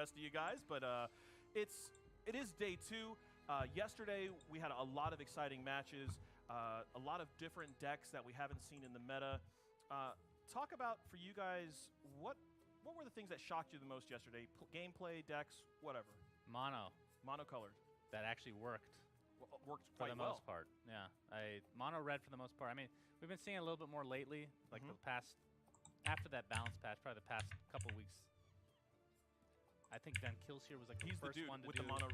rest of you guys, but it is day 2. Yesterday we had a lot of exciting matches, a lot of different decks that we haven't seen in the meta. Talk about for you guys what were the things that shocked you the most yesterday? Gameplay, decks, whatever. Monocolored. That actually worked. Worked for quite the most part. Yeah, mono red for the most part. I mean, we've been seeing a little bit more lately, like the past, after that balance patch, probably the past couple weeks. I think Van Killshire was like the first one to with do the mono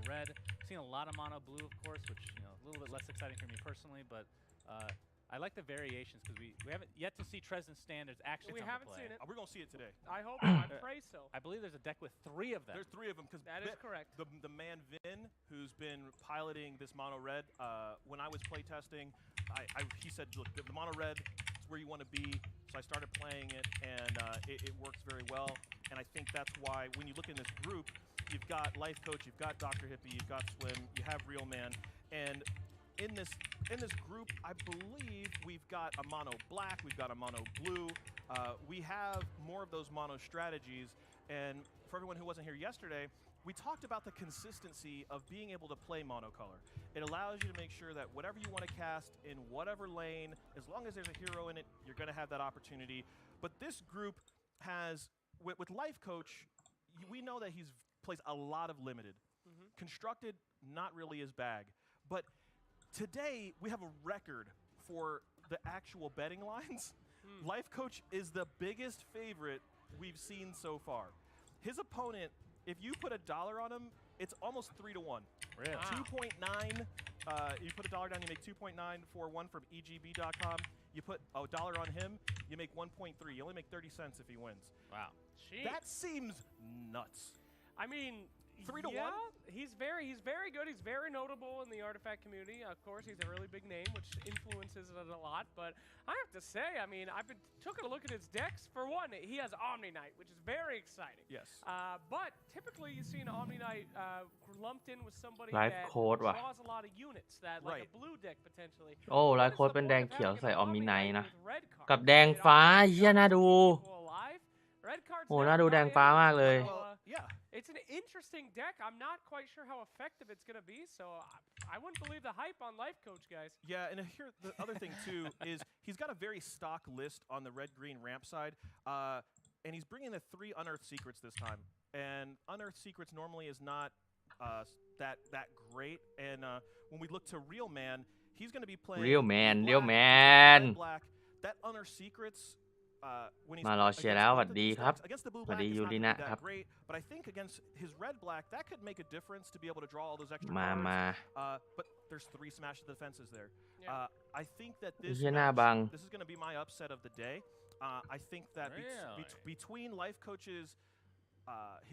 red. Seen a lot of mono blue, of course, which a little bit less exciting for me personally, but I like the variations because we haven't yet to see Tresden standards actually. We haven't seen it. We're gonna see it today. I hope. I pray so. I believe there's a deck with 3 of them. There's 3 of them because that is correct. The man Vin, who's been piloting this mono red, when I was playtesting, he said, look, the mono red is where you want to be. So I started playing it, and it works very well. And I think that's why when you look in this group, you've got Life Coach, you've got Dr. Hippie, you've got Swim, you have Real Man, and in this group, I believe we've got a mono black, we've got a mono blue. We have more of those mono strategies. And for everyone who wasn't here yesterday, we talked about the consistency of being able to play monocolor. It allows you to make sure that whatever you want to cast in whatever lane, as long as there's a hero in it, you're going to have that opportunity. But this group has, with Life Coach, we know that he plays a lot of limited. Constructed, not really his bag. But today, we have a record for the actual betting lines. Life Coach is the biggest favorite we've seen so far. His opponent, if you put $1 on him, it's almost 3 to 1. Really? Wow. 2.9. You put $1 down, you make 2.941 from EGB.com. You put $1 on him, you make 1.3. You only make 30 cents if he wins. Wow. Jeez. That seems nuts. I mean, 3 to 1. He's very good. He's very notable in the artifact community. Of course, he's a really big name, which influences it a lot. But I have to say, I mean, I've been taking a look at his decks. For one, he has Omni Knight, which is very exciting. Yes. But typically, you see an Omni Knight lumped in with somebody Life that Codeว่ะ draws a lot of units, that like a blue deck potentially. โอ้ไลฟ์โค้ดเป็นแดงเขียวใส่ออมมิไนนะ with red cards? กับแดงฟ้าเหี้ยน่าดู Red cards โอ้น่าดูแดงฟ้ามากเลย Yeah. It's an interesting deck. I'm not quite sure how effective it's going to be, so I wouldn't believe the hype on Life Coach, guys. Yeah, and here the other thing too is he's got a very stock list on the red-green ramp side, and he's bringing the 3 Unearthed Secrets this time. And Unearthed Secrets normally is not that great. And when we look to Real Man, he's going to be playing Real Man black. That Unearthed Secrets. When he's มารอเชียร์แล้วสวัสดีครับ against the blue สวัส black ดี is ยู not ริ gonna นะ be ครับ that great, but I think against his red black that could make a difference to be able to draw all those extra มา cards. But there's 3 smash defenses there. I think that this เหี้ยหน้าบัง this is going to be my upset of the day. I think that between Life Coach's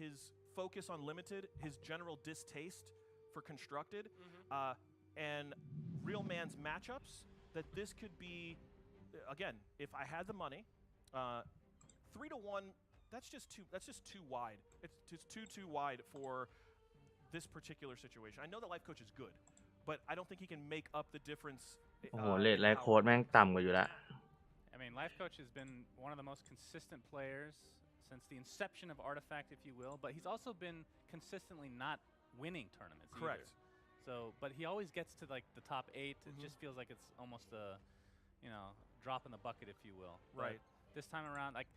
his focus on limited, his general distaste for constructed, and Real Man's matchups, that this could be, again, if I had the money, 3 to 1. That's just too wide. It's just too wide for this particular situation. I know that Life Coach is good, but I don't think he can make up the difference. โอ้โหเลทไลฟ์โค้ดแม่งต่ำกว่าอยู่แล้ว I mean, Life Coach has been one of the most consistent players since the inception of Artifact, if you will, but he's also been consistently not winning tournaments. Correct. Either. So, but he always gets to like the top 8. It just feels like it's almost a, drop in the bucket, if you will. Right. But this time around, like,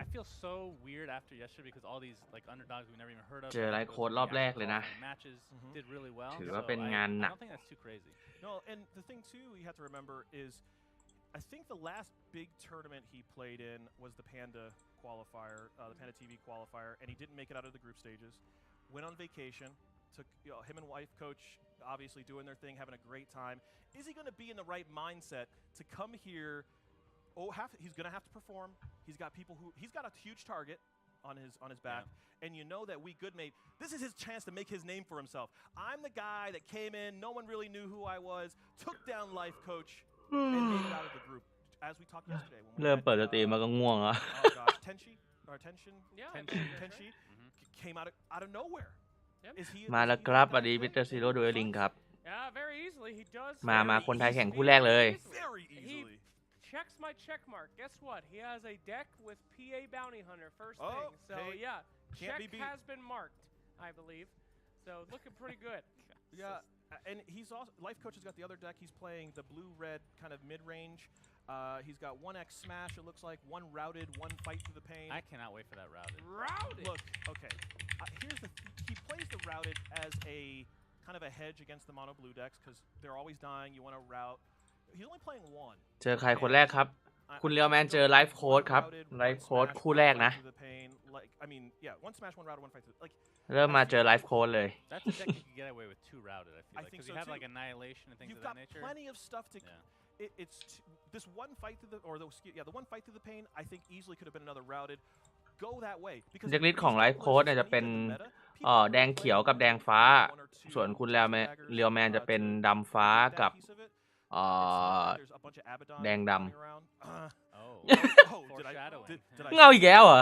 I feel so weird after yesterday because all these like underdogs we've never even heard of. เจอไลฟ์โค้ดรอบแรกเลยนะ matches did really well. ถือว่าเป็นงานหนัก I don't think that's too crazy. No, and the thing too you have to remember is, I think the last big tournament he played in was the Panda qualifier, the Panda TV qualifier, and he didn't make it out of the group stages. Went on vacation, took him and Life Coach obviously doing their thing, having a great time. Is he going to be in the right mindset to come here? He's going to have to perform. He's got a huge target on his back, and you know that this is his chance to make his name for himself. I'm the guy that came in, no one really knew who I was, took down Life Coach, and made it out of the group. As we talked yesterday. เริ่มเปิดสตรีมมาก็ง่วงอ่ะ Oh gosh, Tenshi came out of nowhere. Is he มาแล้วครับสวัสดีมิสเตอร์ซีโร่ดูเอลิงครับ Very easily he does. มาคนไทยแข่งคู่แรกเลย very easily. Checks my check mark. Guess what? He has a deck with PA Bounty Hunter first thing. So hey. yeah, Can't be check beat. has been marked, I believe. So looking pretty good. Yeah, and he's also Life Coach has got the other deck. He's playing the blue-red kind of mid-range. He's got 1x smash. It looks like 1 routed, 1 fight through the pain. I cannot wait for that routed. Routed. Look, okay. Here's he plays the routed as a kind of a hedge against the mono blue decks because they're always dying. You want to route. He's only playing 1. เจอใครคนแรกครับ คุณเลียวแมนเจอไลฟ์โค้ดครับไลฟ์โค้ดคู่แรกนะ I mean, yeah, 1 smash, 1 routed, 1 fight through. Like เริ่มมาเจอไลฟ์โค้ดเลย That's a deck you can get away with 2 routed, I feel like. Because you have like annihilation and things you've of that got nature. plenty of stuff to. Yeah. It's this 1 fight through the the 1 fight through the pain. I think easily could have been another routed. Go that way because เด็กลิสต์ของไลฟ์โค้ดเนี่ยจะเป็นแดงเขียวกับแดงฟ้าส่วนคุณเลียวแมนจะเป็นดำฟ้ากับแดงดำ เงาอีกแล้วเหรอ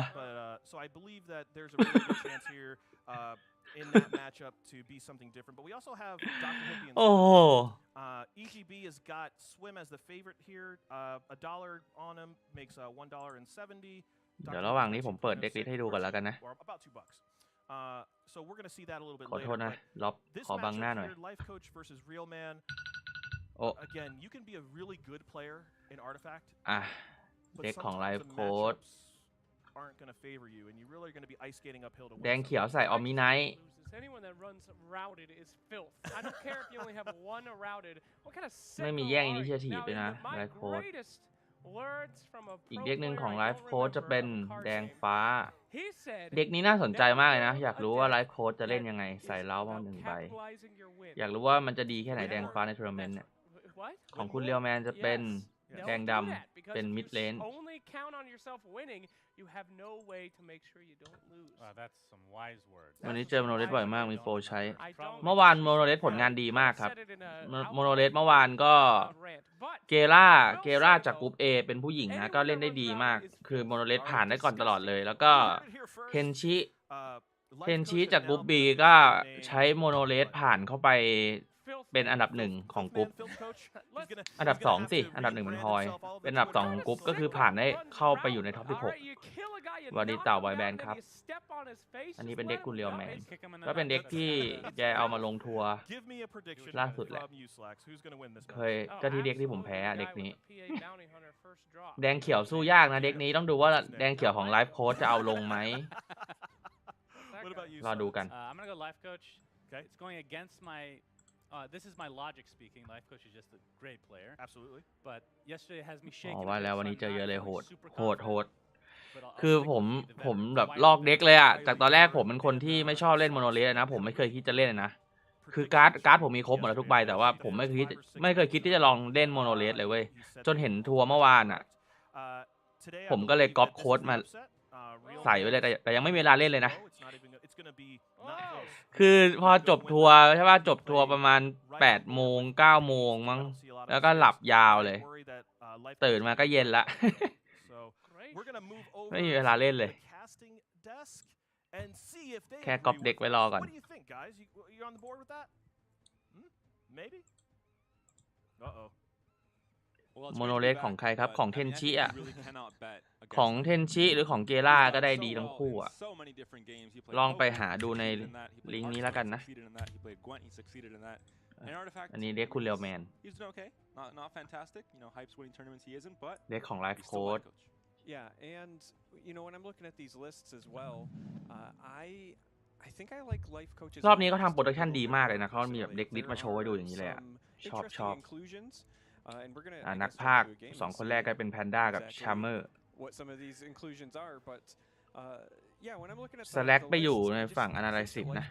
So I believe that there's a really good chance here in that matchup to be something different. But we also have Dr. Hippie and โอ้โห EGB has got Swim as the favorite here. $1 on him makes $1.70. เดี๋ยวระหว่างนี้ผมเปิดเด็กลิสต์ให้ดูก่อนแล้วกันนะ About $2. So we're going to see that a little bit ขอโทษ later. นะล็อบขอบังหน้าหน่อย Life Coach versus Real Man. Oh. Again, you can be a really good player in Artifact. อ่ะเด็กของไลฟ์โค้ด aren't going to favor you and you really are going to be ice skating uphill to win. แดงเขียวใส่ออมมิไนท์ Anyone that runs routed is filth. I don't care if you only have 1 routed. What kind of ไม่มีแย่งอินิเชียทีฟด้วยนะไลฟ์โค้ด อีกเด็กหนึ่งของไลฟ์โค้ดจะเป็นแดงฟ้า เด็กนี้น่าสนใจมากเลยนะอยากรู้ว่าไลฟ์โค้ดจะเล่นยังไงใส่เล้ามา1 ใบอยากรู้ว่ามันจะดีแค่ไหนแดงฟ้าในทัวร์นาเมนต์เนี่ยของคุณเลียวแมนจะเป็นแดงดำเป็นมิดเลน วันนี้เจอโมโนเลสบ่อยมากมีโปรใช้เมื่อวานโมโนเลสผลงานดีมากครับโมโนเลสเมื่อวานก็เกล่าจากกรุ๊ป A เป็นผู้หญิงนะก็เล่นได้ดีมากคือโมโนเลสผ่านได้ก่อนตลอดเลยแล้วก็เคนชิจากกรุ๊ป B ก็ใช้โมโนเลสผ่านเข้าไปเป็นอันดับ1ของกรุ๊ปอันดับ2สิอันดับ1มันฮอยเป็นอันดับ2ของกรุ๊ปก็คือผ่านได้เข้าไปอยู่ในท็อป16วันนี้เต่าบอยแบนด์ครับอันนี้เป็นเด็กคุณเลียวแมนก็เป็นเด็กที่แกเอามาลงทัวร์ล่าสุดแหละเคยก็ที่เด็กที่ผมแพ้เด็กนี้แดงเขียวสู้ยากนะเด็กนี้ต้องดูว่าแดงเขียวของไลฟ์โค้ชจะเอาลงไหมรอดูกัน I'm gonna go life coach. Okay. It's going against my. This is my logic speaking. Life coach is just a great player. Absolutely. But yesterday has me shaking. ว่าแล้ววันนี้เจอเยอะเลยโหดคือผมแบบลอกเด็กเลยอะจากตอนแรกผมเป็นคนที่ไม่ชอบเล่นโมโนเลสนะผมไม่เคยคิดจะเล่นนะคือการ์ดผมมีครบหมดแล้วทุกใบแต่ว่าผมไม่เคยคิดที่จะลองเล่นโมโนเลสเลยเว้ยจนเห็นทัวร์เมื่อวานอะผมก็เลยก๊อปโค้ดมาใส่ไว้เลยแต่ยังไม่มีเวลาเล่นเลยนะคือพอจบทัวร์ใช่ป่ะจบทัวร์ประมาณ8 โมง 9 โมงมั้งแล้วก็หลับยาวเลยตื่นมาก็เย็นละไม่มีเวลาเล่นเลยแค่ก๊อปเด็กไว้รอก่อนโมโนเลสของใครครับของเทนชิอ่ะของเทนชิหรือของเกล่าก็ได้ดีทั้งคู่อ่ะลองไปหาดูในลิงก์นี้แล้วกันนะอันนี้เด็กคุณเลียวแมนเด็กของไลฟ์โค้ดYeah, and when I'm looking at these lists as well, I think I like life coaches. รอบนี้เขาทำโปรดักชันดีมากเลยนะเขามีแบบเด็กลิสต์มาโชว์ให้ดูอย่างนี้เลยอ่ะชอบนักพากย์2 คนแรกก็เป็นแพนด้ากับชาร์เมอร์สแลกไปอยู่ในฝั่ง Analysis นะ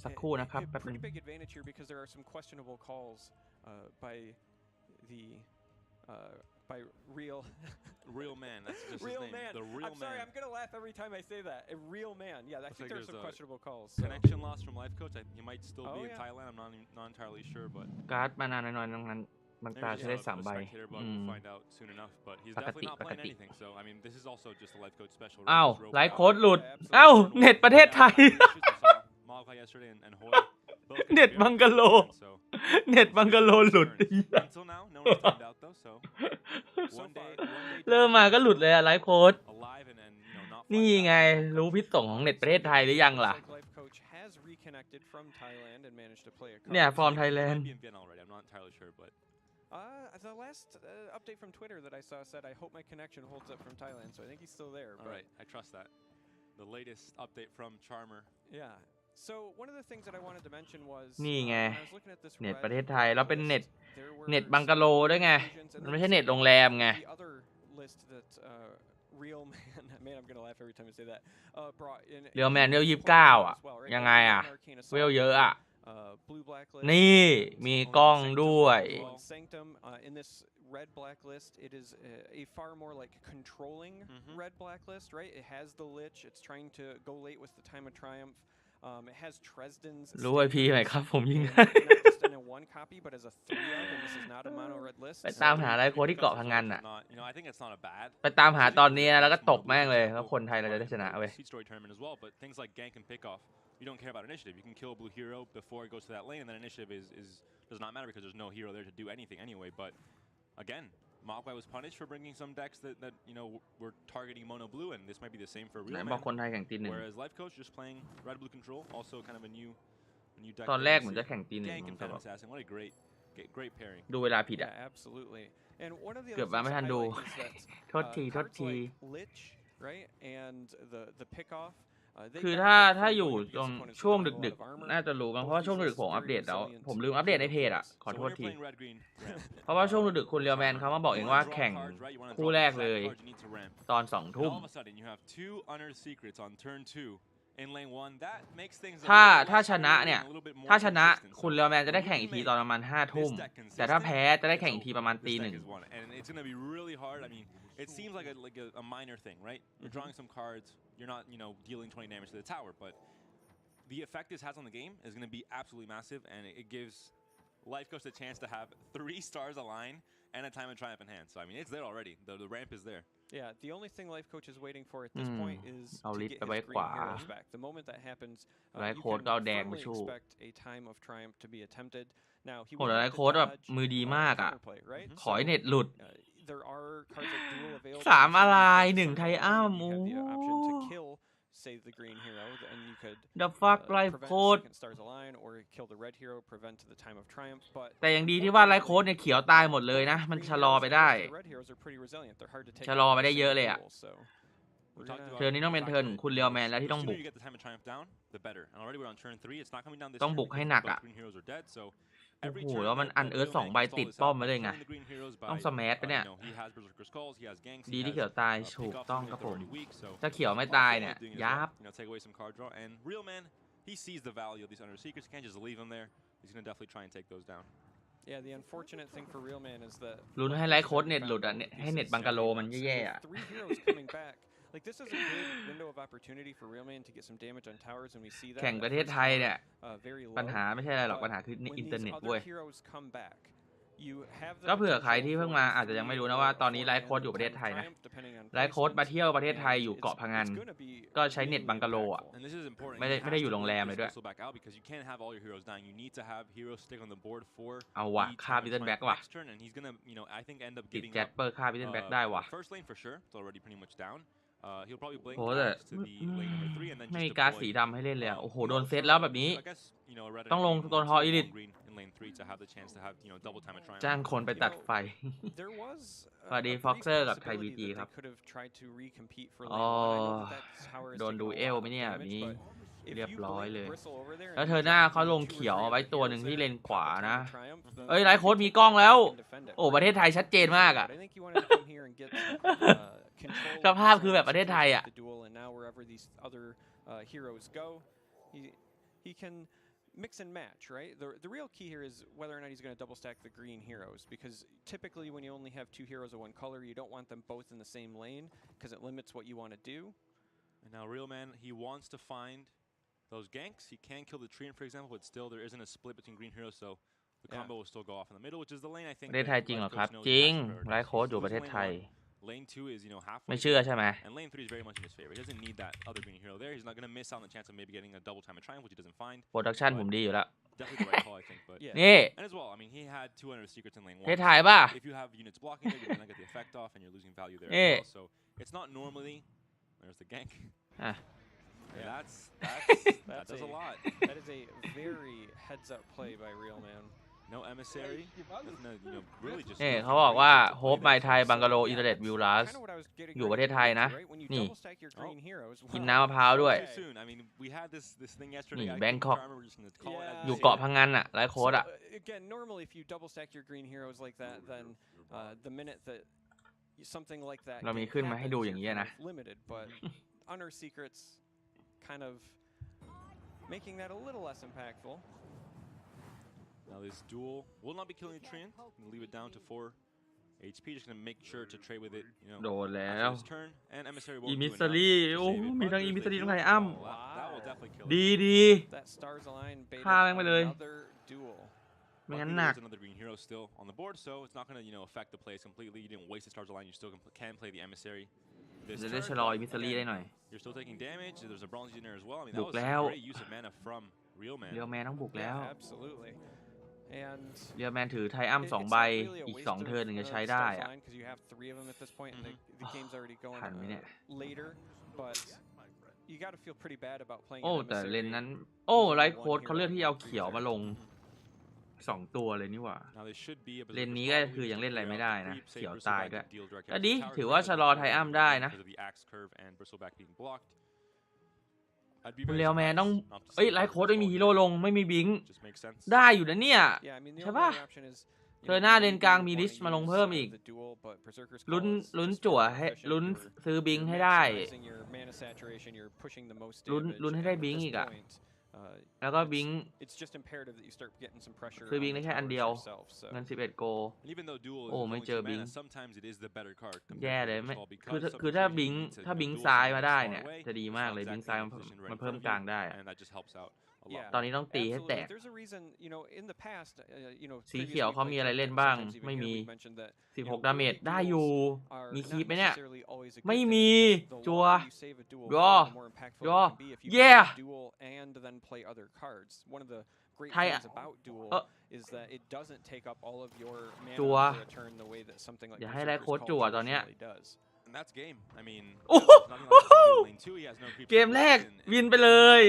สักครู่นะครับแป๊บนึงby real man. That's just real his name. Man. The real I'm sorry, man. I'm gonna laugh every time I say that. A real man. Yeah, I think there's some questionable calls. Connection loss from life coach. He might still be in Thailand. I'm not entirely sure, but การ์ดมานานหน่อยๆนั้นบางตาจะได้3 ใบ We'll find out soon enough, but he's definitely not playing anything. So I mean, this is also just a life coach special. อ้าวไลฟ์โค้ดหลุดอ้าวเน็ตประเทศไทยเน็ตบังกะโลหลุดเริ่มมาก็หลุดเลยอะไลฟ์โค้ด not นี่ find ไง that. รู้พิษสงของเน็ตประเทศไทยหรือยังล่ะ Looks like Life Coach has reconnected from Thailand and managed to play a เนี่ย card. ฟอร์มไทย He แลน might ด์ be in Vienna already. I'm not entirely sure, but the last update from Twitter that I saw said, "I hope my connection holds up from Thailand." So I think he's still there. All right, I trust that. The latest update from Charmer. Yeah. So one of the things that I wanted to mention was นี่ไง when I was looking at this เน็ต red ประเทศไทยแล้วเป็นเน็ต list, there were เน็ตบังกะโลด้วยไง inclusions, and มัน then ไม่ใช่เน็ต the โรงแรมไง other list that Real Man, man, I'm gonna laugh every time I say that. Brought in เรียวแมนเวล as 29 อ่ะ well, right? ยังไงอ่ะ Arcane เวล Assault, เยอะอ่ะ Blue Blacklist, นี่ and มีกล้อง Sanctum ด้วย as well. Sanctum in this red blacklist, it is a far more like controlling red blacklist, right? It has the Lich. It's trying to go late with the Time of Triumph. It has Dresden's รู้ไอพีไหมครับผมยิง not just in a one copy, but as a 3 of, and this is not a mono red list. ไปตามหาอะไรโค้ดที่เกาะพังงานอ่ะ You know, I think it's not a bad. ไปตามหาตอนนี้นะแล้วก็ตบแม่งเลยแล้วคนไทยเราจะได้ชนะเว้ย Seed story tournament as well, but things like gank and pick off, you don't care about initiative. You can kill a blue hero before it goes to that lane, and then initiative does not matter because there's no hero there to do anything anyway. But again, Mogwai was punished for bringing some decks that you know were targeting mono blue, and this might be the same for ไหน Real บอก Man. คนไทยแข่งตีหนึ่ง Whereas Life Coach just playing red blue control, also kind of a new deck. ตอนแรกเหมือนจะแข่งตีหนึ่ง Gank ผม and ก็บ Phantom อก Assassin, what a great pairing. ดูเวลาผิด Yeah, อ่ะ absolutely. And one of the เกือบ other มา things ไม่ to ทันดู highlight is that โทษทีโทษ cards ที like Lich, right, and the pick off. คือ benefit ถ้า from อยู่ going ตรง against opponents ช่วง with a lot ดึก of armor. ๆ น่าจะรู้มั้งเพราะว่าช่วงดึกผมอัปเดตแล้ว ผมลืมอัปเดตในเพจอ่ะ ขอ So โท when ษ you're ที playing red green, ramp. เพราะว่าช่วงดึกๆคุณเรียวแมนเขามาบอกเองว่า You wanna แข่ง draw cards, right? You wanna คู่ draw แรก exact เลย cards, you need to ramp. ตอน 2 And ทุ่ม all of a sudden, you have 2 unearthed secrets on turn 2 in lane 1. That makes things a ถ้า little ถ้า less ชนะ rewarding เนี่ย and a little bit more ถ้าชนะ consistent. คุณ So เรียวแมนจะได้ when แข่ง you อีกที make ตอนประมาณ 5 ทุ่ม this deck แต่ถ้า consistent, แพ้จะได้แข่งอีก it's ทีประมาณ over. ตี This ห deck นึ่ง is won. And it's going to be really hard. I mean, it seems like a minor thing, right? You're drawing some cards. You're not, you know, dealing 20 damage to the tower, but the effect this has on the game is going to be absolutely massive, and it gives Life Coach the chance to have 3 stars align and a Time of Triumph in hand. So, I mean, it's there already. The ramp is there. Yeah, the only thing Life Coach is waiting for at this point is เอา to ลิส get ไปไว้ his ข green วา heroes back. The moment that happens, ไล you ท์โค้ด can ก็เอาแดงไป firmly สู้ expect a Time of Triumph to be attempted. Now, he โห will แต่ไล have ท์ to โค้ดแบบ dodge มือดีมากอ่ะ counterplay, right? ขอให้ So, เน็ตหลุด there are cards like Duel available. 3 อะไร You 1 ไทอัม have โอ้ the option to kill, save the green hero, and you could The fuck ไลฟ์ prevent โค้ด second stars align or kill the red hero, prevent the Time of Triumph. But แต่ยังดีที่ว่าไลท์โค้ดเนี่ยเขียวตายหมดเลยนะ มันชะลอไปได้ the red heroes are pretty resilient. They're hard to take ชะลอ out ไป in ได้ a เยอะ single เลยอ่ะ duel, so we're We talked gonna- about เทิร์นนี้ต้องเป็นเทิร์นของคุณเรียวแมนแล้วที่ต้อง The บุก sooner you get the Time of Triumph down, the better. And already we're on turn 3. It's not coming down this ต้อง turn บุกให้ because หนัก both อ่ะ green heroes are dead. So โอ้ every โห turn แล้วมัน that อันเอิร์ธ Real 2 Man ใบ can ติด stall this ป้อม out มา by เลยไง killing the green heroes by, ต้องสแมัชไปเนี่ย you know, he has Berserker Skulls, he has ganks, ดี he ที่ has เขียวตาย pick ถูก off ต้อง units ครับ that ผ are ม already weak. So ถ้าเขียวไม่ตายเนี่ย doing is ยับ you know, take away some card draw. And Real Man, he sees the value of these unearthed secrets. Can't just leave them there. He's gonna definitely try and take those down. Yeah, the unfortunate thing for Real Man is that ลุ้นให้ไลท์โค้ดเน็ตหลุดอ่ะให้เน็ตบังกะโลมันแย่ๆอ่ะ 3 heroes coming back. Like this is a good window of opportunity for Real Man to get some damage on towers, and we see that. แข่งประเทศไทยเนี่ย very low. ปัญหาไม่ใช่อะไรหรอกปัญหาคือ When อินเทอร์ these เน็ต other เว้ย heroes come back, you have the ก็เผื่อใคร potential ที่เพิ่ง for มาอาจจะยังไม่รู้นะว่าตอนนี้ไลท์โค้ดอยู่ประเทศไทยนะ ไลท์โค้ดมาเที่ยวประเทศไทยอยู่เกาะพังงาน ก็ใช้เน็ตบังกะโลอ่ะ And this is important. ไม่ He ได้ has ไม่ได้อยู่ to โรงแรม bring เลย this ด้วย pistol back out because you can't have all your heroes dying. You need to have heroes stick on the board for เอาว่ะ the ฆ่า Time พิ of เทนแบ็ก Triumph ว่ะ next turn, and he's gonna, you know, I think end up ติด giving แจ็ค up เปอร์ฆ่าพิเทนแบ็กได้ว่ะ first lane for sure. It's already pretty much down. He'll probably blink โหแต่ to the lane number 3 and then ไม่ just มีการ์ด deploy สีดำให้เล่นเลยอ่ะ โอ้โห you โด know, นเซตแล้วแบบนี้ I guess, you know, a red ต้องลง and a โดน green, ฮอ one, อีลิท one green in lane 3 to have the chance to have, you know, double Time of Triumph. จ้างคนไปตัดไฟ There was สวัสดี a brief Foxer กับไทย possibility BG that ครับ they could have tried to recompete for อ๋อ lane 1. I know that that tower is โดน taking ดู a เอล lot ไหม of เนี่ยแบบ damage, นี้ but if เรียบ you ร้อย blink เลย Bristle over there แล้ว and เธ you อหน้า just เขาลง two or เขียว three เอาไว้ other ตัวหนึ่ง heroes ที่ there, เลนขวา got the นะ Time of Triumph, then เอ้ย ไลท์โค้ด you มี take กล้องแล้ว and defend it, โอ้ right? ประเทศไทยชัดเจนมากอ่ะ But I think you wanted to come here and get control ส of ภาพ the คือแบบประเทศไทย situation อ่ะ with the duel, and now wherever these other heroes go, he can mix and match, right? The real key here is whether or not he's going to double stack the green heroes, because typically when you only have 2 heroes of one color, you don't want them both in the same lane because it limits what you want to do. And now Real Man, he wants to find those ganks. He can kill the treant, for example, but still there isn't a split between green heroes, so the combo will still go off in the middle, which is the lane I think ประเทศไทยจริงเหรอ Life ครับ Coach knows จ he ริง has to prioritize. ไลท์โค้ด He's อยู่ประเท losing ศไทย lane 1. Lane 2 is, you know, halfway ไม่เชื่อ there, ใช่ไหม and lane 3 is very much in his favor. He doesn't need that other green hero there. He's not going to miss out on the chance of maybe getting a double Time of Triumph, which he doesn't find. โปรดักชั่นผมดีอยู่แล้ว Definitely the right call, I think. But Yeah. นี่ and as well, I mean, he had 200 secrets in lane 1. ประเทศไทยป่ะ If you have units blocking it, you're going to get the effect off, and you're losing value there as Yeah. well. So it's not normally There's the gank. Ah. Yeah, that does a lot. That is a very heads-up play by Real Man. No emissary. Really just นี่เขาบอกว่าโฮปไมไทยบังกะโลอินเทอร์เน็ตวิวลัสอยู่ประเทศไทยนะนี่กินน้ำมะพร้าวด้วยนี่แบงคอกอยู่เกาะพังงานอะไลฟ์โค้ดอะ Again, normally if you double stack your green heroes like that, then the minute that something like that เรามีขึ้นมาให้ดูอย่างนี้นะ limited, but Honor Secrets kind of making that a little less impactful. Now this duel will not be killing the Trian. Leave it down to 4 HP. Just gonna make sure to trade with it. โดนแล้ว turn and emissary อี won't มิ do สซารี enough. โอ้มีทั้งอีมิสซารีทั้งไทอัม That will definitely kill ดี it. ดี That Stars Align baited ฆ่าแม่งไปเลย another duel. ไม่งั้นหนัก There's another green hero still on the board, so it's not gonna affect the plays completely. You didn't waste the Stars Align. You still can play the emissary. จะได้ชะลออีมิสซารีได้หน่อย You're still taking damage. There's a bronze in there as well. I mean, บุ that ก was แล้ว a great use of mana from Real Man. เรียวแมนต้องบุกแล้ว Yeah, absolutely. And เรียวแมนถือไทอัม2 ใบอีก2 เทิร์นถึงจะใช้ได้อะ because you have 3 of them at this point, and the game's already going ทันไหมเนี่ย later. But you got to feel pretty bad about playing. โอ้แต่เลนนั้นโอ้ไลฟ์โค้ดเขาเลือกที่เอาเขียวมาลง2 ตัวเลยนี่หว่าเลนนี้ก็คือยังเล่นอะไรไม่ได้นะเขียวตายด้วยก็ดีถือว่าชะลอไทอัมได้นะคุณเรียวแมนต้องไลฟ์โค้ดไม่มีฮีโร่ลงไม่มีบิงได้อยู่นะเนี่ยใช่ป่ะเธอหน้าเลนกลางมีลิชมาลงเพิ่มอีกลุ้นจั่วให้ลุ้นซื้อบิงให้ได้ลุ้นให้ได้บิงอีกอะแล้วก็บิงคือบิงได้แค่อันเดียวเงิน11 โกโอ้ไม่เจอบิงแย่เลยไม่คือถ้าบิงซ้ายมาได้เนี่ยจะดีมากเลยบิงซ้ายมันเพิ่มกลางได้ตอนนี้ต้องตีให้แตกสีเขียวเขามีอะไรเล่นบ้างไม่มี16 ดาเมจได้อยู่มีคีปไหมเนี่ยไม่มีจัวย่อเย่ไทยจัวอย่าให้ได้โค้ดจัวตอนเนี้ยเกมแรกวินไปเลย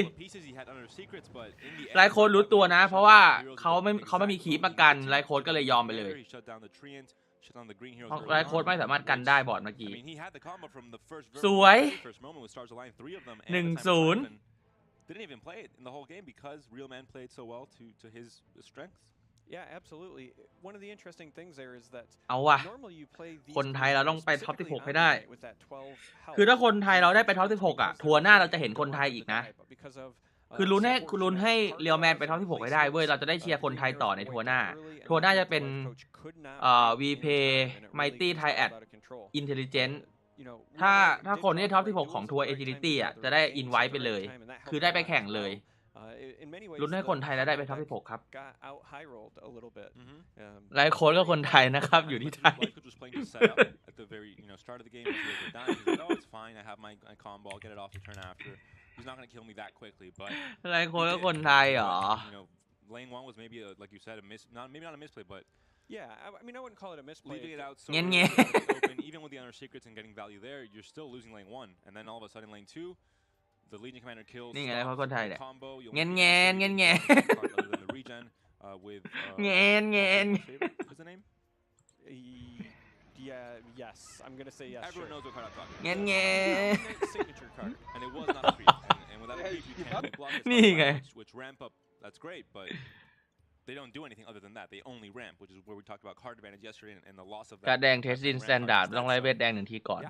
ไลโค้ดรู้ตัวนะเพราะว่าเขาไม่มีคีปมากันไลโค้ดก็เลยยอมไปเลยเพราะไลโค้ดไม่สามารถกันได้บอร์ดเมื่อกี้สวย 1-0 Didn't even play it in the whole game because Real Man played so well to his strengths. Yeah, absolutely. One of the interesting things there is that เอาว่ะคนไทยเราต้องไปท็อป 16 ให้ได้คือถ้าคนไทยเราได้ไปท็อป 16 อ่ะทัวร์หน้าเราจะเห็นคนไทยอีกนะคือลุ้นให้เรียวแมนไปท็อป 16 ให้ได้เว้ยเราจะได้เชียร์คนไทยต่อในทัวร์หน้าจะเป็นWeplay Mighty triad Intelligent ถ้าคนที่ท็อป 16 ของทัวร์ Agility อ่ะจะได้อินไว้ไปเลยคือได้ไปแข่งเลยลุ้นให้คนไทยแล้วได้ไปท็อป 16 ครับไลฟ์โค้ดก็คนไทยนะครับอยู่ที่ไทยไลฟ์โค้ดก็คนไทยเหรอ Lane 1 was maybe like you said maybe not a misplay but yeah, I mean, I wouldn't call it a misplay. Leaving it out so open, even with the Honor Secrets and getting value there, you're still losing lane 1, and then all of a sudden lane 2, the Legion Commander kills. นี่ไงเขาคนไทยเนี่ย combo. เงี้ย Other than the regen with. เงี้ย What's the name? Yeah, yes. I'm gonna say yes. Everyone knows what card I'm talking about. เงี้ย Signature card, and it was not a creep. And without a creep, you can't block it. นี่ไง Which ramp up. That's great, but. They don't do anything other than that. They only ramp, which is where we talked about card advantage yesterday and the loss of that. การแดงเทสตินสแตนดาร์ดต้องไล่เวทแดง1 ทีก่อน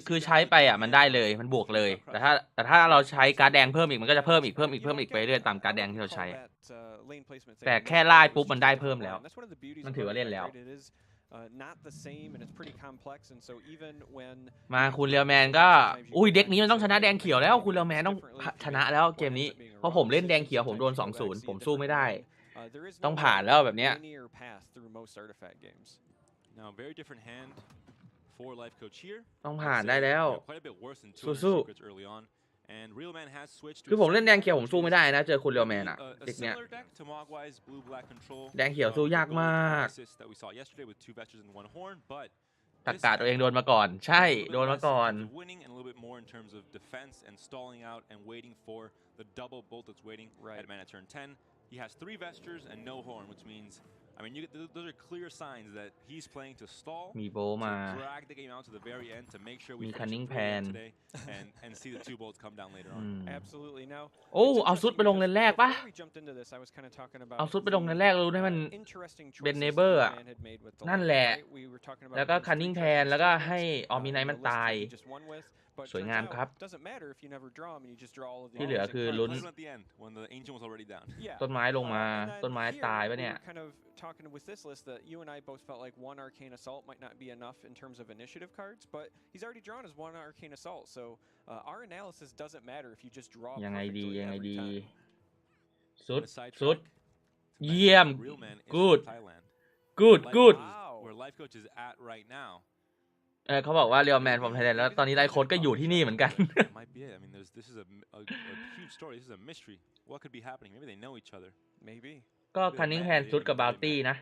คือใช้ไปอ่ะมันได้เลยมันบวกเลยแต่ถ้าเราใช้การแดงเพิ่มอีกมันก็จะเพิ่มอีกไปเรื่อยตามการแดงที่เราใช้แต่แค่ไล่ปุ๊บมันได้เพิ่มแล้วมันถือว่าเล่นแล้วมาคุณเรียวแมนก็อุ้ยเด็กนี้มันต้องชนะแดงเขียวแล้วคุณเรียวแมนต้องชนะแล้วเกมนี้เพราะผมเล่นแดงเขียวผมโดน 2-0 ผมสู้ไม่ได้ต้องผ่านแล้วแบบเนี้ยต้องผ่านได้แล้วสู้คือผมเล่นแดงเขียวผมสู้ไม่ได้นะเจอคุณเรียวแมนอะเด็กเนี้ยแดงเขียวสู้ยากมาก ตักกะตัวเองโดนมาก่อนใช่โดนมาก่อน winning and a little bit more in terms of defense and stalling out and waiting for the double bolt that's waiting at mana turn 10. He has 3 Vestures and no Horn, which means, I mean, those are clear signs that he's playing to stall, มีโบมา to drag the game out to the very end to make sure we มี finish Cunning it Pan today and see the 2 bolts come down later on. Absolutely. Now, โอ้เอาซุดไปลงเลนแรกปะ before we jumped into this, I was kind of talking about เอาซุดไปลงเลนแรกรู้ให้มัน interesting เป็น choices neighbor that อะ man had made with the นั่น line, แหละ right? We were talking about แล้วก็ those Cunning three Pan choices แล้วก็ that ให้ he ออมิไนท์มัน the list ตาย that he just won with, but สวย turns งาม out ครับ doesn't matter if you never draw them and you just draw all of the ที่เหลือ opposite คือ cards. ลุ้น Even at the end, when the Ancient was already down. Yeah. ต้นไม้ลงมา And then ต้นไม้ here ตายปะ we เนี่ย were kind of talking with this list that you and I both felt like 1 Arcane Assault might not be enough in terms of initiative cards, but he's already drawn his 1 Arcane Assault, so our analysis doesn't matter if you just draw ยังไงดี perfectly ยังไง every ดี time. สุด The side สุด track, to เยี่ยม mention, Real Man is Good. from Thailand. good Life good Coach is Wow. where Life Coach is at right now. เขาบอกว่าเรียวแมนฟอร์มไทยแลนด์แล้วตอนนี้ไลฟ์โค้ดก็อยู่ที่นี่เหมือนกัน That might be it. I mean, this is a huge story. This is a mystery. What could be happening? Maybe they know each other. Maybe. ก็คันนิ่งแพนซุดกับบาวตี้นะ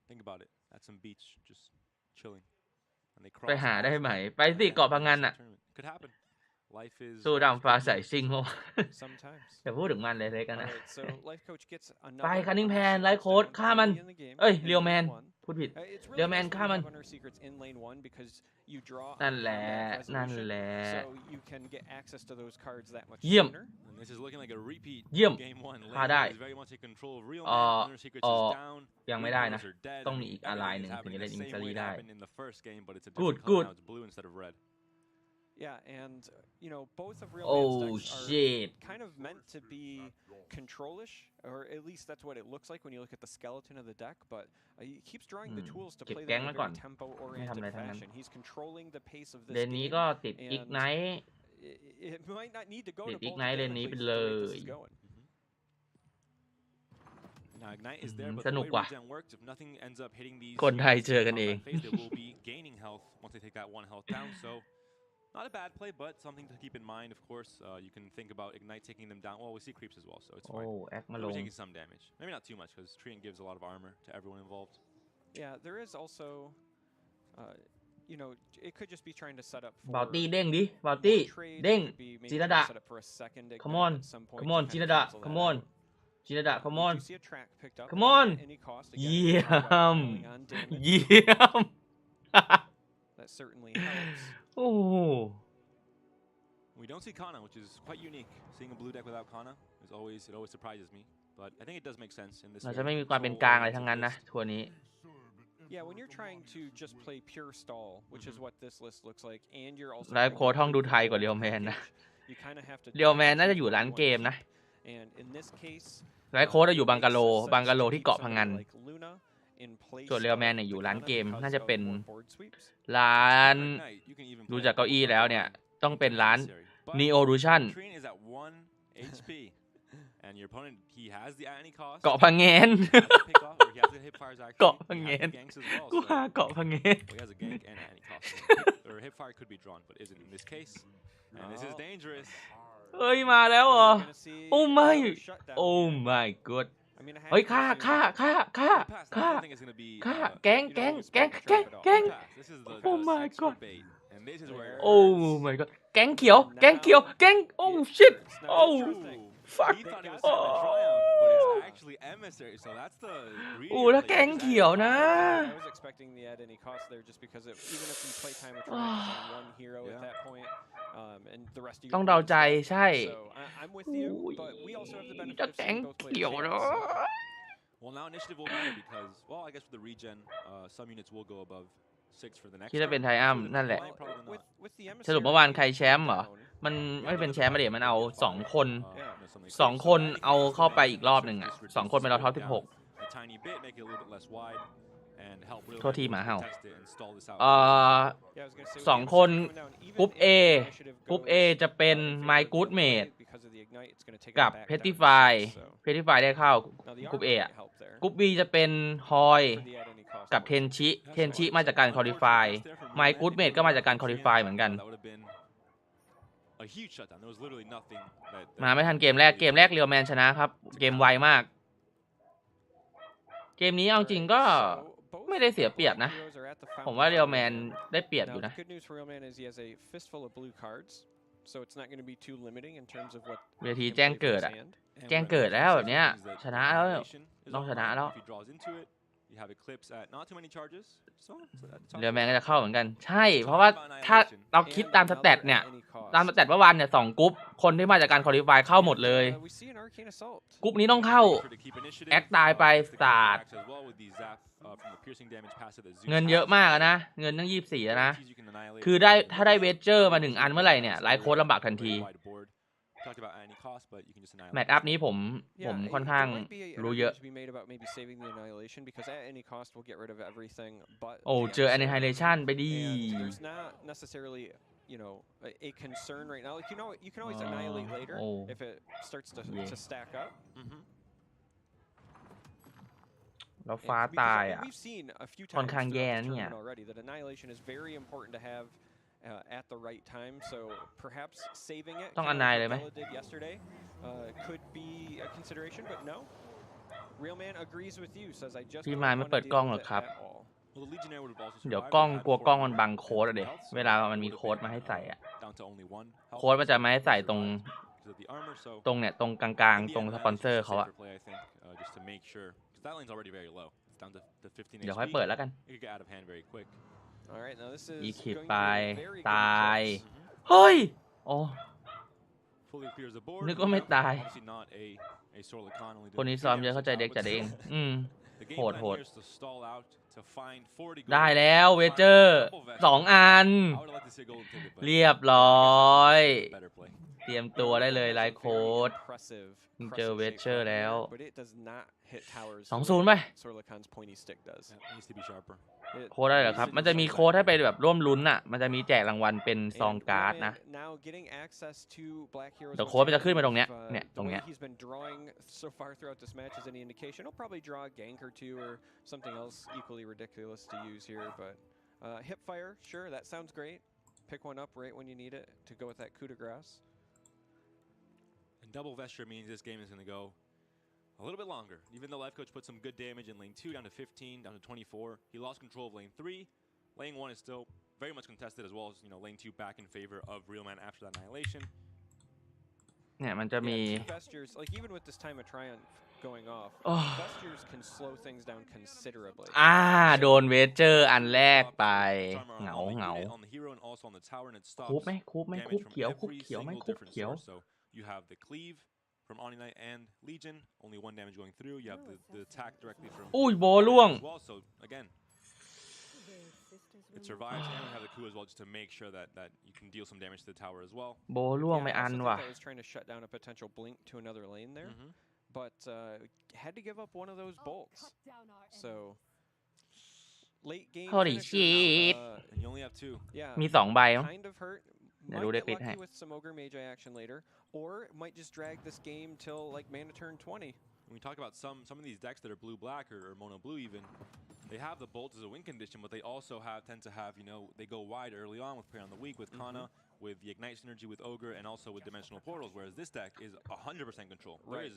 Think about it. At some beach, just chilling. And they ไป cross หาได้ paths ไหม and ไปสิเกาะพังงานอ่ะ tournament. Could happen. Life is สู้ดำฟ้าใสซิงเพราะว่า Sometimes. อย่าพูดถึงมันเลยเลยกัน All นะ right, so Life Coach gets ไป another คันนิ่งแพน Honor ไลฟ์ Secrets โค้ด down ฆ่ามัน early in the game เอ้ย in เรียวแมน lane 1. พูดผิด It's really Real Man nice that ฆ่า you มัน have Honor Secrets in lane 1 because you draw นั่ on นแหละ combat นั่น resolution, แหละ so you can get access to those cards that much เยี่ยม sooner. And this is looking like a repeat เยี่ยม of game 1. ฆ่า Lane ได้ is very much in control of Real Man. Honor Secrets is down. ยังไม่ Green ได้นะ Colors are dead. ต้อง I มี mean, อีกอะไร everything หนึ่ง is ถึง happening จะเล่น the อิน same ซา way รี it ได้ happened in the first game, but it's a Good, different color good. now. It's blue instead of red. Yeah, and you know, both of Real Oh Man's decks are shit kind of meant to be control-ish, or at least that's what it looks like when you look at the skeleton of the deck, but he keeps drawing the tools to เก็บ play แก๊ง them in ไว้ a ก่อน very ไม่ทำ tempo-oriented อะไรทั้งนั้น fashion. He's controlling the pace of เล this นนี้ game. ก็ติด and อีกไนท์ It might not need to go ติ to ดอีก both ไนท์เลนนี้ directly ไป the เล way this ย is going. Now Ignite is there, but ส the นุก way ว่ะ regen works, if nothing ends up hitting these คนไทย units เจอกัน in เอง combat phase, they will be gaining health once they take that 1 health down. So not a bad play, but something to keep in mind. Of course, you can think about Ignite taking them down. Well, we see creeps as well, so it's โอ้ fine. แอคมาล They'll ง be taking some damage. Maybe not too much, because Trian gives a lot of armor to everyone involved. Yeah, there is also, you know, it could just be trying to set up บาว for ตี้เด้งดิบาวตี้ more trades. เด้ง It could be maybe จิ trying ร to ดะ set up for a second Come Ignite on. at some point Come to on kind จิ of รดะ cancel that Come on out. จิรดะ We Come on do see a track picked up Come at on. any cost. เยี่ Again, ย piling ม on damage. เยี่ยม That certainly helps. โอ้โห We don't see Kana, which is quite unique. Seeing a blue deck without Kana is always surprises me. But I think it does make sense in this เรา very จะไม่มีความเป็นกลางอะไรทั้ง control-oriented นั้นนะ list. ทัวร์นี้ Yeah, when you're trying to just play pure stall, which is what this list looks like, and you're also ไลฟ์โค้ดห้องดูไทยกว่าเรียวแมนนะ you kind of have to เรียวแมนน่าจะอยู่ร้านเกมนะ and in this case ไลฟ์โค้ดอยู่บังกะโลบังกะโลที่เกาะพังงาน ส่วนเรียวแมนเนี่ยอยู่ร้านเกมน่าจะเป็นร้าน Ignite, you can even ดู play จากเก้าอี้แล้วเนี่ย ต้องเป็นร้าน But Neo Lucian Trian is at 1 HP. And your opponent, he has the any cost. เกาะพังงาน He has to pick off, or he has to hit fires actually. เกาะ He พัง has งาน the ganks as well. กู So หาเกาะพังงาน well, he has a gank and any cost. Or hip fire could be drawn, but isn't in this case. And this is dangerous. เฮ้ยมาแล้วเหรอ โอ้ไม่ โอ้ my god เฮ้ยฆ่า Pass, I don't think it's gonna be. ฆ่าแก๊ง This is the Oh my extra god. bait, and this is where. โอ้ my god แก๊งเขียว โอ้ shit โอ้ fuck He thought he was setting the triumph, but it's actually emissary. So that's the. โอ้แล้วแก๊งเขียวนะ I was expecting the at any cost there just because even if you play time of triumph on one hero at that point, and the rest of your ต้องเดาใจใช่ So I'm with you, but we also have the จะ benefit of แก๊ง seeing both เขียว players' นะ hands. Well, now initiative will matter because, well, I guess with the regen, some units will go above 6 for the next. คิดว่าเป็นไทอัมนั่นแหละ With the สรุปเมื่อวานใครแชมป์เหรอ มันไม่เป็นแชมป์มาเดี๋ยวมันเอา2 คน2 คนเอาเข้าไปอีกรอบหนึ่งอ่ะ2 คนเป็นเราท็อป16 โทษทีหมาเห่า2 คนกรุ๊ป A กรุ๊ป A จะเป็น My Good Mate กับ Petrify ได้เข้ากรุ๊ป A อ่ะกรุ๊ป B จะเป็นฮอยกับเทนชิมาจากการคอลิฟาย My Good Mate ก็มาจากการคอลิฟายเหมือนกัน มาไม่ทันเกมแรกเรียวแมนชนะครับ เกมไวมาก เกมนี้เอาจริงก็ ไม่ได้เสียเปรียบนะผมว่าเรียวแมนได้เปรียบอยู่นะ เวทีแจ้งเกิดอะแจ้งเกิดแล้วแบบเนี้ยชนะแล้วต้องชนะแล้วเรียวแมนก็จะเข้าเหมือนกันใช่เพราะว่าถ้าเราคิดตามสแตทเนี่ยตามสแตทว่าวันเนี่ย2 กรุ๊ปคนที่มาจากการควอลิฟายเข้าหมดเลยกรุ๊ปนี้ต้องเข้าแอคตายไปศาสตร์เงินเยอะมากนะเงินตั้ง24แล้วนะคือได้ถ้าได้เวเจอร์มา1 อันเมื่อไหร่เนี่ยไลฟ์โค้ดลำบากทันทีแมตช์อัพนี้ผมค่อนข้างรู้เยอะโอ้เจอ Annihilation ไปดีa concern right now. Like you can always annihilate later if it starts to stack up. แล้วฟ้าตายอ่ะค่อนข้างแย่เนี่ย at the right time, so perhaps saving it ต้องอันนายเลยไหม could be a consideration, but no. Real man agrees with you, says I just พี่มายไม่เปิดกล้องหรอครับเดี๋ยวกล้องกลัวกล้องมันบังโค้ดอะเด็กเวลามันมีโค้ดมาให้ใส่อ่ะโค้ดมันจะมาให้ใส่ตรงเนี่ยตรงกลางๆตรงสปอนเซอร์เขาอ่ะเดี๋ยวค่อยเปิดแล้วกันอีคิดไปตายเฮ้ยโอ้นึกว่าไม่ตายคนนี้ซ้อมเยอะเข้าใจเด็กจัดเองโหดได้แล้วเวเจอร์2 อันเรียบร้อยเตรียมตัวได้เลยไลฟ์โค้ดเจอเวเจอร์แล้ว2-0 ไปโค้ดได้เหรอครับมันจะมีโค้ดให้ไปแบบร่วมลุ้นอ่ะมันจะมีแจกรางวัลเป็นซองการ์ดนะเดี๋ยวโค้ดมันจะขึ้นมาตรงเนี้ยตรงเนี้ยHipfire, sure, that sounds great. Pick one up right when you need it to go with that coup de grace. And double vesture means this game is going to go a little bit longer. Even though life coach put some good damage in lane 2 down to 15, down to 24. He lost control of lane 3. Lane 1 is still very much contested as well as, lane 2 back in favor of Real Man after that annihilation. เนี่ยมันจะมี Vestures, like even with this time of triumph going off, Vestures can slow things down considerably. โดนเวเจอร์อันแรกไปเหงาคูบไหมคูบเขียวไหมคูบเขียว You have the cleave from Omni Knight and Legion, only 1 damage going through. You have the attack directly from อุ้ยโบล่วง well, so again it survives and we have the coup as well just to make sure that you can deal some damage to the tower as well. โบล่วงไปอันว่ะ I was trying to shut down a potential blink to another lane there, but had to give up one of those bolts. So late game Holy shit. And you only have 2. Yeah. มี2 ใบมั้ง Kind of hurt. เดี๋ยวดูได้ปิดให้ with some ogre mage action later, or might just drag this game till like mana turn 20. When we talk about some of these decks that are blue-black or mono-blue even, they have the bolt as a win condition, but they also tend to have, they go wide early on with Prey on the Weak, with Kana, with the Ignite synergy with Ogre, and also with Dimensional Portals, whereas this deck is 100% control. Right.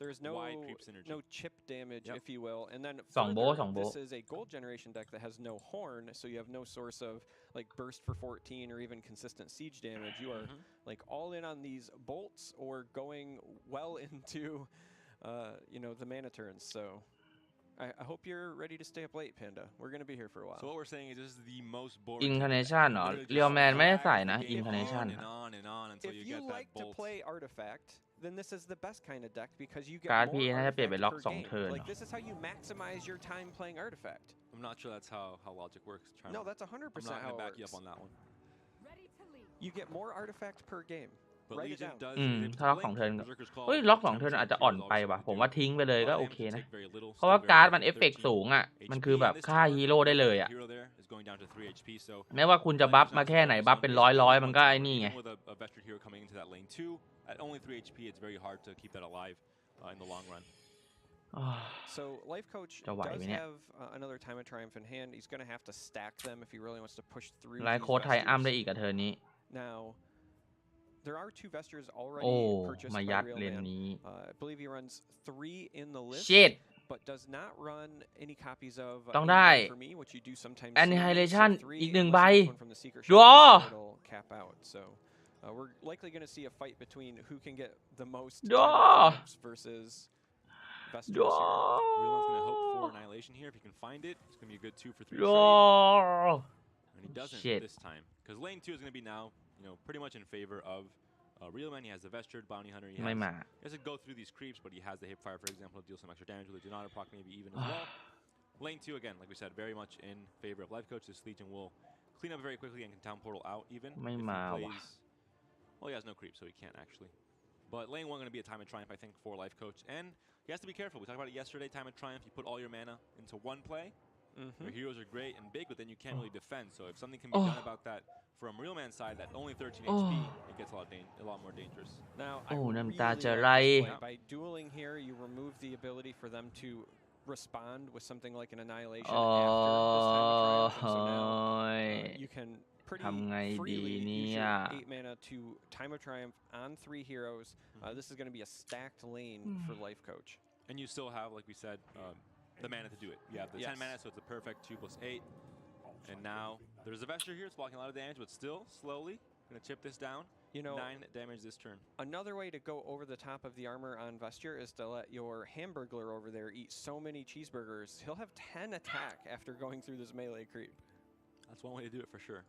There is no wide creep synergy. No chip damage, if you will. And then further, this is a gold generation deck that has no horn, so you have no source of like burst for 14 or even consistent siege damage. You are like all in on these bolts or going well into the mana turns. So I hope you're ready to stay up late, Panda. We're going to be here for a while. So what we're saying is this is the most boring. Incarnation เหรอเรียวแมนไม่ได้ใส่นะ Incarnation If you like to play Artifact, then this is the best kind of deck because you get การ์ด more พี่น่าจะเปลี่ยนไปล็อก artifacts per 2 เทิร์น game. Like this is how you maximize your time playing Artifact. I'm not sure that's how logic works. No, that's 100% I'm not how going it to back you works. up on that one. You get more artifacts per game. But Write it Legion down. does ถ้าล็อก 2 เทิร์น Berserker's Call เฮ้ยล็อก 2 เทิร์นอาจจะอ่อนไปว่ะผมว่าทิ้งไปเลยก็ But โอเค him to นะ take very little, เพราะว่า still very การ์ด good มัน for เอฟเฟกต์ 13 สูงอ่ะมันคือ HP แบบ this ฆ่า turn. ฮีโร่ได้เลยอ่ะ Hero there is going down to 3 HP, so แม้ว่าคุณจะบัฟมาแค่ไหนบัฟเป็นร้อยมันก็ไอ้นี่ไง with a veteran hero coming into that lane 2 at only 3 HP, it's very hard to keep that alive in the long run. So Life Coach does have another Time of Triumph in hand. He's going to have to stack them if he really wants to push through. ไลฟ์โค้ดไทยอ้ำได้อีกกับเทิร์นนี้ Now, there are 2 Vestures already purchased มา by ยัด Real เลน Man. นี้ I believe he runs 3 in the list. Shit but does not run any copies of ต้องได้ for me, which you do sometimes Annihilation see. So อีก 3, 1 ใบ unless you get one from the secret Draw shop, it'll cap out. So we're likely going to see a fight between who can get the most Draw versus Vesters here. Draw Realman's going to hope for Annihilation here. If he can find it, it's going to be a good 2 for 3 trade. Draw And he doesn't Shit. this time. Because lane 2 is going to be now, pretty much in favor of Realman. He has the Vestured, Bounty Hunter. He ไม่มา doesn't go through these creeps, but he has the Hipfire, for example, to deal some extra damage with the Donata proc, maybe even as well. Lane 2, again, like we said, very much in favor of Life Coach. This Legion will clean up very quickly and can town portal out even. ไม่ if มา he ว่ะ plays, well, he has no creep, so he can't actually. But lane 1 going to be a time of triumph, I think, for Life Coach. And he has to be careful. We talked about it yesterday, time of triumph. You put all your mana into one play. Your heroes are great and big, but then you can't really defend. So if something can be done about that from Realman's side, that only 13 HP, it gets a lot more dangerous. Now, I โอ้ really น้ำตาจะ like ไหล this play. By dueling here, you remove the ability for them to respond with something like an annihilation โอ้ after this time of triumph. And so now you can pretty ทำไงดี freely เนี่ use ย your 8 mana to time of triumph on 3 heroes. This is going to be a stacked lane for Life Coach. And you still have, like we said, the mana to do it. You have the 10 mana, so it's a perfect 2 plus 8. And now there's a Vesture here. It's blocking a lot of damage, but still slowly going to chip this down. 9 damage this turn. Another way to go over the top of the armor on Vesture is to let your Hamburglar over there eat so many cheeseburgers. He'll have 10 attack after going through this melee creep. That's one way to do it for sure.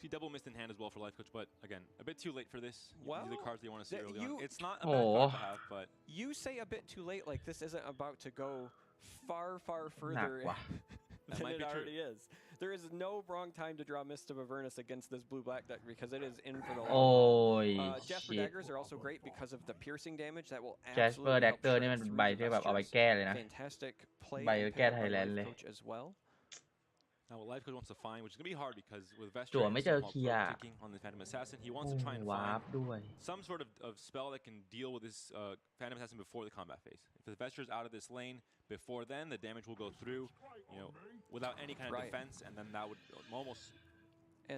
See double mist in hand as well for Life Coach, but again, a bit too late for this. Well, these are the cards that you want to see early on. It's not a bad card to have, but you say a bit too late, like this isn't about to go far further than it already is. There is no wrong time to draw Mist of Avernus against this blue-black deck because it is in for the long haul. Jasper Daggers are also great because of the piercing damage that will Jasper absolutely help Dagger นี่ shred มันเป็น through ใบ the ที่แบบเอาไป Vestures. แก้เลยนะ Fantastic play ใบ and แก้ pick ไท up ย by แลนด์ Life เลย Coach as well. now what Life Coach wants to find, which is going to be hard because with Vesture จั่วไม่เจอ and เคลียร์ taking on the Phantom Assassin, he wants โอ้ to try and วาร์ find ปด้วย some sort of spell that can deal with this Phantom Assassin before the combat phase. If the Vesture is out of this lane before then, the damage will go through, without any kind of defense, and then that would almost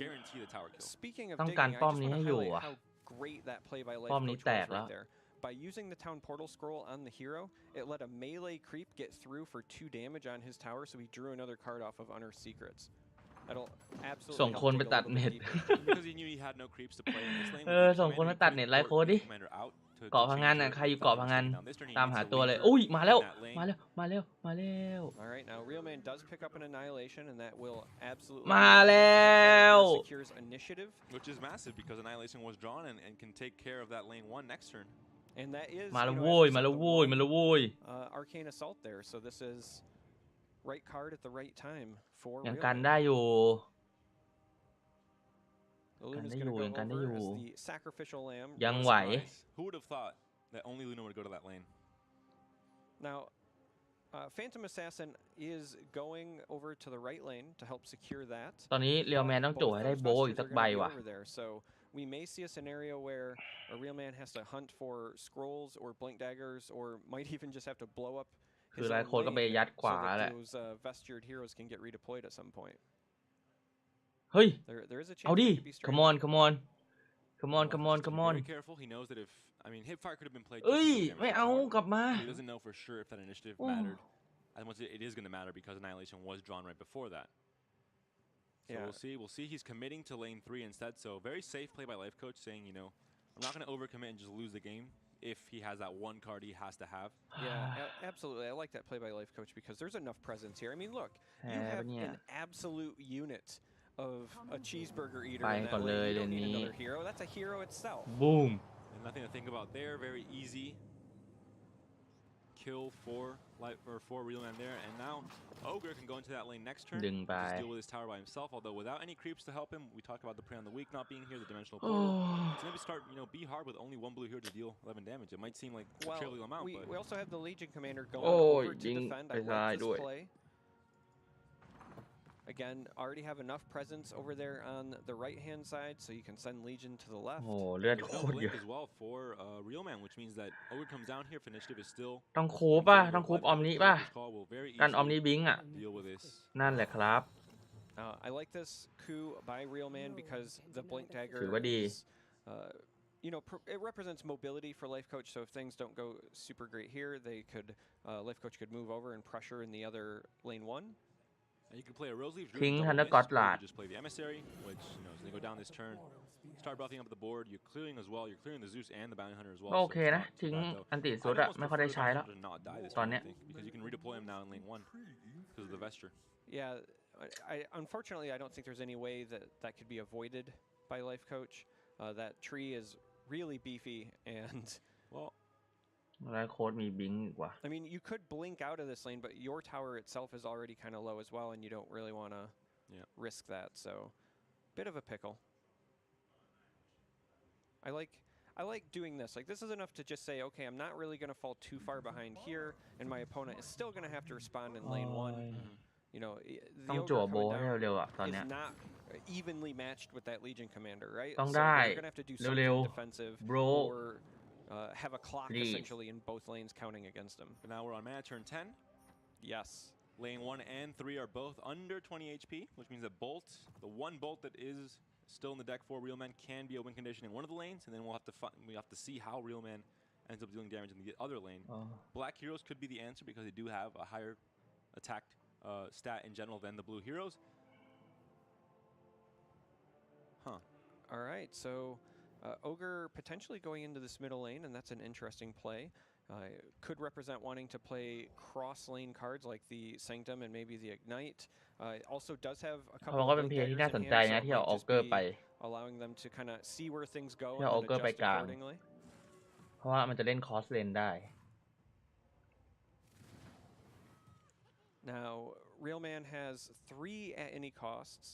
guarantee the tower kill. Speaking of ต้อง digging, การ I ป้อม just นี้ want ให้ to อยู่ highlight อ่ะ how great that play by Life ป้อมนี้ Coach แต was กแล้ว right there. By using the Town Portal Scroll on the hero, it let a melee creep get through for 2 damage on his tower, so he drew another card off of Unearthed Secrets. That'll ส่ง absolutely คน help ไป dig a ตัด little เน็ต bit deeper. Because he knew he had no creeps to play in this lane. ส่งคนไปตัดเน็ตไลฟ์โค้ดดิ เกาะพังงานน่ะใครอยู่เกาะพังงานตามหาตัวเลยอุ้ยมาแล้ว All right, now Realman does pick up an annihilation, and that will absolutely มาแล้ว secures initiative, which is massive because annihilation was drawn and can take care of that lane 1 next turn. and that is มาแล้ว as โว้ย we มา said, แล้ว the โว้ย one, มาแล้วโว้ย Arcane Assault there. So this is right card at the right time for ยัง Realman. กันได้อยู่ The Luna's going to go over as the sacrificial lamb. ยังไหว Who would have thought that only Luna would go to that lane? Now, Phantom Assassin is going over to the right lane to help secure that. ตอนนี้เรียวแมนต้องจั่วให้ได้โบอีกสักใบว่ะ So we may see a scenario where a real man has to hunt for scrolls or blink daggers, or might even just have to blow up คือ his หลาย own คนก็ไป lane ยัดข so วา that แหละ those vestured heroes can get redeployed at some point. เฮ้ย There is a chance เอาดิ it could be come on come on come on come on come on Very careful. He knows that if Hipfire could have been played. เอ้ยไม่เอากลับมา He doesn't know for sure if that initiative mattered. As much as it is going to matter because annihilation was drawn right before that. So Yeah. We'll see. He's committing to lane 3 instead. So very safe play by Life Coach, saying I'm not going to overcommit and just lose the game if he has that one card he has to have. Yeah, absolutely. I like that play by Life Coach because there's enough presence here. I mean, look, you have an absolute unit of a cheeseburger eater in that lane. You don't need another hero. That's a hero itself. boom And nothing to think about there. Very easy kill for Realman there. And now Ogre can go into that lane next turn. ดึงไป Just deal with his tower by himself. Although without any creeps to help him, we talked about the prey on the week not being here, the dimensional portal. It's going to start, be hard with only 1 blue here to deal 11 damage. It might seem like a trivial amount, but we also have the Legion Commander going over to defend. I like this play. Again, already have enough presence over there on the right-hand side, so you can send Legion to the left. โอ้เลือด There's โค no ตรเย blink อะ as well for Realman, which means that Ogre comes down here if initiative is still ต้องคูป่ะต้องคูปออมนี้ป่ะ will very กันออม easily นี้บิงอ่ะ deal with this. นั่นแหละครับ I like this coup by Realman because the Blink Dagger ถือว่าดี is you know, it represents mobility for Life Coach. So if things don't go super great here, they could Life Coach could move over and pressure in the other lane 1. And you can play a Rose Leaf King Druid Hunter double miss, or Godlad. you just play the Emissary, which, you know, so they go down this turn, start buffing up the board. You're clearing as well. You're clearing the Zeus and the Bounty Hunter as well. ก็โอเค so it's นะ not too ทิ้ง bad, though. อันติ I'd สุดอะ almost ไม่ค่อยได้ prefer ใช้ the แล้ว Bounty Hunter to not die this ตอน turn, เนี้ I ย think, because you can redeploy him now in lane 1 because of the Vesture. Yeah, unfortunately, I don't think there's any way that could be avoided by Life Coach. That tree is really beefy, and well, แล้วโค้ดมีบิงอีกว่ะ I mean, you could blink out of this lane, but your tower itself is already kind of low as well, and you don't really want to risk that. So, bit of a pickle. I like doing this. Like, this is enough to just say, okay, I'm not really going to fall too far behind here, and my opponent is still going to have to respond in lane 1. You know, the ต้อง ogre จั่วโบ coming ให้ down เร็วๆอะตอนเนี้ย is not evenly matched with that Legion commander, right? ต้อง So ได้ they're going to have to do เร็ว something defensive ๆ bro or have a clock Please. essentially in both lanes counting against them. but now we're on mana turn 10. Yes. Lane 1 and 3 are both under 20 HP, which means that Bolt, the one Bolt that is still in the deck for Real Man, can be a win condition in one of the lanes, and then we have to see how Real Man ends up dealing damage in the other lane. Black heroes could be the answer because they do have a higher attack stat in general than the blue heroes. Huh. All right, so Ogre potentially going into this middle lane, and that's an interesting play. Could represent wanting to play cross lane cards like the Sanctum and maybe the Ignite. Also does have a เพ couple ราะ of ว่าเป็น blink เพลย์ที่ daggers น่า in สน hand, ใจ so นะ it ที่เอา might ออ just เกอร์ไป be allowing them to kind of see where things go ที่ and เอา then ออเกอร์ไป adjust กลาง accordingly. เพราะว่ามันจะเล่นคอสเลนได้ Now, Real Man has 3 at any costs.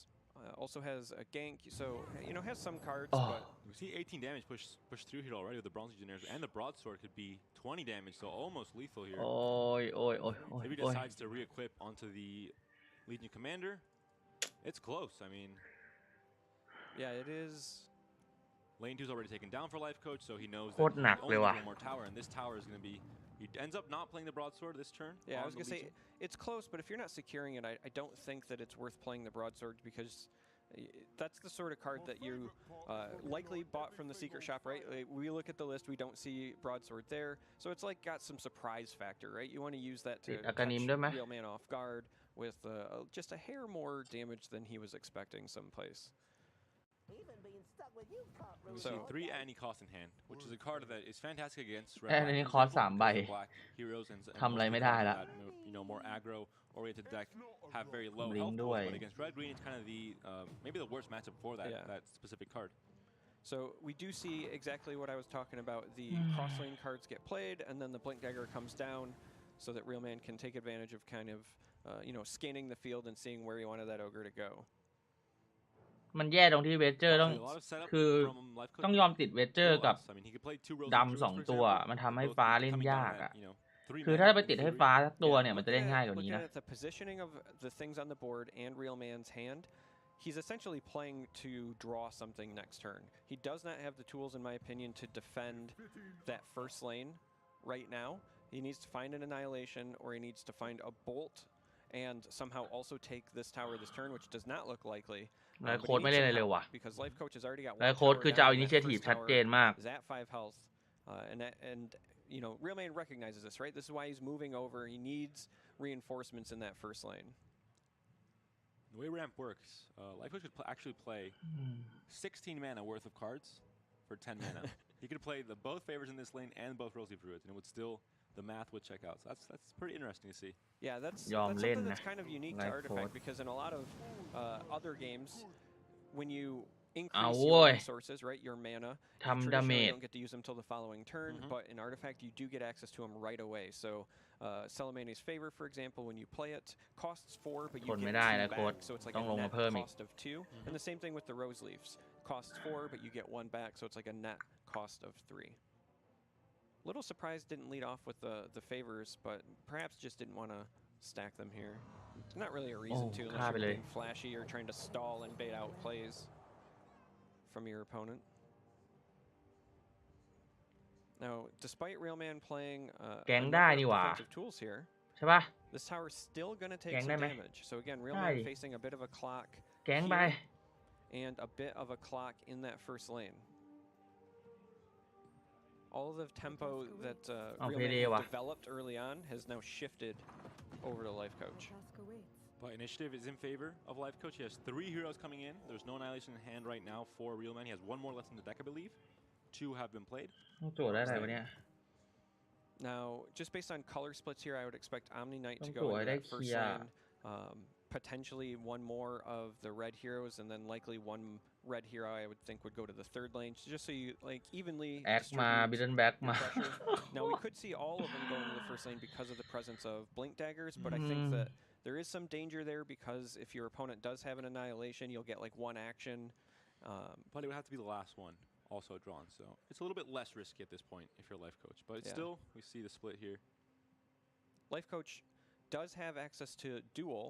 Also has a gank, so, you know, has some cards, but... We see 18 damage push through here already with the Bronze Legionnaires, and the Broadsword could be 20 damage, so almost lethal here. โอ้ยโอ้ยโอ้ยโอ้ย Maybe โอ้ย decides to re-equip onto the Legion Commander. It's close, I mean... Yeah, it is... Lane 2 is already taken down for Life Coach, so he knows โคตร that หนัก he เล only ยว่ะ has one more tower, and this tower is going to be... He ends up not playing the Broadsword this turn. Yeah, I was going to say, it's close, but if you're not securing it, I don't think that it's worth playing the Broadsword because that's the sort of card that you likely bought from the secret shop, right? Like, we look at the list, we don't see Broadsword there, so it's like got some surprise factor, right? You want to use that to catch Real Man off guard with just a hair more damage than he was expecting someplace. We see 3 anti-cost in hand, which is a card that is fantastic against red แอนนี้คอส3 ใบ black heroes and ทำอะไรไม่ได้ละ that, you know, more aggro-oriented deck have very low Bling health ด้วย pools, but against red-green, it's kind of the maybe the worst matchup for that that specific card. So we do see exactly what I was talking about. The cross lane cards get played, and then the Blink Dagger comes down so that Real Man can take advantage of kind of, you know, scanning the field and seeing where he wanted that ogre to go. มันแย่ตรงที่เวเจอร์ต้อง คือต้องยอมติดเวเจอร์กับดำ2 ตัว มันทำให้ฟ้าเล่นยากอ่ะ คือถ้าไปติดให้ฟ้าสักตัวเนี่ยมันจะเล่นง่ายกว่านี้นะ Looking at the positioning of the things on the board and Real Man's hand, he's essentially playing to draw something next turn. He does not have the tools, in my opinion, to defend that first lane right now. He needs to find an Annihilation, or he needs to find a Bolt and somehow also take this tower this turn, which does not look likely. ไลฟ์โค้ดไม่เล่นอะไรเลยว่ะ Because Life Coach has already got ไล one ฟ์โค้ด tower คือจะเอา down, อินิ and เชีย that ทีฟ first ชัด tower เจนมาก is at 5 health, and you know, Real Man recognizes this, right? This is why he's moving over. He needs reinforcements in that first lane. The way ramp works, Life Coach could actually play 16 mana worth of cards for 10 mana. He could play both favors in this lane and both Rose Leaf Druids, and it would still, the math would check out. So that's pretty interesting to see. Yeah, that's something that's kind of unique to Artifact, because in a lot of other games, when you increase your resources, right, your mana, you traditionally don't get to use them until the following turn, but in Artifact you do get access to them right away. So Salamane's Favor, for example, when you play it, costs 4, but you get 2 back, so it's like a net cost of 2. And the same thing with the Rose Leaves. Costs 4, but you get 1 back, so it's like a net cost of 3. Little surprised didn't lead off with the favors, but perhaps just didn't want to stack them here. There's not really a reason to, unless you're being flashy or trying to stall and bait out plays from your opponent. Now, despite Real Man playing defensive tools here, this tower's still going to take some damage. So again, Real Man facing a bit of a clock here, and a bit of a clock in that first lane. all of the tempo that Oh, Real PD Manว่ะ developed early on has now shifted over to Life Coach. But initiative is in favor of Life Coach. He has 3 heroes coming in. There's no annihilation in hand right now for Real Man. He has 1 more left in the deck, I believe. 2 have been played. ต้องจั่วได้อะไรวะเนี่ย Now, just based on color splits here, I would expect Omni Knight to Don't go do into it, that I first can't. lane. Potentially 1 more of the red heroes, and then likely 1 red hero I would think would go to the 3rd lane, just so you like evenly แอคมา distribute บิดเดิลแบ็ก your มา pressure. Now, we could see all of them go into the first lane because of the presence of blink daggers, but I think that there is some danger there because if your opponent does have an annihilation, you'll get like 1 action. But it would have to be the last one also drawn. So it's a little bit less risky at this point if you're Life Coach. But it's still, we see the split here. Life Coach does have access to duel,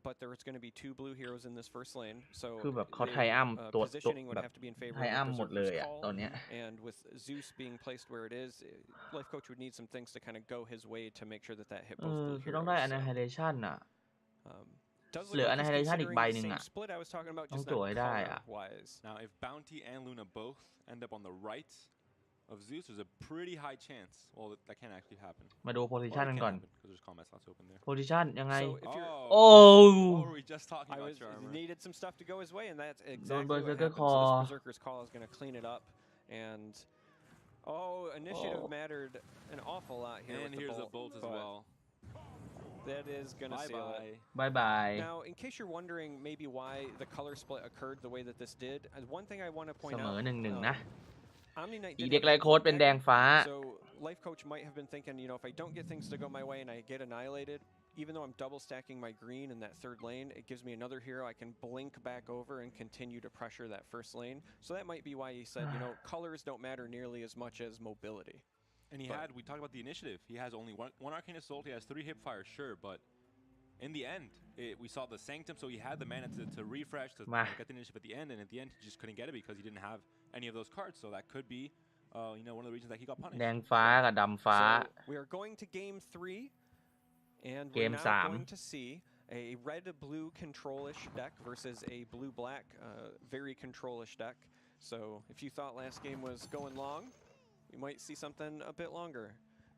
but there is going to be 2 blue heroes in this first lane. So คือแบบเขาไท their, อัมตัว positioning แบ would บ have to be in favor ไท of อั the มหมดเลย Berserker's อ่ะ Call. ตอนเนี้ย And with Zeus being placed where it is, Life Coach would need some things to kind of go his way to make sure that that hit เอ both อ blue คือต้องได้ heroes. annihilation อ่ะ Does look เหลือ like he's annihilation อีก considering ใบ the หนึ่ง same อ่ะ split I was talking about ต้อง just จั่ว now ให้ได้อ่ะ color-wise. Now, if Bounty and Luna both end up on the right of Zeus, there's a pretty high chance. Well, that can't actually happen. มาดู Well, position it กัน can ก่อน happen because there's combat slots open there. position ยังไง So if you're, Oh, โอ้ what were we just talking I about, was Charmer? needed some stuff to go his way, and that's exactly what Berserker happened. So Call. this Berserker's Call is going to clean it up, and initiative mattered an awful lot here. And with here's the a bolt as but well. That is going to seal it. Bye-bye. บายบาย Now, in case you're wondering maybe why the color split occurred the way that this did, one thing I want to เส point มอ out. 1-1 นะ Omni Knight อี did เด็ก have ไร a โค้ดเป็นแดงฟ้า So Life Coach might have been thinking, if I don't get things to go my way and I get annihilated, even though I'm double stacking my green in that 3rd lane, it gives me another hero I can blink back over and continue to pressure that first lane. So that might be why he said, colors don't matter nearly as much as mobility. And we talked about the initiative. He has only one Arcane Assault. He has 3 hipfire, sure, but in the end, we saw the Sanctum, so he had the mana to refresh, to get the initiative at the end, and at the end, he just couldn't get it because he didn't have any of those cards. So that could be, one of the reasons that he got punished. แดงฟ้ากับดำฟ้า So we are going to game 3, and we're Game now 3 going to see a red-blue control-ish deck versus a blue-black very control-ish deck. So if you thought last game was going long, you might see something a bit longer.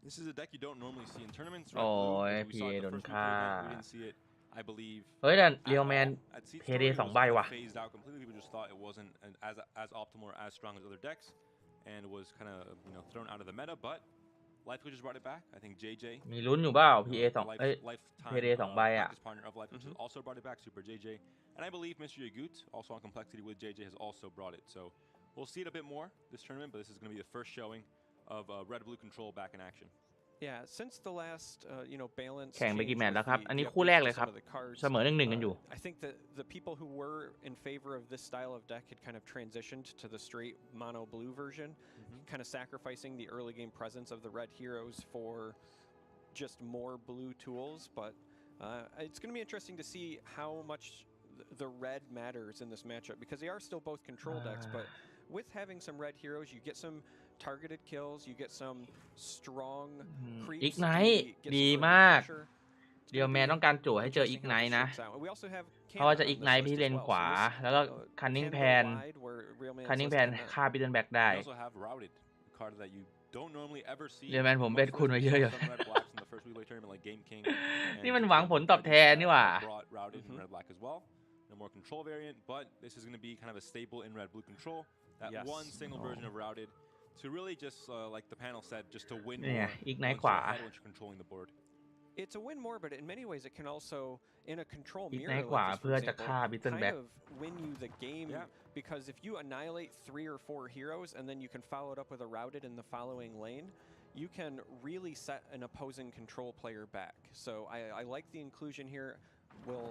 This is a deck you don't normally see in tournaments. Oh, we saw it the first week we didn't see it, I believe. เฮ้ยแต่เรียวแมน At Seed เพเด Story, it 2 was ใบ kind of ว่ะ phased out completely. People just thought it wasn't as optimal or as strong as other decks, and was kind of thrown out of the meta. But Life Coach just brought it back. I think JJ, มีลุ้นอยู่เปล่า PA 2 lifetime เอ้ย PD 2 ใบอ่ะ practice partner of Life Coach, has also brought it back. Super JJ, and I believe Mr. Yagut, also on complexity with JJ, has also brought it. So we'll see it a bit more this tournament, but this is going to be the first showing of red-blue control back in action. Yeah, since the last balance แข่งไปกี่ change แมตช์ with แล้วครับ the อันนี้ updates คู่แรก to เลยครับ some of the cards, เสมอ 1-1 กันอยู่ I think that the people who were in favor of this style of deck had kind of transitioned to the straight mono blue version, kind of sacrificing the early game presence of the red heroes for just more blue tools. But it's going to be interesting to see how much the red matters in this matchup, because they are still both control decks, but with having some red heroes, you get some targeted kills, you get some strong creeps, Ignite get some ดี early มาก pressure. เรียวแมนต้องการจั่วให้เจอ Interesting how Ignite this นะ shakes out. And we also have เพราะว่า Canada จะ on this Ignite list ที่ as เลน well. ขวา So this, แล้วก็ Cunning can go Pan wide where Real Man's Cunning just Pan kinda- ฆ่าบิดเดิลแบ็กได้ We also have Routed, a card that you don't normally ever see. เรียวแมนผมเบ็ด Most คุณ lists ไว้ we เยอะ saw อยู่ some red blacks in the first Weplay tournament like Game King. นี่มันหวังผลตอบแทนนี่หว่า Brought Routed in red black as well. No more control variant, but this is going to be kind of a staple in red blue control. That Yes. one single version of Routed to really just, like the panel said, just to win เนี่ย more Ignite once ขวา you're ahead, once you're controlling the board. It's a win more, but in many ways it can also, in a control Ignite mirror ขวา like this, เพื่อ for จะ example, ฆ่าบิดเดิล kind แบ็ก of win you the game, Yeah. because if you annihilate 3 or 4 heroes and then you can follow it up with a Routed in the following lane, you can really set an opposing control player back. So I like the inclusion here. Will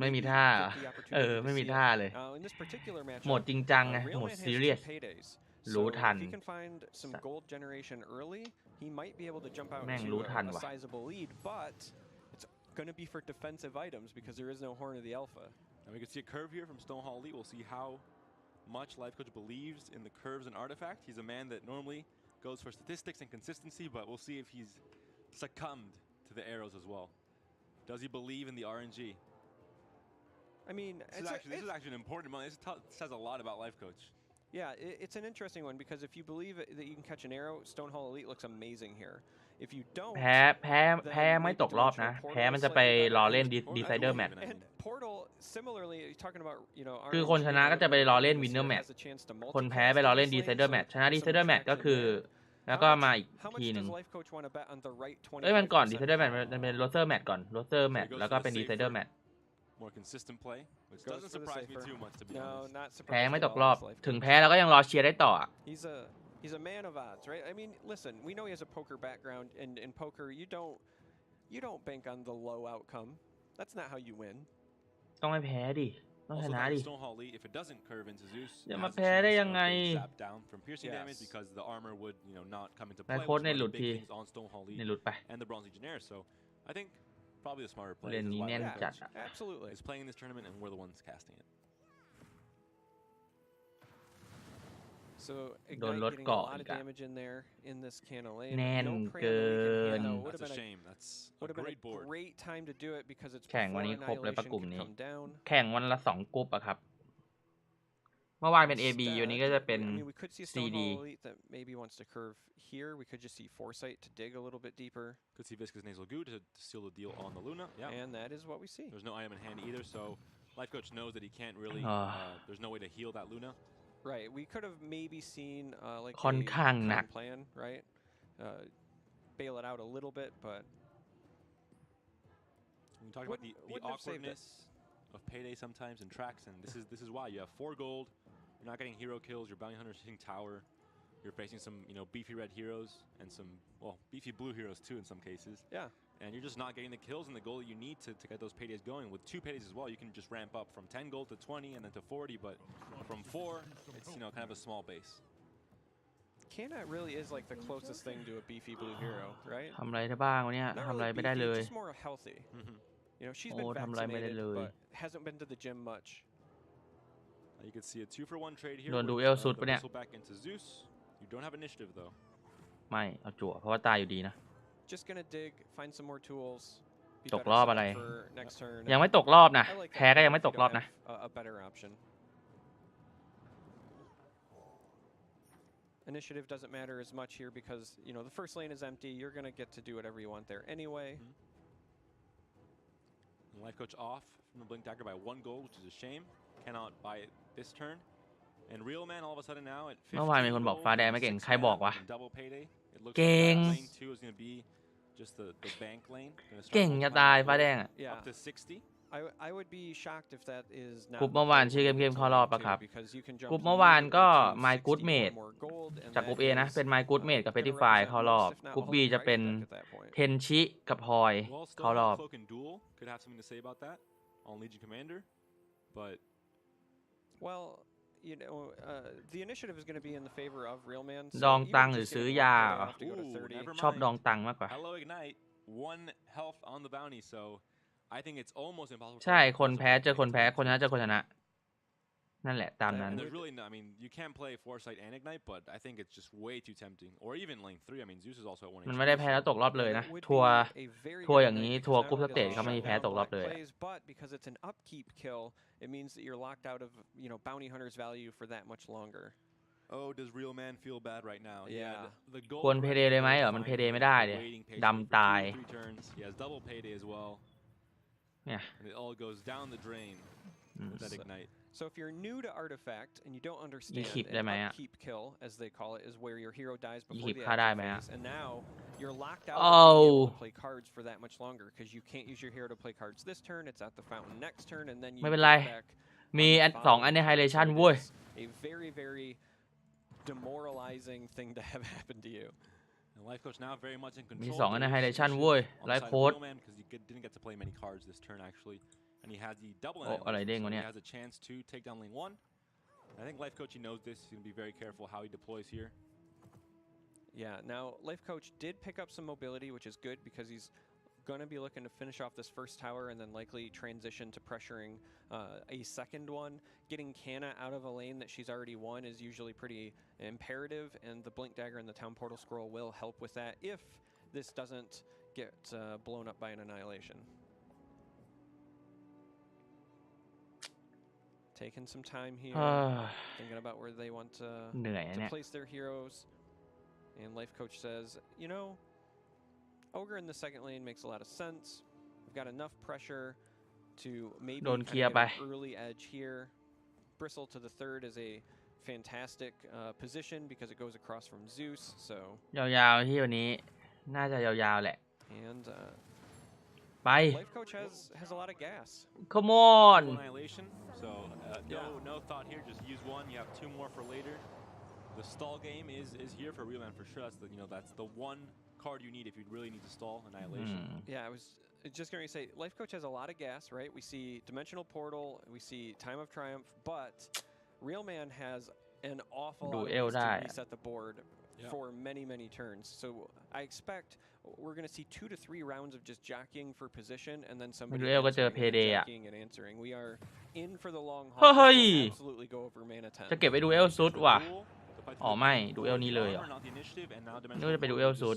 ไม่มี maybe ท่า get the opportunity ไม่ to มี see ท่า it. เลย In this particular โหมด matchup, จริงจังไง Real โหมด Man has ซีเรีย two ส paydays. รู้ So ทัน if he can find some gold generation early, he might be able to jump out แม่ง to รู้ทัน a ว่ะ sizable lead, but it's going to be for defensive items because there is no Horn of the Alpha. And we can see a curve here from Stonehall Elite. We'll see how much Life Coach believes in the curves and artifact. He's a man that normally goes for statistics and consistency, but we'll see if he's succumbed to the arrows as well. Does he believe in the RNG? I mean, This is actually an important moment. This says a lot about Life Coach. Yeah, it's an interesting one because if you believe that you can catch an arrow, Stonehall Elite looks amazing here. If you don't, แพ้ไม่ตกรอบนะแพ้มันจะไปรอเล่น Decider Match And Portal similarly talking about, you know, คือคนชนะก็จะไปรอเล่น Winner Match คนแพ้ไปรอเล่น Decider Match ชนะ Decider Match ก็คือแล้วก็มาอีกทีหนึ่งมันก่อน Decider Match มันเป็น Loser Match ก่อน Loser Match แล้วก็เป็น Decider Match More consistent play, which doesn't surprise me too much to be honest. แพ้ไม่ตกรอบถึงแพ้แล้วก็ยังรอเชียร์ได้ต่อ He's a man of odds, right? I mean, listen, we know he has a poker background, and in poker, you don't bank on the low outcome. That's not how you win. ต้องไม่แพ้ดิต้องชนะดิ Stonehall Elite, if it doesn't curve into Zeus, จะมาแพ้ได้ยังไง zapped down from piercing damage because the armor would, you know, not come into แม่ play. โค้ดในหลุดที On Stonehall ใน Elite หลุดไป and the Bronze Legionnaire, so I think probably the smarter play เล่นนี้แน่นจัด Absolutely. is playing in this tournament, and we're the ones casting it. So Don't Ignite let getting go, a lot of Ignite. damage in there in this Canalane. แน่น No Prey เกิ on the weekendน handle. That's a shame. That's a Would have been great a board. great time to do it because it's แข่งวัน before นี้ครบเลยปะ Annihilation กลุ่ม could นี้ come down. แข่งวันละ2กลุ่มอะครับเมื่อวานเป็น AB วันนี้ก็จะเป็น I mean, we could see a CD Stonehall Elite that maybe wants to curve here. We could just see Foresight to dig a little bit deeper. Could see Viscous Nasal Goo to seal the deal on the Luna. Yeah. And that is what we see. There's no item in hand either, so Life Coach knows that he can't really. There's no way to heal that Luna. Right. We could have maybe seen like ค่อนข้างหนัก plan, right? Bail it out a little bit, but we talk about the awkwardness of Payday sometimes in tracks, and this is why you have 4 gold. You're not getting hero kills. Your bounty hunters hitting tower. You're facing some, you know, beefy red heroes and some, well, beefy blue heroes too in some cases. Yeah. And you're just not getting the kills and the gold that you need to get those paydays going. With 2 paydays as well, you can just ramp up from 10 gold to 20 and then to 40. But from 4, it's, you know, kind of a small base. Kana really is like the closest thing to a beefy blue hero, right? ทำอะไรได้บ้างวะเนี่ย Not ทำอะไร really ไม่ได้ beefy, เลย just more healthy. You know, she's โอ้ been ทำอะไรไม่ได้ vaccinated, เลย but hasn't been to the gym much. You can see a 2-for-1 trade here. โดน with, ดูเอลสุด the ปะเนี่ย whistle back into Zeus. You don't have initiative though. ไม่เอาจั่วเพราะว่าตายอยู่ดีนะ Just gonna dig, find some more tools. Be ตก better รอบ set อะไร for next turn. ยังไม่ตกรอบนะ I like แพ้ that ก็ยัง if ไม่ you ตก don't รอบนะ have a better option. Initiative doesn't matter as much here because, you know, the first lane is empty. You're going to get to do whatever you want there anyway. And Life Coach off from the Blink Dagger by 1 gold, which is a shame. Cannot buy it this turn. And Real Man all of a sudden now at เมื่อวานมีคนบอกฟ้าแดงไม่เก่งใครบอกวะ double payday. It looks เก่ง like lane 2 is going to be just the bank lane. เก่งจะตายฟ้าแดงอะ Yeah. Up to 60. I would be shocked if that is not กลุ่มเมื่อวานชื่อเกมเข้ารอบปะครับ because you can jump กลุ่มเมื่อวานก็ immediately to My Good 60 Mate or more gold, and จากกลุ่ม that A นะ is เป็น My Good Mate กับ gonna Pettify represent เข้ารอบ most, if not กลุ่ม all B of จะเป็น Riot Deck at that point. เทนชิกับพลอย Well, เข้ารอบ Cloak and Duel could have something to say about that on Legion Commander, but Well, you know, the initiative is going to be in the favor of Real Man. ดอง even ตังค์หรือ just ซื้อ getting ยา one เหรอ payday off to go to 30. never ชอบ mind. ดองตังค์มากกว่า Hello Ignite, 1 health on the bounty, so I think it's almost impossible. ใช่คนแพ้เจอคนแพ้คนชนะเจอคนชนะนั่นแหละตามนั้น And there's really no, I mean, you can play Foresight and Ignite, but I think it's just way too tempting. Or even lane 3. I mean, Zeus is also at 1 มัน HP. ไม่ได้แพ้แล้วตกรอบเลยนะ It would ทัวร์ be a very ทัวร์ good อย่างนี้ event ทัวร์ because กรุ๊ปส not เต only จเขาไม่มี does แพ้ it ตกรอบ shut เลย down อะ plays, but because it's an upkeep kill, it means that you're locked out of, you know, bounty hunter's value for that much longer. Oh, does Real Man feel bad right now? Yeah. The gold ควร payday เลยไหมเหรอมัน payday ไม่ได้เลย waiting ดำ patiently for ตาย 2 or 3 turns. He has double payday as well. เนี่ย And it all goes down the drain with that Ignite. So if you're new to Artifact and you don't understand, ยี่สิบได้ไหม an อะ upkeep kill, as they call it, is where your hero dies ยี่ before สิบ the ฆ่าได้ไหม action อะ phase, and now you're locked out Oh. of being able to play cards for that much longer because you can't use your hero to play cards this turn. It's at the fountain next turn, and then you ไม่เป็น get ไร back มี on the อัน2 อันใน following. Annihilation So it เว้ย is a very, very demoralizing thing to have happen to you. And Life Coach now very much in มี control. 2 อันใน There is Annihilation initiative เว้ย on ไล the ฟ์ side โค้ of ด Real Man because you didn't get to play many cards this turn actually. And he has the double โอ้อะไร Annihilation, เด้ง so วะ he เนี่ย has a chance to take down lane 1. I think Life Coach, he knows this. He's going to be very careful how he deploys here. Yeah, now Life Coach did pick up some mobility, which is good because he's going to be looking to finish off this first tower and then likely transition to pressuring a second one. Getting Kana out of a lane that she's already won is usually pretty imperative, and the Blink Dagger and the Town Portal Scroll will help with that if this doesn't get blown up by an Annihilation. taking some time here, thinking about where they want to place their heroes. And Life Coach says, you know, Ogre in the second lane makes a lot of sense. We've got enough pressure to maybe kind of get an early edge here. Bristle to the third is a fantastic position because it goes across from Zeus. So ยาวๆที่วันนี้น่าจะยาวๆแหละ and ไป Life Coach has a lot of gas. Come on. Annihilation. So no thought here. Just use one. You have 2 more for later. The stall game is here for Real Man for sure. That's the one card you need if you really need to stall Annihilation. Yeah, I was just going to say, Life Coach has a lot of gas, right? We see Dimensional Portal, we see Time of Triumph, but Real Man has an awful lot of ways to reset the board for many turns. So I expect we're going to see 2 to 3 rounds of just jockeying for position and then somebody jockeying and answering. We are in for the long haul. We'll absolutely go over mana 10. จะเก็บไปดูเอลซุดว่ะอ๋อไม่ดูเอลนี้เลยเหรอนึกว่าจะไปดูเอลซุด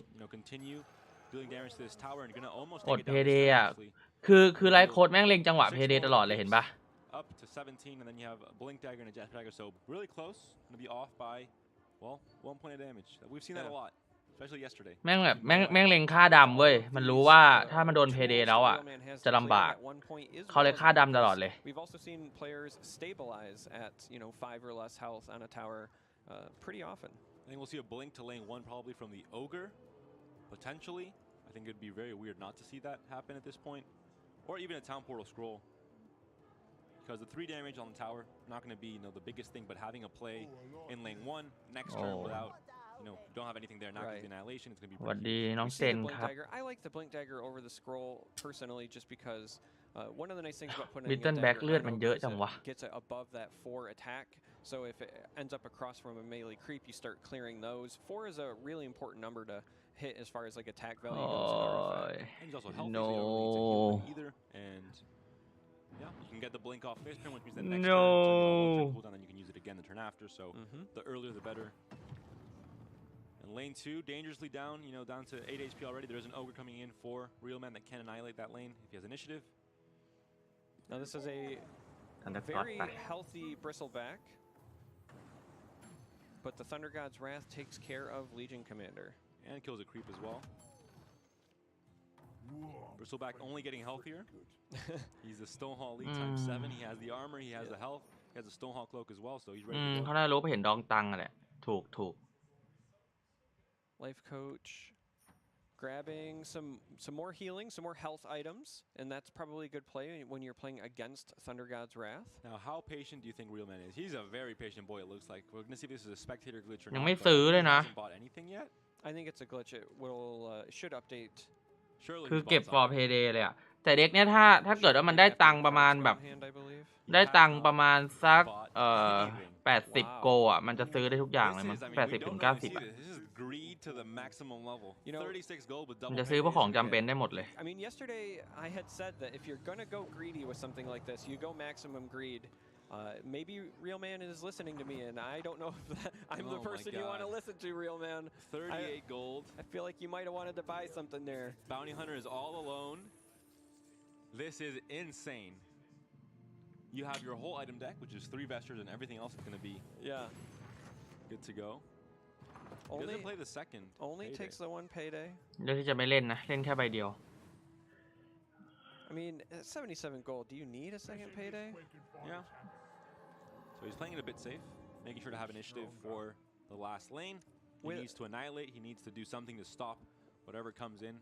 กดเพเดอ่ะคือไลท์โค้ดแม่งเล็งจังหวะเพเดตลอดเลยเห็นปะ Up to 17 and then you have a blink dagger and a jet dagger, so really close. Gonna be off by, well, 1 point of damage. We've seen that a lot, especially yesterday. แม่งแบบแม่งเล็งค่าดำเว้ยมันรู้ว่าถ้ามันโดนเพเดแล้วอ่ะจะลำบากเขาเลยค่าดำตลอดเลย We've also seen players stabilize at 5 or less health on a tower pretty often. I think we'll see a blink to lane 1 probably from the ogre, potentially. I think it'd be very weird not to see that happen at this point, or even a town portal scroll. Because the 3 damage on the tower, not going to be the biggest thing, but having a play in lane 1 next turn without, don't have anything there, not going to be annihilation, it's going to be pretty I like the blink dagger over the scroll personally, just because one of the nice things about putting Little back ลือดมันเยอะจังวะ gets it above that 4 attack. So if it ends up across from a melee creep, you start clearing those. 4 is a really important number to hit as far as like attack value goes. And he's also healthy, so you don't really need to heal him either. And yeah, you can get the blink off face turn, which means the next turn cooldown, then you can use it again the turn after. So the earlier the better. And lane 2, dangerously down, down to 8 HP already. There's an ogre coming in for Real Man that can annihilate that lane if he has initiative. Now this is a very healthy bristleback, but the Thunder God's Wrath takes care of Legion Commander. And kills a creep as well. Bristleback only getting healthier. He's the Stonehall Elite times 7. He has the armor, he has the health, he has the Stonehall cloak as well, so he's ready to go. เขาน่ารู้ไปเห็นดองตังแหละถูก Life Coach grabbing some more healing, some more health items, and that's probably a good play when you're playing against Thunder God's Wrath. Now, how patient do you think Real Man is? He's a very patient boy, it looks like. We're going to see if this is a spectator glitch or not. ยังไม่ซื้อเลยนะ He hasn't bought anything yet. I think it's a glitch. It should update. คือเก็บฟอร์เพเดเลยอ่ะแต่เด็กเนี้ยถ้าเกิดว่ามันได้ตังประมาณแบบได้ตังประมาณสัก80 โกอ่ะมันจะซื้อได้ทุกอย่างเลยมั้ง80 ถึง 90 อ่ะมันจะซื้อพวกของจำเป็นได้หมดเลย I mean, yesterday I had said that if you're gonna go greedy with something like this, you go maximum greed. Maybe Real Man is listening to me, and I don't know if I'm the person you want to listen to, Real Man. 38 gold. I feel like you might have wanted to buy something there. Bounty Hunter is all alone. This is insane. You have your whole item deck, which is 3 Vestures, and everything else is going to be good to go. He doesn't play the second. Only takes the 1 payday. เดี๋ยวที่จะไม่เล่นนะเล่นแค่ใบเดียว I mean, at 77 gold, do you need a second payday? Yeah. So he's playing it a bit safe, making sure to have initiative for the last lane. He needs to annihilate. He needs to do something to stop whatever comes in.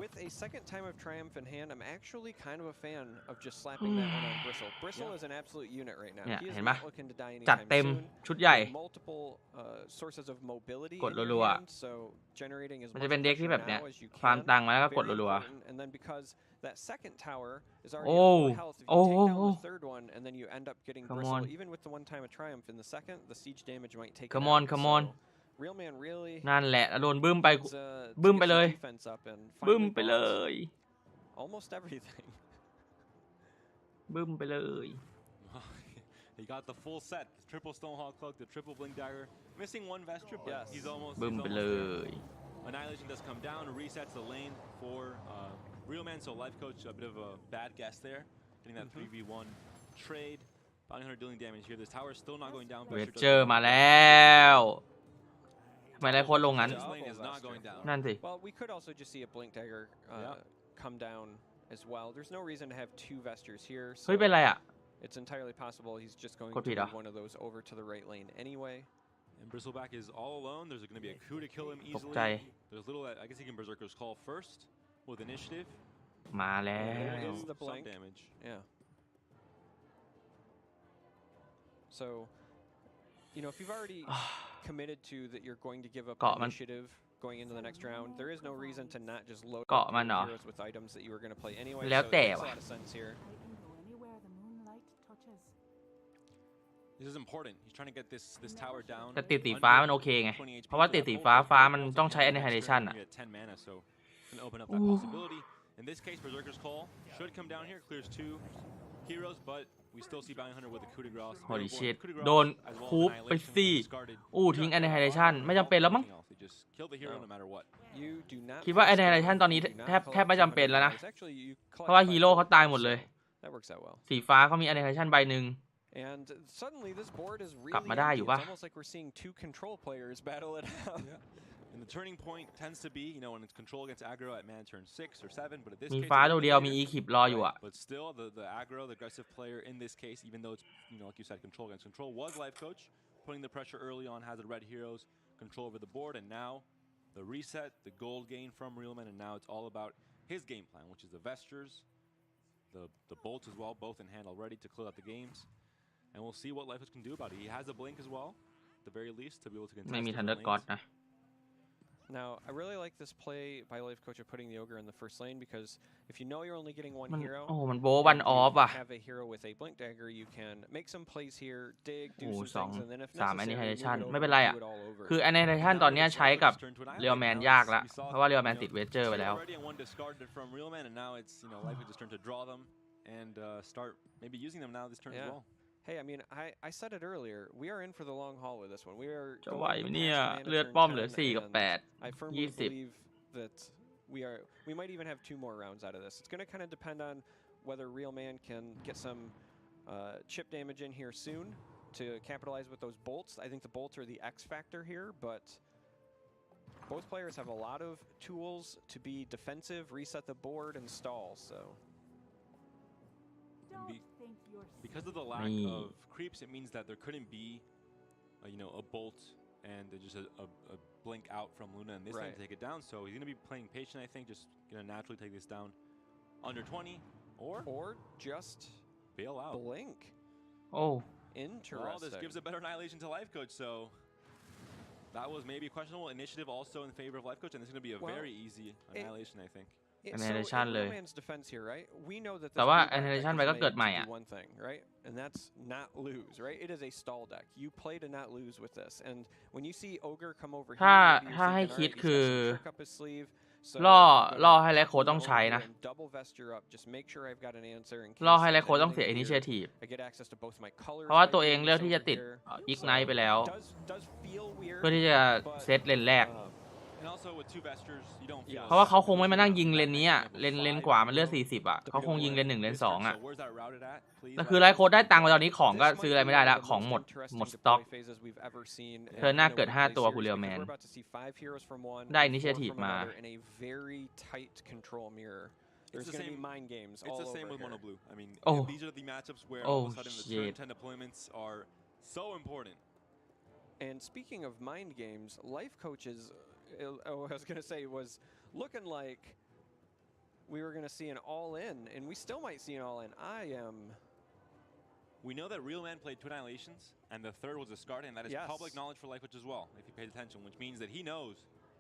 With a second Time of Triumph in hand, I'm actually kind of a fan of just slapping that one on Bristle. Bristle is an absolute unit right now. He is not looking to die anytime soon. ชุดใหญ่ Multiple sources of mobility กดรัว so generating as มันจะเป็นเด็กที่แบบเนี้ย now as you ฟาร์ม can. ตังค์มาแล้วก็กด Very รัว important. And then because that second tower is already at full health, if you take down the third one and then you end up getting Bristle, even with the 1 Time of Triumph in the second, the siege damage might take it Come out. on Real Man really นั่นแหละโดนบึ้มไปเลย defense up and บึ้ม finally ไปเลย almost everything. บึ้มไปเลย He got the full set. The triple Stonehall cloak, the triple blink dagger. Missing 1 Vesture, but he's almost บึ้มไปเลย Annihilation does come down, resets the lane for Real Man, so Life Coach, a bit of a bad guess there. Getting that 3v1 trade. Bounty Hunter dealing damage here. This tower is still not going down. เวเจอร์มาแล้วทำไมไรโคตรลงงั้น นั่นสิ Well, we could also just see a blink dagger come down as well. There's no reason to have 2 Vestures here. เฮ้ยเป็นไรอ่ะ It's entirely possible he's just going to move one of those over to the right lane anyway. And Bristleback is all alone. There's going to be a coup to kill him easily. There's little, I guess he can Berserker's Call first with initiative. มาแล้ว Some damage. Yeah. So, you know, if you've already committed to that you're going to give up initiative going into the next round, there is no reason to not just load up your heroes with items that you were going to play anyway. So it makes a lot of sense here. This is important. He's trying to get this tower down. แต่ติดสีฟ้ามันโอเคไง เพราะว่าติดสีฟ้ามันต้องใช้ annihilation อ่ะ 10 mana, so can open up that possibility. In this case, Berserker's Call should come down here, clears 2 heroes, but we still see Bounty Hunter with the coup de grace. Holy shit โดนคูปไปสี่ทิ้ง annihilation ไม่จำเป็นแล้วมั้ง คิดว่า annihilation ตอนนี้แทบไม่จำเป็นแล้วนะ เพราะว่าฮีโร่เขาตายหมดเลย สีฟ้าเขามี annihilation ใบหนึ่ง And suddenly this board is กลับ really มาได้อยู่ empty. ปะ It's almost like we're seeing 2 control players battle it out. And the turning point tends to be, you know, when it's control against aggro at mana turn 6 or 7, but at this มี case, ฟ้าตัวเดียวมี e-kip รออยู่อ่ะ but still the aggro, the aggressive player in this case, even though it's, you know, like you said, control against control, was Life Coach, putting the pressure early on, has the red heroes, control over the board, and now the reset, the gold gain from Realman, and now it's all about his game plan, which is the Vestures, the bolts as well, both in hand already to close out the games. And we'll see what Life Coach can do about it. He has a blink as well, at the very least, to be able to contest. ไม่มี Thunder God นะ Now, I really like this play by Life Coach of putting the Ogre in the first lane because if you know you're only getting 1 hero, โอ้มันโบวันออฟอ่ะ have a hero with a blink dagger, you can make some plays here, dig, do โอ้ some things, and then if 3 necessary, annihilation move it ไม่ over เป็นไร and อ่ะ do it all over. คือ annihilation ตอนนี้ใช้กับเรียวแมนยากละ เพราะว่าเรียวแมนติดเวเจอร์ไปแล้ว One discarded from Realman, and now it's, you know, Life Coach's turn to draw them and start maybe using them now this turn as well. Hey, I mean, I said it earlier. We are in for the long haul with this one. We are จะไหว going ไหม past เนี่ย mana เลือด turn ป้อมเหลือ 10, 4 กับ and 8 I firmly believe that we might even have 2 more rounds out of this. It's going to kind of depend on whether Realman can get some chip damage in here soon to capitalize with those bolts. I think the bolts are the X factor here, but both players have a lot of tools to be defensive, reset the board, and stall. So. Because of the lack of creeps, it means that there couldn't be, you know, a bolt and just a blink out from Luna in this lane to take it down. So he's going to be playing patient, I think, just going to naturally take this down under 20 or just bail out. Blink. Oh. Interesting. Well, this gives a better annihilation to Life Coach, so that was maybe questionable. Initiative also in favor of Life Coach, and this is going to be a very easy annihilation, I think. Annihilation เลย แต่ว่า Annihilation ไปก็เกิดใหม่อ่ะ one thing, right? And that's not lose, right? It is a stall deck. You play to not lose with this. And when you see Ogre come over here, ถ้าให้คิดคือล่อให้ไลโคต้องใช้นะ ล่อให้ไลโคต้องเสีย Initiative เพราะว่าตัวเองเลือกที่จะติด Ignite ไปแล้ว เพื่อที่จะเซตเลนแรก เพราะว่าเขาคงไม่มานั่งยิงเลนนี้อ่ะเลนขวามันเลือด40อ่ะเขาคงยิงเลน1เลน2อ่ะแต่คือไลโคได้ตังค์ไปตอนนี้ของก็ซื้ออะไรไม่ได้ละของหมดสต็อกเธอหน้าเกิด5ตัวคุณเรียวแมนได้ Initiative มา There's going to be mind games all over It's the same with here. Mono Blue. I mean, these are the matchups where Oh, all of a sudden the shit. turn 10 deployments are so important. And speaking of mind games, Life Coaches, I was going to say, was looking like we were going to see an all-in, and we still might see an all-in. We know that Real Man played 2 annihilations, and the third was discarded, and that is public knowledge for Life Coach as well, if he pays attention, which means that he knows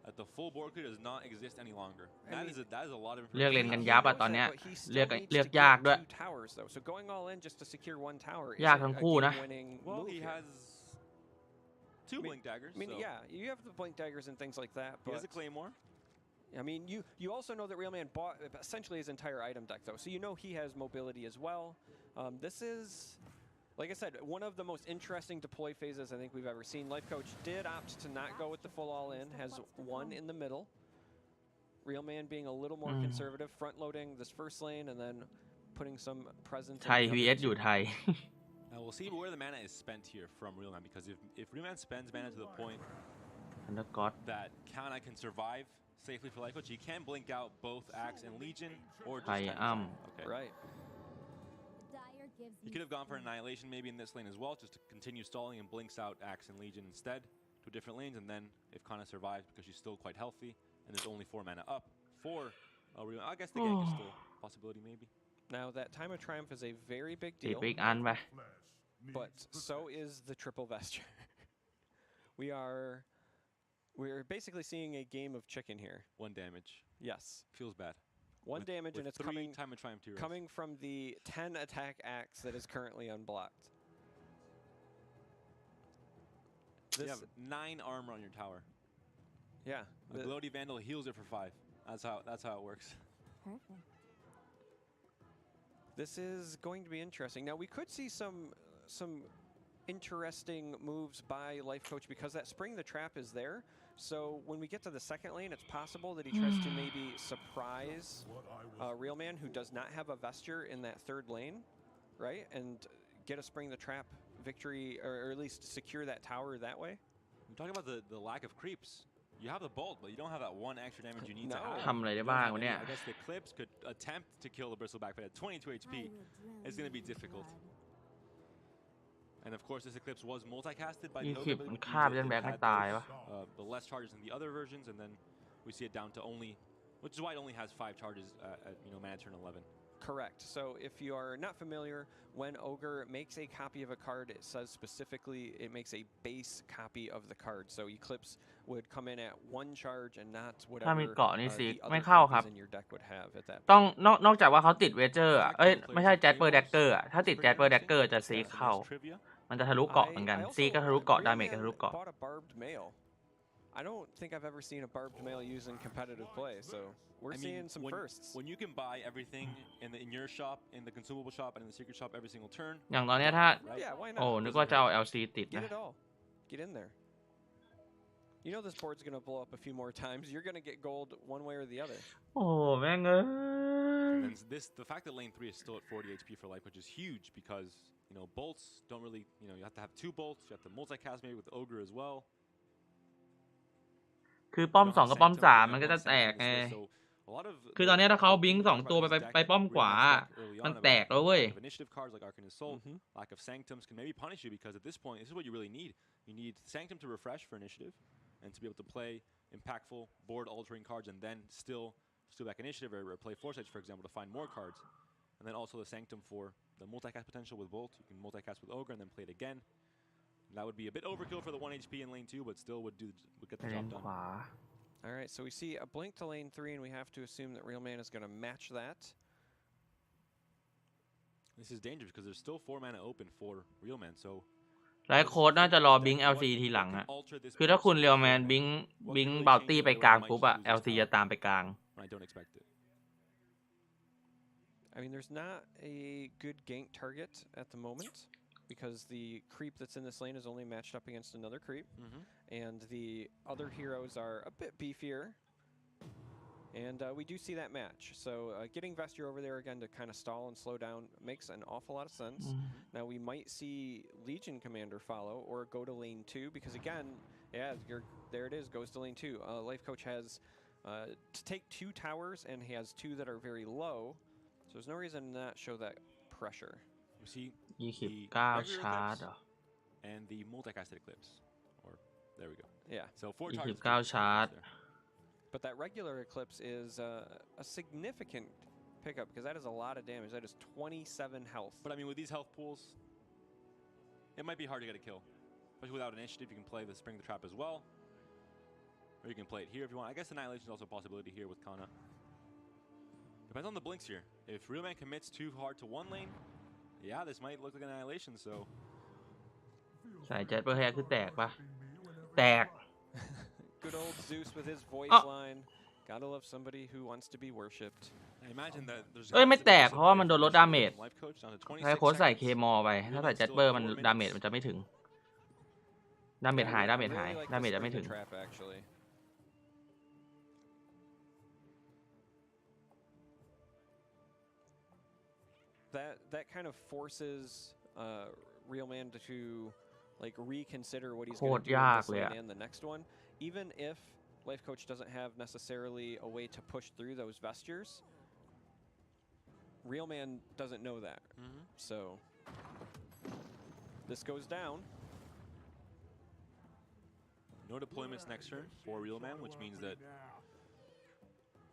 that the full board clear does not exist any longer. That is a lot of information. เลือกเลนกันยับอ่ะตอนเนี้ยเลือกยากด้วย So going all in just to secure 1 tower ยากทั้งคู่นะ Well, he has 2 blink daggers. I mean, yeah, you have the blink daggers and things like that. He has a claymore. I mean, you also know that Real Man bought essentially his entire item deck, though, so you know he has mobility as well. This is, like I said, one of the most interesting deploy phases I think we've ever seen. Life Coach did opt to not go with the full all-in, has 1 in the middle. Real Man being a little more conservative, front-loading this first lane, and then putting some presence. ไทย vs อยู่ไทย Now we'll see where the mana is spent here from Real Man, because if Real Man spends mana to the point that Kana can survive safely for life coach, he can blink out both Axe and Legion, or just okay. Right. He could have gone for Annihilation maybe in this lane as well, just to continue stalling, and blinks out Axe and Legion instead to different lanes. And then if Kana survives, because she's still quite healthy and there's only 4 mana up for Real Man, I guess the gank is still a possibility maybe. Now that Time of Triumph is a very big deal, but so is the triple vesture. We're basically seeing a game of chicken here. 1 damage. Yes. Feels bad. 1 damage, and it's coming Time of Triumph coming from the 10 attack Axe that is currently unblocked. You have 9 armor on your tower. Yeah. The Gloaty Vandal heals it for 5. That's how it works. Perfect. This is going to be interesting. Now we could see some interesting moves by Life Coach, because that Spring the Trap is there. So when we get to the second lane, it's possible that he tries to maybe surprise Real Man, who does not have a vesture in that 3rd lane, right? And get a Spring the Trap victory, or at least secure that tower that way. I'm talking about the lack of creeps. You have the bolt, but you don't have that 1 extra damage you need to have. ทำอะไรได้บ้างวะเนี่ย I guess the Eclipse could attempt to kill the Bristleback, but at 22 HP, it's going to be difficult. And of course, this Eclipse was multicasted by the Ogre, มันฆ่าไปจนแบกไม่ตายวะ the less charges in the other versions, and then we see it down to only, which is why it only has 5 charges at mana turn 11. Correct. So if you are not familiar, when Ogre makes a copy of a card, it says specifically it makes a base copy of the card. So Eclipse would come in at 1 charge and not ถ้ามี whatever เกาะนี่สิ the ไม่ other เข้าครับ copies in your deck would have at that ต้อง point. นอกจากว่าเขาติดเวเจอร์อ่ะเอ้ยไม่ใช่แจ็คเปอร์แดกเกอร์อ่ะถ้าติดแจ็คเปอร์แดกเกอร์จะซีเข้า มันจะทะลุเกาะเหมือนกัน ซีก็ทะลุเกาะ ดาเมจก็ทะลุเกาะ bought a barbed mail. I don't think I've ever seen a barbed mail used in competitive play, so we're seeing some firsts. When you can buy everything in your shop, in the consumable shop, and in the secret shop every single turn. อย่างตอนเนี้ยถ้า Yeah, why โอ้ not? นึกว่าจะเอา LC ติด Get นะ it all. Get in there. You know this board's going to blow up a few more times. You're going to get gold one way or the other. โอ้แม่งเอ้ย And the fact that lane 3 is still at 40 HP for life, which is huge, because bolts don't really, you have to have 2 bolts. You have to multicast maybe with Ogre as well. คือป้อม 2 กับป้อม 3 มันก็จะแตกไง คือตอนนี้ถ้าเขาบิง2 ตัวไปป้อมขวา มันแตกแล้วเว้ย Initiative cards like Arcane Assault, lack of Sanctums can maybe punish you, because at this point, this is what you really need. You need Sanctum to refresh for initiative, and to be able to play impactful board-altering cards, and then still back initiative, or play Force Edge, for example, to find more cards. And then also the Sanctum for the multicast potential with Bolt. You can multicast with Ogre and then play it again. That would be a bit overkill for the 1 HP in lane 2, but still would get the job done. All right, so we see a blink to lane 3, and we have to assume that Real Man is going to match that. This is dangerous, because there's still 4 mana open for Real Man, so ไลท์โค้ดน่าจะรอบิง LC ทีหลังอะคือถ้าคุณเรียวแมนบิงบาวตี้ไปกลางปุ๊บอะ LC จะตามไปกลาง I don't expect it. I mean, there's not a good gank target at the moment, because the creep that's in this lane is only matched up against another creep, and the other heroes are a bit beefier. And we do see that match. So getting Vesture over there again to kind of stall and slow down makes an awful lot of sense. Now we might see Legion Commander follow, or go to lane 2, because again, yeah, there it is, goes to lane 2. Life Coach has to take 2 towers, and he has 2 that are very low. So there's no reason to not show that pressure. You see 29 ชาร์จเหรอ and the multicasted Eclipse. Or there we go. Yeah. So 4 targets. 29 ชาร์จ But that regular Eclipse is a significant pickup, because that is a lot of damage. That is 27 health. But I mean, with these health pools, it might be hard to get a kill. Especially without initiative, you can play the Spring the Trap as well. Or you can play it here if you want. I guess Annihilation is also a possibility here with Kana. Depends on the blinks here. If Real Man commits too hard to 1 lane, yeah, this might look like Annihilation, so... ใส่แจ็คเปอร์แฮร์คือแตกปะแตก Good old Zeus with his voice line. Gotta love somebody who wants to be worshipped. I imagine that there's เอ้ยไม่แตกเพราะว่ามันโดนลดดาเมจใช้โค้ดใส่เคมอไปถ้าใส่แจ็คเปอร์มันดาเมจมันจะไม่ถึงดาเมจหายดาเมจจะไม่ถึง That kind of forces Real Man to like reconsider what he's going to do in this lane and the next one, even if Life Coach doesn't have necessarily a way to push through those Vestures. Real Man doesn't know that, so this goes down. No deployments next turn for Real Man, which means that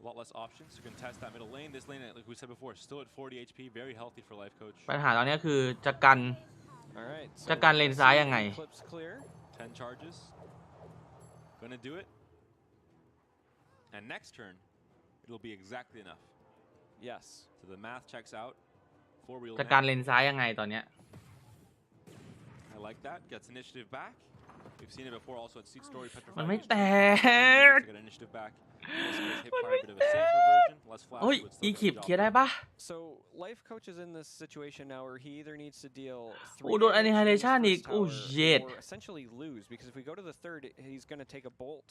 a lot less options to contest that middle lane. This lane, like we said before, still at 40 HP, very healthy for Life Coach. ปัญหาตอนนี้คือจะกันเลนซ้ายยังไง 10 charges. Gonna do it. And next turn, it'll be exactly enough. Yes. So the math checks out for Real Man. จะกันเลนซ้ายยังไงตอนเนี้ย I like that. Gets initiative back. We've seen it before also at Seed Story Petrified. มันไม่แตก Get initiative back. Hit by a bit of a safer version. Less flash. โอ้ยอีคิปเคลียร์ได้ปะ So Life Coach is in this situation now where he either needs to deal โอ้โดน annihilation อีกโอ้ shit or essentially lose, because if we go to the third, he's going to take a bolt.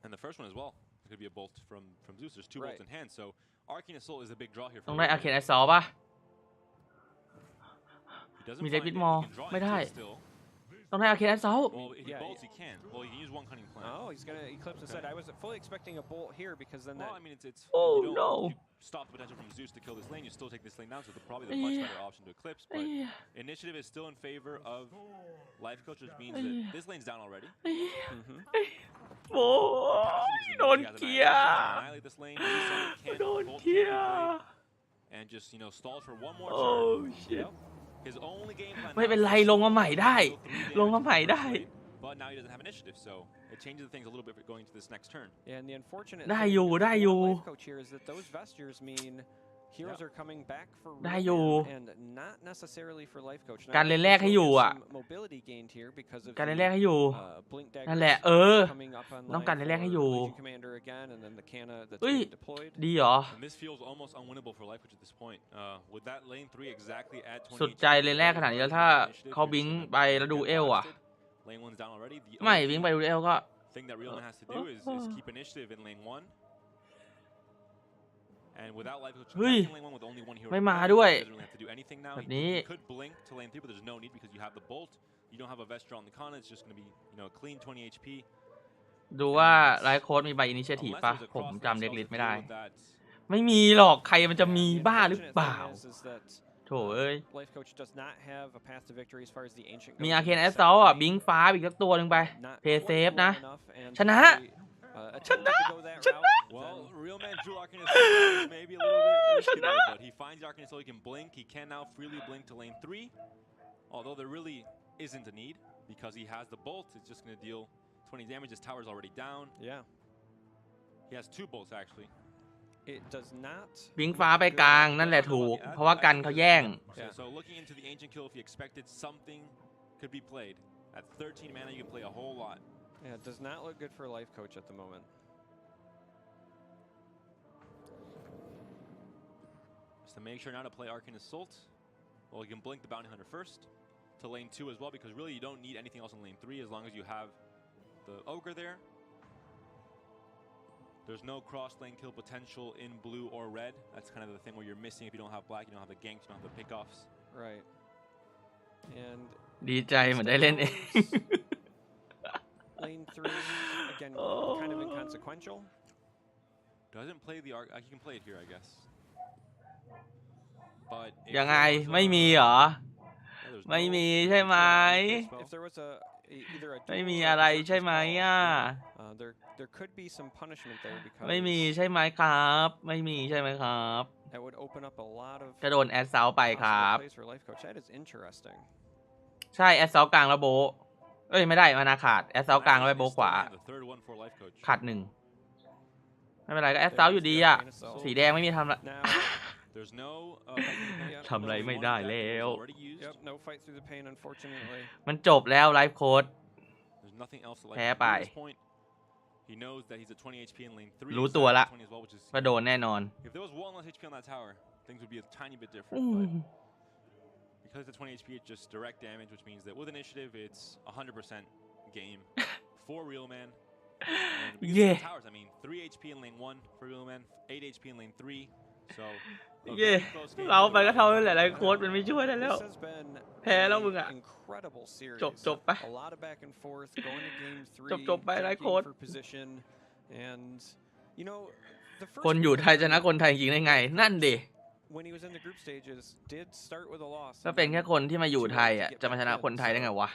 And the first one as well. It could be a bolt from Zeus. There's 2 bolts in hand, so Arcane Assault is a big draw here. ต้องได้ Arcane Assault ป่ะมีเดวิดมอร์ไม่ได้ต้องได้ Arcane Assault Well, he bolts, he can. Well, he can use one cunning plan. Oh, he's going to eclipse instead. I was fully expecting a bolt here because then well, I mean, it's oh you no you stop the potential from Zeus to kill this lane. You still take this lane down, so it's probably the much better option to eclipse. But initiative is still in favor of Life Coach, which means that this lane's down already. โอ้ยโดนเคลียร์โดนเคลียร์ and just stall for one more oh turn. shit His only game plan ไม่เป็นไรลงมาใหม่ได้ลงมาใหม่ได้ but now he doesn't have initiative, so it changes things a little bit going to this next turn. Yeah, and the unfortunate ได้อยู่ได้อยู่ Life Coach here is that those Vestures mean heroes are coming back for ได้อยู่ and not necessarily for Life Coach. การเล่นแรกให้อยู่อ่ะ mobility gained here because of การเล่นแรกให้อยู่ blink นั่นแหละ coming up on ต้องการเล่นแรกให้อยู่ commander again, and then the Canna that's เฮ้ย being deployed. ดีเหรอ And this feels almost unwinnable for Life Coach at this point. With that lane 3 exactly at 20. สุดใจเลนแรกขนาดนี้แล้วถ้าเขาบิงไปแล้วดูเอลอ่ะ Lane 1's down already. ไม่บิงไปดูเอลก็ thing that Real Man has to do is keep initiative in lane 1. And without Life Coach in lane 1 with only one hero, ไม่มาด้วย doesn't really have to do anything now. แบบนี้ He could blink to lane 3, but there's no need because you have the bolt. You don't have a Vestra on the con. It's just going to be a clean 20 HP. ดูว่าไลฟ์โค้ดมีใบอินิเชทีฟป่ะผมจำเด็กลิสต์ไม่ได้ ไม่มีหรอกใครมันจะมีบ้าหรือเปล่าโถเอ้ย Life Coach does not have a path to victory as far as the ancient มี Arcane Assault อ่ะบิงฟ้าอีกสักตัวหนึ่งไปเพย์เซฟนะชนะ Well, Real Man drew Arcane Assault, maybe a little bit risky there, but he finds Arcane Assault, he can blink, he can now freely blink to lane 3, although there really isn't a need, because he has the bolt, it's just going to deal 20 damage, his tower's already down. Yeah. He has 2 bolts, actually. It does not บิงฟ้าไปกลางนั่นแหละถูกเพราะว่ากันเขาแย่ง So looking into the ancient kill, if you expected something could be played, at 13 mana you can play a whole lot. Yeah, it does not look good for Life Coach at the moment. Just to make sure now to play Arcane Assault. Well, you can blink the Bounty Hunter first to lane 2 as well, because really you don't need anything else in lane 3 as long as you have the Ogre there. There's no cross lane kill potential in blue or red. That's kind of the thing where you're missing if you don't have black, you don't have the ganks, you don't have the pickoffs. Right. And ดีใจเหมือนได้เล่นเอง lane 3 again kind of inconsequential. Doesn't play the arc. He can play it here, I guess. But ยังไงไม่มีเหรอไม่มีใช่ไหม If there was either a ไม่มีอะไรใช่ไหมอ่ะ there could be some punishment there because ไม่มีใช่ไหมครับไม่มีใช่ไหมครับ that would open up a lot of จะโดนแอดเซาไปครับ plays for Life Coach. That is interesting. ใช่แอดเซากลางแล้วโบเอ้ยไม่ได้มานาขาดแอดเซากลางแล้วโบขวาขาด1ไม่เป็นไรก็แอดเซาอยู่ดีอ่ะสีแดงไม่มีทำละ ทำอะไรไม่ได้แล้วมันจบแล้วไลฟ์โค้ดแพ้ไปรู้ตัวละว่าโดนแน่นอน Because the 20 HP it's just direct damage, which means that with initiative it's 100% game for Real Man. And yeah. Towers, I mean 3 HP in lane 1 for Real Man, 8 HP in lane 3. So เย่เราไปก็เท่านั้นแหละไรโค้ดมันไม่ช่วยได้แล้วแพ้แล้วมึงอ่ะจบไปจบไปไรโค้ดคนอยู่ไทยชนะคนไทยจริงได้ไงนั่นดิก็เป็นแค่คนที่มาอยู่ไทยอ่ะจะมาชนะคนไทยได้ไงวะ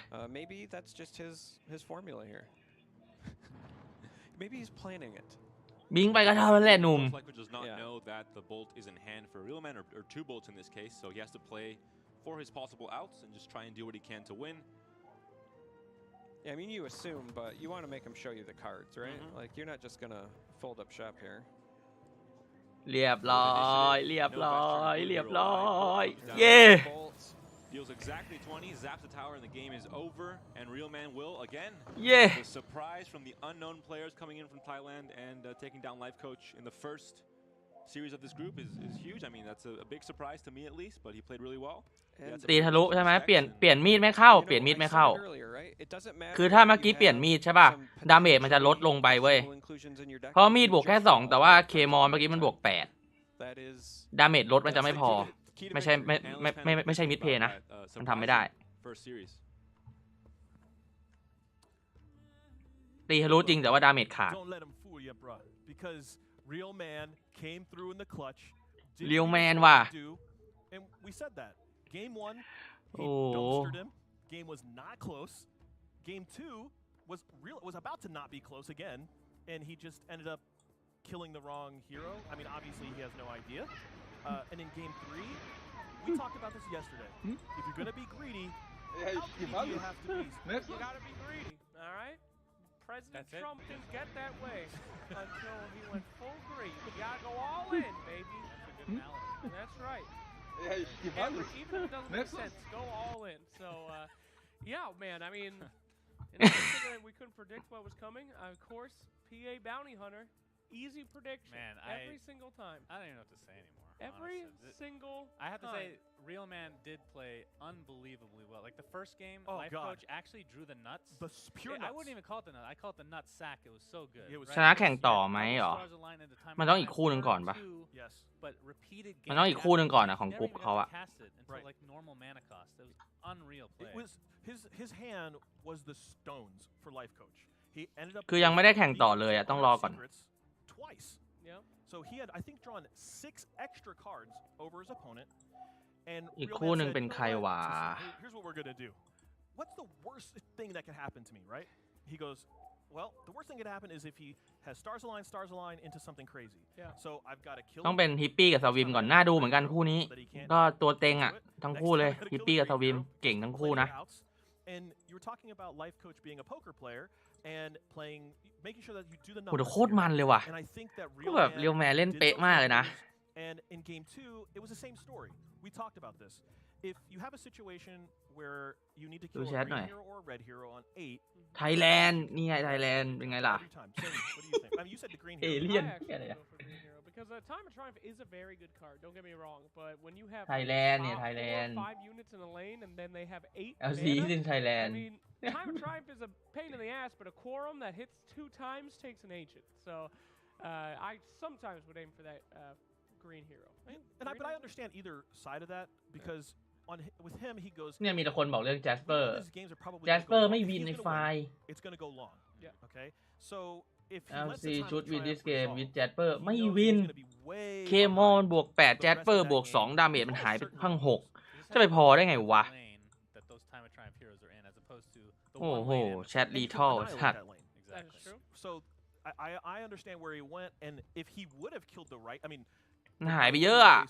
บิงไปก็เท่านั้นแหละหนุ่ม does not know that the bolt is in hand for real man or 2 bolts in this case, so he has to play for his possible outs and just try and do what he can to win. Yeah, I mean you assume, but you want to make him show you the cards, right? Like you're not just gonna fold up shop here. เรียบร้อยเย้ Deals exactly 20, zaps the tower, and the game is over. And Real Man will again. Yeah. The surprise from the unknown players coming in from Thailand and taking down Life Coach in the first series of this group is huge. I mean, that's a big surprise to me at least, but he played really well. ตีทะลุใช่ไหมเปลี่ยนมีดไม่เข้าคือถ้าเมื่อกี้เปลี่ยนมีดใช่ป่ะดาเมจมันจะลดลงไปเว้ยเพราะมีดบวกแค่2แต่ว่าเคมอลเมื่อกี้มันบวก8ดาเมจลดมันจะไม่พอไม่ใช่มิดเพย์นะมันทำไม่ได้ตีทะลุจริงแต่ว่าดาเมจขาดReal Man ว่ะGame 1, he dumpstered him. Game was not close. Game 2 was about to not be close again, and he just ended up killing the wrong hero. I mean, obviously he has no idea. And in Game 3, we talked about this yesterday. If you're gonna be greedy, how greedy do you have to be? You gotta be greedy, all right? President Trump didn't get that way until he went full greed. You gotta go all in, baby. That's a good analogy. That's right. Even if it doesn't make sense, go all in. So, yeah, man, I mean, we couldn't predict what was coming. Of course, PA Bounty Hunter, easy prediction every single time. I don't even know what to say anymore. Every single I have to say, Real Man did play unbelievably well. Like the first game, Life Coach actually drew the nuts. The pure nuts. I wouldn't even call it the nut. I call it the nut sack. It was so good. ชนะแข่งต่อไหมหรอมันต้องอีกคู่หนึ่งก่อนปะมันต้องอีกคู่หนึ่งก่อนนะของกรุ๊ปเขาอะ Like normal mana cost. It was unreal play. It was his hand was the stones for Life Coach. He ended up คือยังไม่ได้แข่งต่อเลยอะต้องรอก่อน twice. So he had, I think, drawn 6 extra cards over his opponent. And อีกคู่หนึ่งเป็นใครวะ Here's what we're gonna do. What's the worst thing that could happen to me, right? He goes, well, the worst thing that could happen is if he has stars align into something crazy. So I've got to kill. ต้องเป็นฮิปปี้กับสวิมก่อนน่าดูเหมือนกันคู่นี้ก็ตัวเต็งอะทั้งคู่เลยฮิปปี้กับสวิมเก่งทั้งคู่นะ And you were talking about Life Coach being a poker player and making sure that you do the โห numbers. โคตรมันเลยว่ะ And I think that ก็แบบเรียวแมนเล่นเป๊ะมากเลยนะ And in Game 2, it was the same story. We talked about this. If you have a situation where you need to kill a green hero or a red hero on 8, ไทยแลนด์นี่ไงไทยแลนด์เป็นไงล่ะ every time. What do you think? I mean, you said the green เอ hero. เลี่ยน I actually go for Green Hero because Time of Triumph is a very good card. Don't get me wrong, but when you have ไทยแลนด์เนี่ยไทยแลนด์ 5 units in a lane and then they have 8 LC mana, ที่ไทยแลน I ด์ mean, Time of Triumph is a pain in the ass, but a quorum that hits 2 times takes an ancient. So I sometimes would aim for that Green Hero. But I understand either side of that because with him he goes. เนี่ยมีแต่คนบอกเรื่องแจสเปอร์ Games are probably แจสเปอร์ไม่วินในไฟล์ It's going to go long. Yeah. Okay. So if he lets LC the time ชุด of วินดิส triumph เกม resolve, วิดแจสเปอร์ he ไม่ knows วิน he's gonna be way เคมอน behind บวก8แจสเปอร์บวก2ดาเมจมันหายไปทั้ง6จะไปพอได้ไงวะ โอ้โหแชทรีทอลสัตว์ That's true. So I understand where he went, and if he would have killed the right, I mean, หายไปเยอะอะ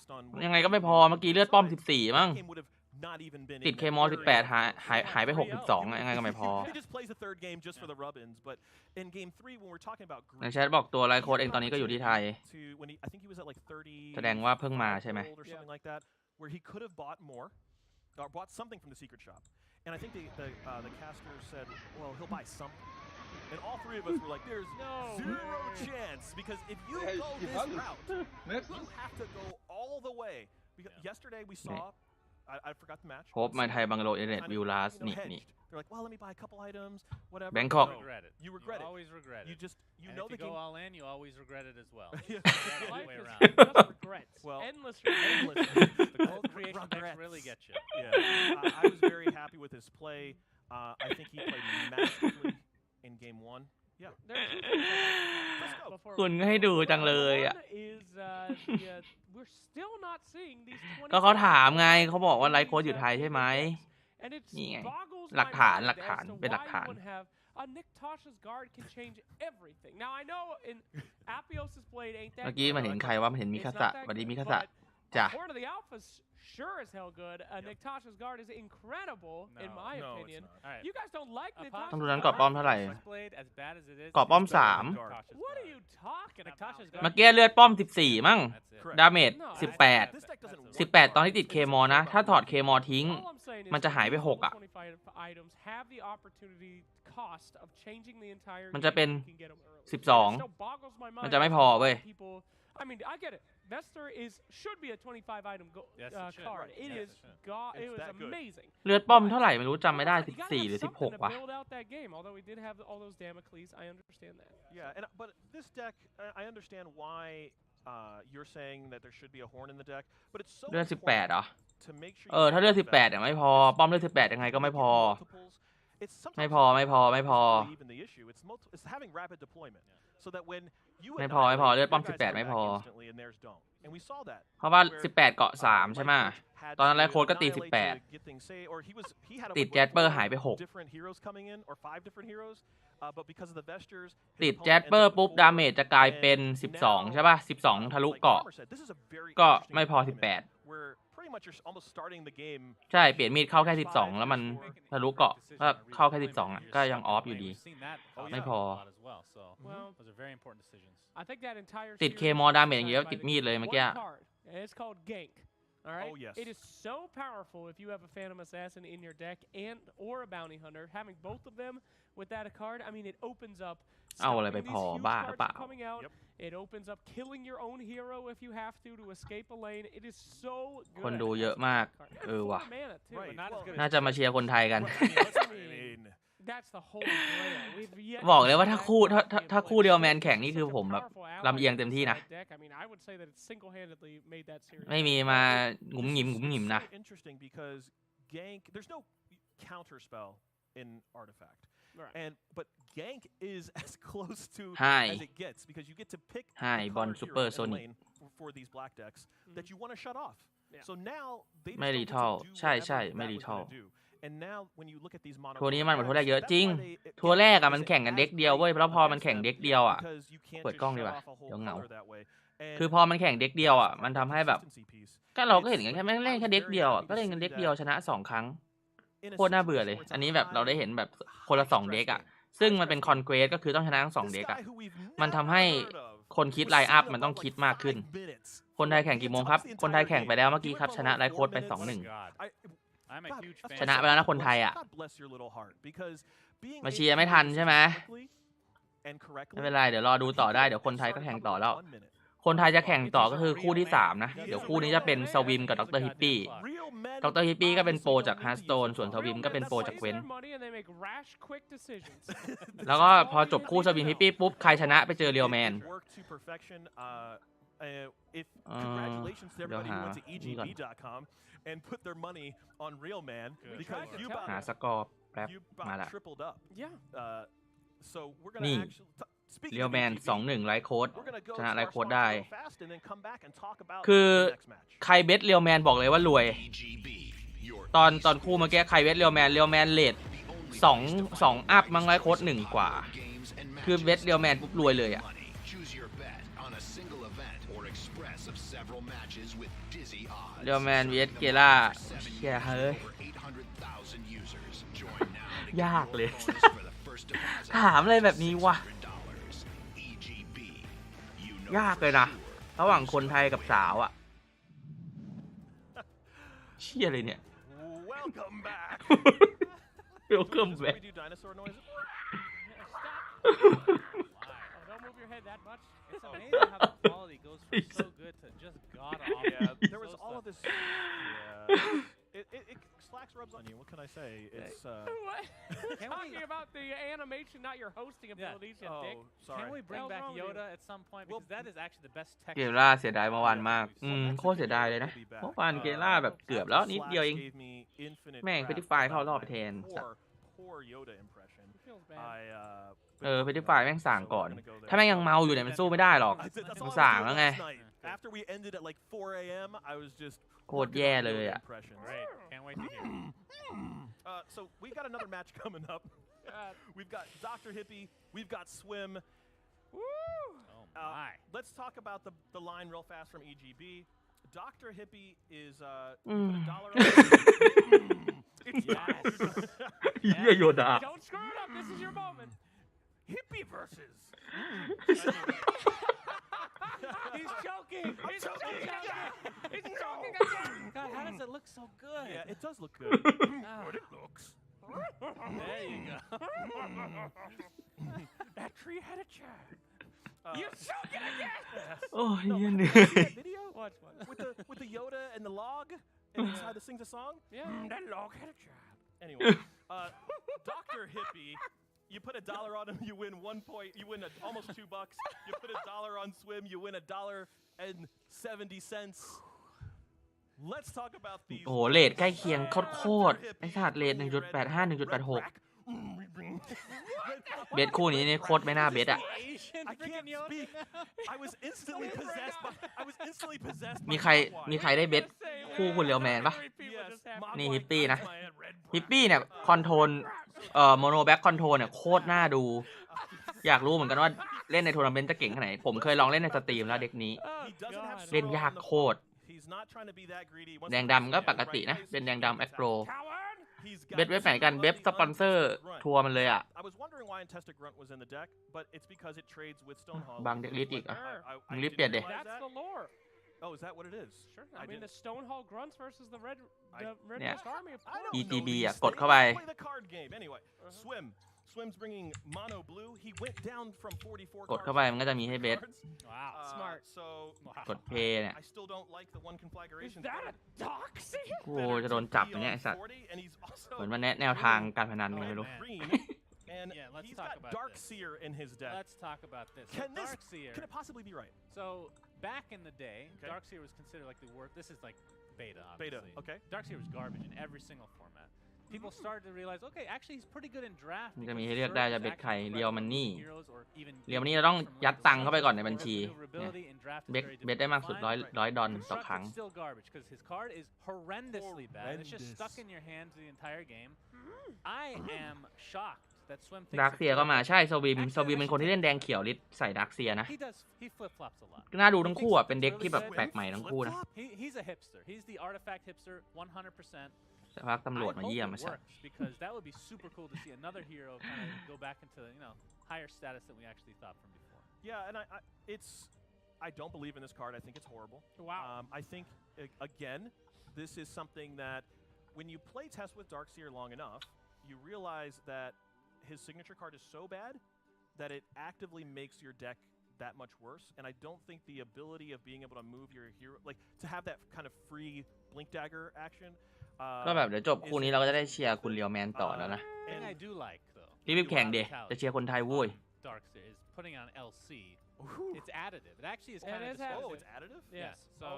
ยังไงก็ไม่พอเมื่อกี้เลือดป้อม14มั้ง game would have not even been ติด in เค that มอ area. 18หายไป62ยังไงก็ไม่พอ He just plays the third game just for the rub-ins, but in Game 3 when we're talking about ในแชทบอกตัวไลฟ์โค้ดเองตอนนี้ก็อยู่ที่ไทย I think he was at like 30. แสดงว่าเพิ่งมาใช่ไหม or something like that, where he could have bought more, or bought something from the secret shop. And I think the caster said, well, he'll buy something. And all 3 of us were like, there's zero chance, because if you go this route, you have to go all the way. Because yesterday we saw I forgot the match. โฮปมาไทยบังโลอินเทอร์เน็ตวิวลาส นี่ They're like, well, let me buy a couple items, whatever. Bangkok. You regret it. You regret it. Always regret it. You And know if the you go game. all in, you always regret it as well. Life way is around. just regrets. Well, endless regrets. The gold creation decks really get you. Yeah, I was very happy with his play. I think he played masterfully in game 1. Yeah. Let's go. คุณให้ดูจังเลยอ่ะ We're still not seeing these ก็เขาถามไงเขาบอกว่าไลฟ์โค้ดอยู่ไทยใช่ไหม And it นี่ไง boggles หลัก my ฐาน mind หลักฐาน as to เป็นหลัก why ฐาน you would have Nick Tasha's guard can change everything. Now I know in Apios' blade ain't that เมื่อกี้มันเห็นใครว่ามันเห็นมิคาสะสวัสดีมิคาสะ จ้ะ Horn of the Alpha's sure as hell good. Nick Tasha's guard is incredible in my opinion. All right. You guys don't like Nick ต้อง Tasha's ดูนั้นกรอบป้อมเท่าไหร่ Tasha's blade, as bad as it is, กรอบป้อม it's better than 3 Tasha's What are guard. you talking Nick about? Tasha's guard เมื่อกี้เลือดป้อม 14 มั้ง That's it. ดาเมจ This 18 deck doesn't work. 18 ตอนที่ติดเคมอนะ ถ้าถอดเคมอทิ้ง All I'm saying is มันจะหายไป these 6 อ่ะ 25 items have the opportunity cost of changing the entire มันจะเป็น game if you can get 'em early. 12 It still boggles my mind มันจะไม่พอเว้ย people I mean I get it Vester should be a 25 item Yes, it should. card Right. it Yes, is it should. god it It's was that good. amazing เลือดป้อมเท่าไหร่ไม่รู้จำไม่ได้ You gotta 14 หรือ have something to 16 ว่ะ build out that game although we did have all those Damocles I understand that Yeah, but this deck, I understand why you're saying that there should be a horn in the deck, but it's so เลือด important 18 เหรอ to make sure ถ้าเลือด 18 เนี่ยไม่พอ ป้อมเลือด 18 ยังไงก็ไม่พอ ไม่พอ ไม่พอ ไม่พอ It's having rapid deployment, so that when you ไม่พอ ไม่พอ เลือดป้อม your guys 18 ไม่พอ come back instantly and theirs don't. And we saw that. เพราะว่า 18 เกาะ 3 ใช่ไหม ตอนนั้นไลฟ์โค้ดก็ตี ติดแจ็คเปอร์หายไป 6 different heroes coming in or 5 different heroes, but because of the Vesters, ติดแจ็คเปอร์ปุ๊บ ดาเมจจะกลายเป็น 12 ใช่ป่ะ 12 ทะลุเกาะ ก็ไม่พอ 18 where pretty much you're almost starting the game. ใช่ เปลี่ยนมีดเข้าแค่ 12 แล้วมันทะลุเกาะก็เข้าแค่ 12 อ่ะ ก็ยังออฟอยู่ดี We've seen that cost ไม่ a พอ lot as well, so those are very important decisions. I think that entire ติด series เคมอ ดาเมจ is อย่างเดียว by ติด the มีดเลยเมื่อกี้ one card, and it's called Gank. All right. Oh, yes. It is so powerful if you have a Phantom Assassin in your deck and or a Bounty Hunter. Having both of them with that card, I mean, it opens up. เอาอะไรไป stopping พอ these huge บ้าหรือ cards เปล่า from coming out. Yep. It opens up killing your own hero if you have to escape a lane. It is so good. คนดูเยอะมาก ว่ะ 4 mana too. Right. But not as good น่า as จะมาเชียร์คนไทยกัน That's the holy grail. We've yet บอก to เลยว่า see ถ้า that คู่ in ถ้า play. คู่เดียวแมนแข่งนี่ Such คือ a ผมแบบ powerful ally ลำเอียงเต็มที่นะ in that deck. I mean, I would say that it single-handedly made that series. ไม่มีมาหงุมหงิมหงุมหงิมนะ Interesting because Gank, there's no counter spell in Artifact. Right. But Gank is as close to Hi. as it gets because you get to pick Hi, the Bon card Super hero in the Sonic. lane for these black decks that you want to shut off. Yeah. So now they just ไม่ don't รี get ทัล to do ใช่ whatever ใช่ that ไม่รี was ทัล gonna do. And now when you look at these mono ทัวร์นี้มันเหมือนทัวร์แรกเยอะ that's จริง why they- ทัวร์แรกอะมัน it แข่งกัน has เด็กเดียวเว้ย แล้วพอมัน against แข่ง them เด็กเดียวอะ because you can't เปิด just กล้อง shut ดีกว่า off a whole เดี๋ยวเหงา color that way. And คือพอมันแข่งเด็กเดียวอะมันทำให้แบบ consistency piece. ก็เราก็เห็นกันแค่แม่งเล่นแค่เด็กเดียวอะก็เล่นกันเด็กเดียวชนะ 2 ครั้ง In a โคตรน่าเบื่อ situation เลย where it's อัน a นี้แบบเราได้ high เห็นแบบคนละ 2 เด็กอะซึ่งมันเป็นคอนเควสก็คือต้องชนะทั้ง 2 เด็กอะ มันทำให้คนคิดไลน์อัพมันต้องคิดมากขึ้น คนไทยแข่งกี่โมงครับ คนไทยแข่งไปแล้วเมื่อกี้ครับชนะไลฟ์โค้ดไป 2-1 I'm a huge fan. ชนะไปแล้วนะคนไทยอะ มาเชียร์ไม่ทันใช่ไหม ไม่เป็นไรเดี๋ยวรอดูต่อได้เดี๋ยวคนไทยก็แข่งต่อแล้ว คนไทยจะแข่งต่อก็คือคู่ที่ 3 นะ เดี๋ยวคู่นี้จะเป็นสวิมกับดรฮิปปี้ ดรฮิปปี้ก็เป็นโปรจากฮาร์สโตนส่วนสวิมก็เป็นโปรจากเว้น แล้วก็พอจบคู่สวิมฮิปปี้ปุ๊บ ใครชนะไปเจอเรียวแมน Congratulations to everybody who went to Dio ha. EGB.com and put their money on Real Man because you หาสกอร์แป๊บ มาละ tripled up. Yeah. So we're นี่ gonna actually speaking เรียว of แมน EGB, 2-1 ไลฟ์โค้ด we're gonna go ชนะ to ไล our ฟ์โค้ด sponsor ได้ real fast and then come back and talk about คือ the next match. ใครเบสเรียวแมนบอกเลยว่ารวย ตอนคู่เมื่อกี้ใครเบสเรียวแมนเลท2 อัพมั้งไลฟ์โค้ด1 กว่า คือเบสเรียวแมนปุ๊บรวยเลยอ่ะ เรียวแมน vs เกล่าเชี่ยเฮ้ย ยากเลย ถามอะไรแบบนี้วะ ยากเลยนะ ระหว่างคนไทยกับสาวอ่ะ เชี่ยเลยเนี่ย Welcome back. Welcome This is where back. we do dinosaur noises. Don't move your head that much. It's amazing how the quality goes from so good to just god awful. Yeah, there was all of this. Yeah. flax rubs on you. What can I say? It's talking about the animation, not your hosting abilities. Oh, sorry. Can we bring back Yoda at some point? Because that is actually the best text. เกล่าเสียดายเมื่อวานมากโคตรเสียดายเลยนะเมื่อวานเกล่าแบบเกือบแล้วนิดเดียวเองแม่งPetrifyเข้ารอบไปแทนPetrify แม่งสั่งก่อนถ้าแม่งยังเมาอยู่เนี่ยมันสู้ไม่ได้หรอกมันสั่งแล้วไงโคตรแย่เลยอ่ะ Can't wait to hear. So we got another match coming up. We've got Dr. Hippie. We've got Swim. My. Let's talk about the line real fast from EGB. Dr. Hippie is $1. Yeah, Yoda. Don't screw it up. This is your moment. Hippie versus. He's choking. He's choking. He's choking again. God, how does it look so good? Yeah, it does look good. But it looks. There you go. That tree had a chad. You're choking again. Oh, yeah. That video? Watch. With the Yoda and the log, and he decided to sing the song. Yeah. That log had a chad. Anyway, Dr. Hippie. You put $1 on him, you win 1 point. You win almost $2. You put $1 on Swim, you win $1.70. Let's talk about these. โอ้โหเรทใกล้เคียงโคตรไอ้สัตว์เรท 1.85 1.86 เบสคู่นี้นี่โคตรไม่น่าเบสอ่ะ I can't speak. I was instantly possessed. มีใครได้เบสคู่คุณเรียวแมนปะนี่ฮิปปี้นะฮิปปี้เนี่ยคอนโทรลโมโนแบ็คคอนโทรลเนี่ยโคตรน่าดูอยากรู้เหมือนกันว่าเล่นในทัวร์นาเมนต์จะเก่งขนาดไหนผมเคยลองเล่นในสตรีมแล้วเด็กนี้เล่นยากโคตรแดงดำก็ปกตินะเป็นแดงดำแอคโปรเว็บไหนกันเว็บสปอนเซอร์ทัวร์มันเลยอ่ะบางเด็กลิสอีกอ่ะมึงรีบเปลี่ยนเด็ Oh, is that what it is? Sure. I mean, the Stonehall Grunts versus the Red Mist Army. EGB อ่ะกดเข้าไป Anyway, Swim's bringing mono blue. He went down from 44 กดเข้าไปมันก็จะมีให้เบส Wow. Smart. So กดเพย์เนี่ย I still don't like the one conflagration. Is that a doxy? โอ้จะโดนจับอย่างเงี้ยไอ้สัตว์เหมือนมาแนวทางการพนันไงไม่รู้ And he's got Darkseer in his deck. Let's talk about this. Can it possibly be right? So back in the day, Darkseer was considered like the worst. This is like beta, obviously. Beta, okay. Darkseer was garbage in every single format. People started to realize, okay, actually he's pretty good in draft. มันจะมีให้เลือกได้จะเบสใครเรียวมันนี่เรียวมันนี่เราต้องยัดตังค์เข้าไปก่อนในบัญชีเบสได้มากสุด$100ต่อครั้ง Still garbage because his card is horrendously bad. It's just stuck in your hands the entire game. I am shocked. ดาร์คเซียก็มาใช่โซบีมเป็นคนที่เล่นแดงเขียวลิสใส่ดาร์คเซียนะน่าดูทั้งคู่อ่ะเป็นเด็กที่แบบแปลกใหม่ทั้งคู่นะสักพักตำรวจมาเยี่ยมมาใช่ Yeah, and I don't believe in this card. I think it's horrible. Wow. I think again, this is something that when you play test with Darkseer long enough, you realize that his signature card is so bad that it actively makes your deck that much worse. And I don't think the ability of being able to move your hero, like to have that kind of free blink dagger action. ก็แบบเดี๋ยวจบคู่นี้เราก็จะได้เชียร์คุณเรียวแมนต่อแล้วนะรีบแข่งเดจะเชียร์คนไทยวุ้ย Darkseer is putting on LC. It's additive. It actually is kind of disgusting. Oh, it's additive? Yes. So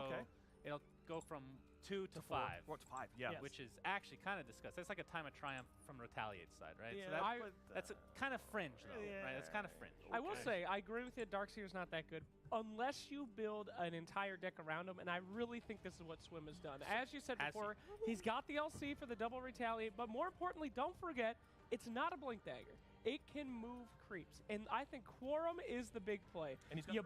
it'll go from 2 to 5. Or to 5, yeah. Yes. Which is actually kind of disgusting. It's like a time of triumph from Retaliate's side, right? Yeah, so that's kind of fringe, though, right? It's kind of fringe. I will say, I agree with you, Darkseer's not that good, unless you build an entire deck around him, and I really think this is what Swim has done. As you said before, he's got the LC for the double Retaliate, but more importantly, don't forget, it's not a Blink Dagger. It can move creeps, and I think Quorum is the big play. And he's got 3.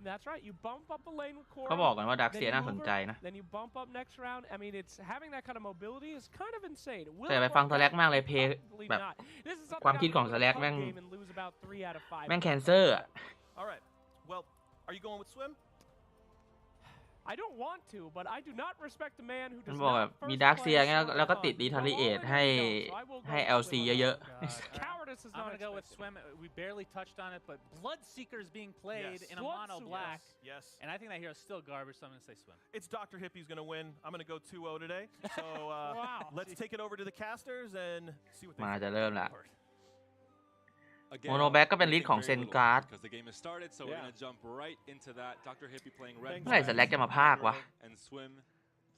That's right. You bump up a lane with Quorum. เขาบอกกันว่าดาร์คเซียน่าสนใจนะ Then you bump up next round. I mean, it's having that kind of mobility is kind of insane. แต่ไปฟังสแลกมากเลยเพย์แบบความคิดของสแลกแม่งแคนเซอร์อ่ะ All right. Well, are you going with Swim? I don't want to, but I do not respect a man who มัน does บอกแบบ not มี first ดาร์ก play เซีย a งั้น smart แล้วก็ติด cog. รีทาริเอท Well, ให้ I don't, so I will ให้ go LC Swim เยอะ God. Cowardice is I'm not gonna go with expected. Swim. We barely touched on it, but Bloodseeker is being played Yes. in a mono Bloodseeker. black, Yes. and I think that hero is still garbage, so I'm gonna say Swim. It's Dr. Hippie's going to win. I'm going to go 2-0 today. So Wow. let's take it over to the casters and see what they มา think. จะเริ่มละ Again, โมโนแบ็กก็เป็น we ลิส think ต์ของ very เซน little การ์ด because the game has started, so we're gonna jump right into that. Dr. Hippie playing red. เมื่อไหร่สแล็กจะมาพากวะ And Swim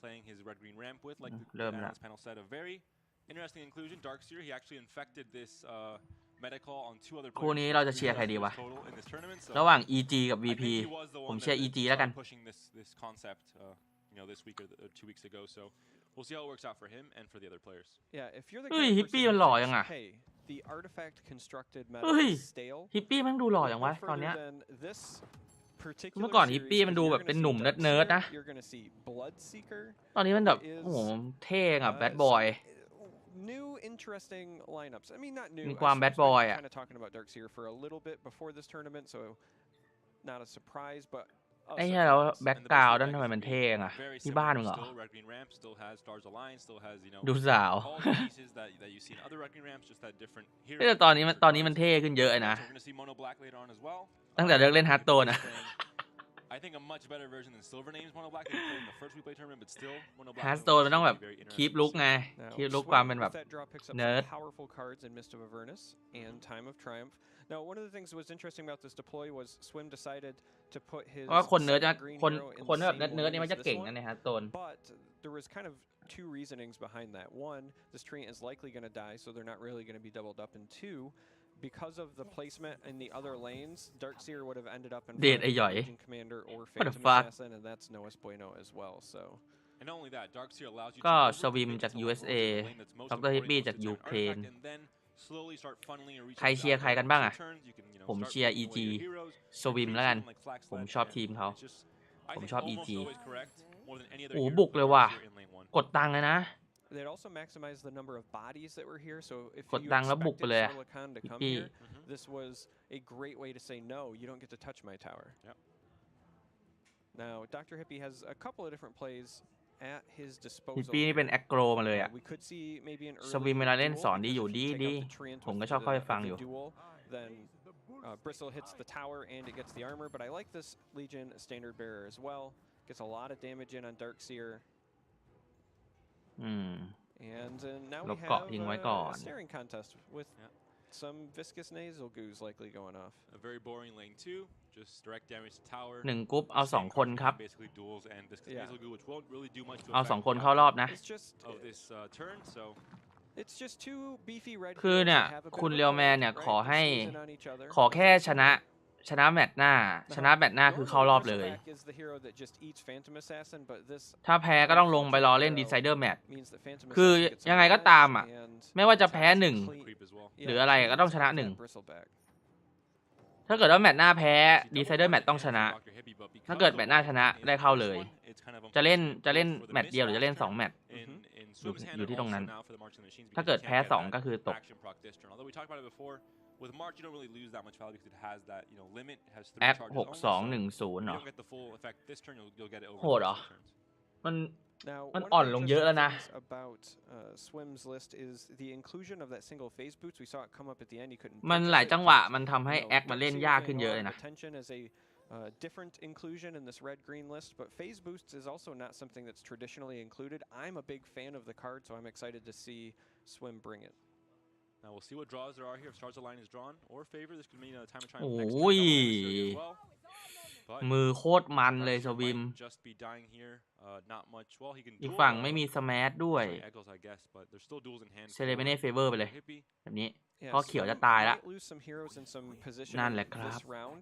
playing his red green ramp with, like the เริ่มละ analyst panel said, a very interesting inclusion. Darkseer, he actually infected this medical on 2 other คู่ players. นี้เราจะเชียร์ใครดีวะ Total in this tournament, so ระหว่าง EG กับ I VP think he was the ผม one เชียร์ that EG แล้วกัน started pushing this concept, this week or 2 weeks ago. So we'll see how it works out for him and for the other players. Yeah, if you're the เฮ้ย kind of ฮิปปี้ person มัน who หล่อ thinks, ยังอะ hey, the artifact constructed meta เฮ้ย is stale. ฮิปปี้แมันดูหล่อ Look อย่าง no วะตอน further เนี้ย than this particular เมื่อก่อน series, ฮิปปี้มัน 'cause ดู you're แบบเป็น gonna หนุ่ม see เนิร์ด Darkseer, ๆนะ You're gonna see Bloodseeker. ตอนนี้มันแบบ is, โอ้โหเท่อะ uh, แบดบอย some new interesting lineups. I mean, not new. มีความ I bad suppose we've boy been อะ kind of talking about Darkseer for a little bit before this tournament, so not a surprise, but ไอ้เหี้ยแล้วแบ็ก And the กราว best ด์นั่น deck ทำไม is มัน being เท่อะ very ที่ similar บ้านมึงเหรอ still. Red Green Ramp still has Stars Alliance, still has ดูสาว all the pieces that you see in other Red Green Ramps, just that different hero. แต่ตอนนี้มันเท่ขึ้นเยอะนะ So we're gonna see Mono Black later on as well. ตั้งแต่เลิกเล่นฮาร์ดโตนนะ I think a much better version than Silver Name's Mono Black that we played in the first Weplay tournament, but still Mono Black. ฮาร์ดโตนมันต้องแบบคีปลุกไง Now, คีปลุก Swim ความเป็นแบบ with that draw picks up nerd. some powerful cards in Mist of Avernus and Time of Triumph. Now, one of the things that was interesting about this deploy was Swim decided to put his เพราะว่าคนเนิร์ดจะ second green คน hero in คน the แบบ same เนิร์ด lane นี่มัน as จะ this เก่ง one. นะในฮาร์ดโตน But there was kind of 2 reasonings behind that. One, this treant is likely going to die, so they're not really going to be doubled up. And 2, because of the placement in the other lanes, Darkseer would have ended up in Dead front of ay Legion Commander or What the Phantom fuck? Assassin, and that's no bueno as well. So. And not only that, Darkseer allows you ก็ to สวิมจาก USA ดรฮิปปี้จากยูเครน slowly start funneling and reaching ใครเชียร์ใครกันบ้างอะ turns. You can, ผม start เชียร์ picking EG away your heroes. สวิมแล้วกัน Like Flag ผม Sledge, ชอบ and ทีมเขา it's just, I ผม think ชอบ almost EG always correct, more than any other โอ้ hero บุก for เลยว่ะ Darkseer in lane 1. กดตังค์เลยนะ They'd also maximize the number of bodies that were here. So if กด you ตังค์แล้วบุกไป expected เลยอะ Charlacan to ฮิป come ปี้ here, this was a great way to say no. You don't get to touch my tower. Yep. Now, Dr. Hippie has a couple of different plays at his ฮิป disposal. ปี้นี่เป็นแอคโกรมาเลยอะ We could see maybe an สวิม early เวลาเล่น duel สอนดี because อยู่ if ดี you take ดี out the treant ผม with ก็ชอบเข้าไป the ฟังอยู่ duel, then Bristle hits the tower and it gets the armor. But I like this Legion Standard Bearer as well. Gets a lot of damage in on Darkseer. อืม And now ล we บเกาะ have ทิ้งไว้ก่อน a staring contest with some viscous nasal goos likely going off. A very boring lane 2, just direct damage to tower. หนึ่งกรุ๊ปเอา Same 2 คนครับ basically duels and viscous Yeah. nasal goo, which won't really do much to เอา affect 2 คน the เข้ารอบนะ It's just of this turn, so it's just 2 beefy red คือ heroes เนี่ย that have a bit คุณ of a เรียวแมน cold, เนี่ย right? ขอ They're ให้ sneezing on each other. ขอแค่ชนะแมตช์หน้า ชนะแมตช์หน้าคือเข้ารอบเลย Bristleback is the hero that just eats Phantom Assassin, but this ถ้าแพ้ก็ต้องลงไปรอเล่นดีไซเดอร์แมตช์ means that Phantom คือ Assassin gets ยังไงก็ advantage ตามอะ and ไม่ว่าจะแพ้ attacks 1 clean. creep as well. หรืออะไรก็ต้องชนะ That 1 Bristleback. ถ้าเกิดว่าแมตช์หน้าแพ้ดีไซเดอร์แมตช์ต้องชนะ ถ้าเกิดแมตช์หน้าชนะได้เข้าเลย จะเล่นแมตช์เดียวหรือจะเล่น2 แมตช์ อยู่ที่ตรงนั้น ถ้าเกิดแพ้2 ก็คือตก Although we talked about it before, with March you don't really lose that much value because it has that limit, it has 3 แอค charges 6210 only, เหร so อ you don't get the full effect this turn. You'll get it over โหดเหรอ the turns. มัน Now, Man one of on the lung เยอะแล้วนะ interesting things about Swim's list is the inclusion of that single phase boots. We saw it come up at the end. You couldn't. มัน purchase หลาย it จังหวะ because, มันทำให้ you know, แอคมันเล่น Darkseer ยาก getting ขึ้น a เยอะ lot เล of ยนะ attention as a different inclusion in this red green list, but phase boosts is also not something that's traditionally included. I'm a big fan of the card, so I'm excited to see Swim bring it. Now we'll see what draws there are here. If Stars Align is drawn or favor, this could mean a time of triumph โอ้ next ย turn as well. But มือโคตรมันเลยส Darkseer วิม might just be dying here. Not much. Well, he can อีก duel, ฝั่งไม่มีสแมชด้วย Echoes, I guess, but there's still duels in hand. เซเลเบเน่เฟเวอร์ไปเลย Hippie. แบบนี้ Yeah, ก็เขียว Swim จะตายละ might lose some heroes in some position นั่นแหละครับ this round,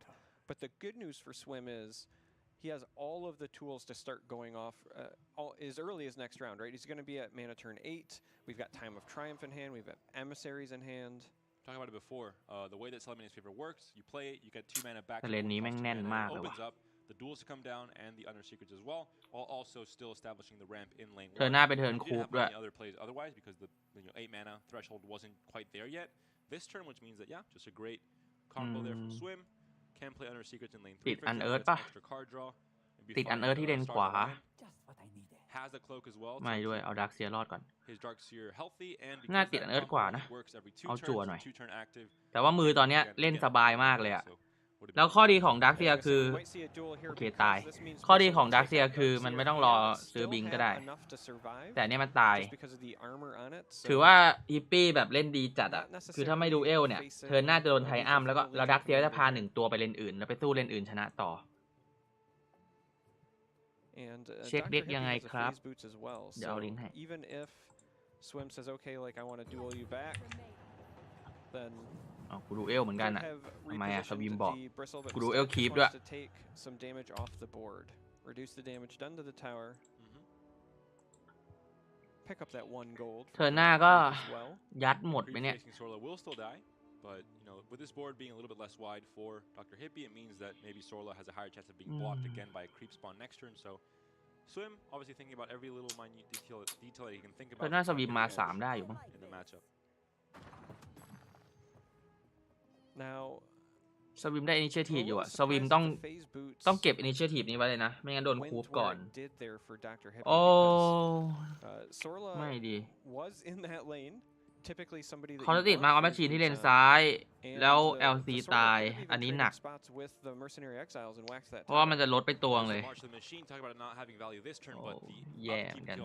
but the good news for Swim is he has all of the tools to start going off as early as next round, right? He's going to be at mana turn 8. We've got Time of Triumph in hand. We've got Emissaries in hand. Talking about it before, the way that Celebrity Favor works, you play it, you get 2 mana back. แต่เลนนี้แม่งแน่นมาก It เลย opens ว่ะ up the duels to come down and the Under Secrets as well, while also still establishing the ramp in lane 1. เทิร์นหน้าไปเทิร์น We คู didn't ป have ด้วย many other plays otherwise because the 8 mana threshold wasn't quite there yet. This turn, which means that just a great combo there from Swim. Can play Under Secrets in lane 3. ติด for example, Unearth gets ปะ extra card draw. ติดอันเอิร์ธที่เลนขวา has the cloak as well ไม่ด้วยเอาดาร์คเซียรอดก่อน his dark seer healthy and น่าติดอันเอิร์ธกว่านะ works every 2 เอาจั่ว turns หน่อย 2 turn active แต่ว่ามือตอนเนี้ยเล่นสบายมากเลยอะแล้วข้อดีของดาร์คเซียคือโอเคตายข้อดีของดาร์คเซียคือมันไม่ต้องรอซื้อบิงก็ได้แต่เนี่ยมันตายถือว่าฮิปปี้แบบเล่นดีจัดอะคือถ้าไม่ดูเอลเนี่ยเธอน่าจะโดนไทอัมแล้วก็เราดาร์คเซียจะพา1ตัวไปเลนอื่นแล้วไปสู้เลนอื่นชนะต่อเช็คเด็กยังไงครับเดี๋ยวเอาลิงก์ให้กูดูเอลเหมือนกันอะทำไมอะสวิมบอกกูดูเอลคีปด้วยเธอหน้าก็ยัดหมดไปเนี่ย But with this board being a little bit less wide for Dr. Hippie, it means that maybe Sorla has a higher chance of being blocked again by a creep spawn next turn. So Swim obviously thinking about every little minute detail that he can think about. เธอหน้าสวิมมา3ได้อยู่มั้ง in the matchup. สวิมได้ initiative อยู่อะสวิมต้องเก็บ initiative นี้ไว้เลยนะไม่งั้นโดนคูปก่อนโอ้ไม่ดีเขาจะติดมาเอาแมชชีนที่เลนซ้ายแล้ว LC ตายอันนี้หนักเพราะว่ามันจะลดไปตัวเลยแย่เหมือนกัน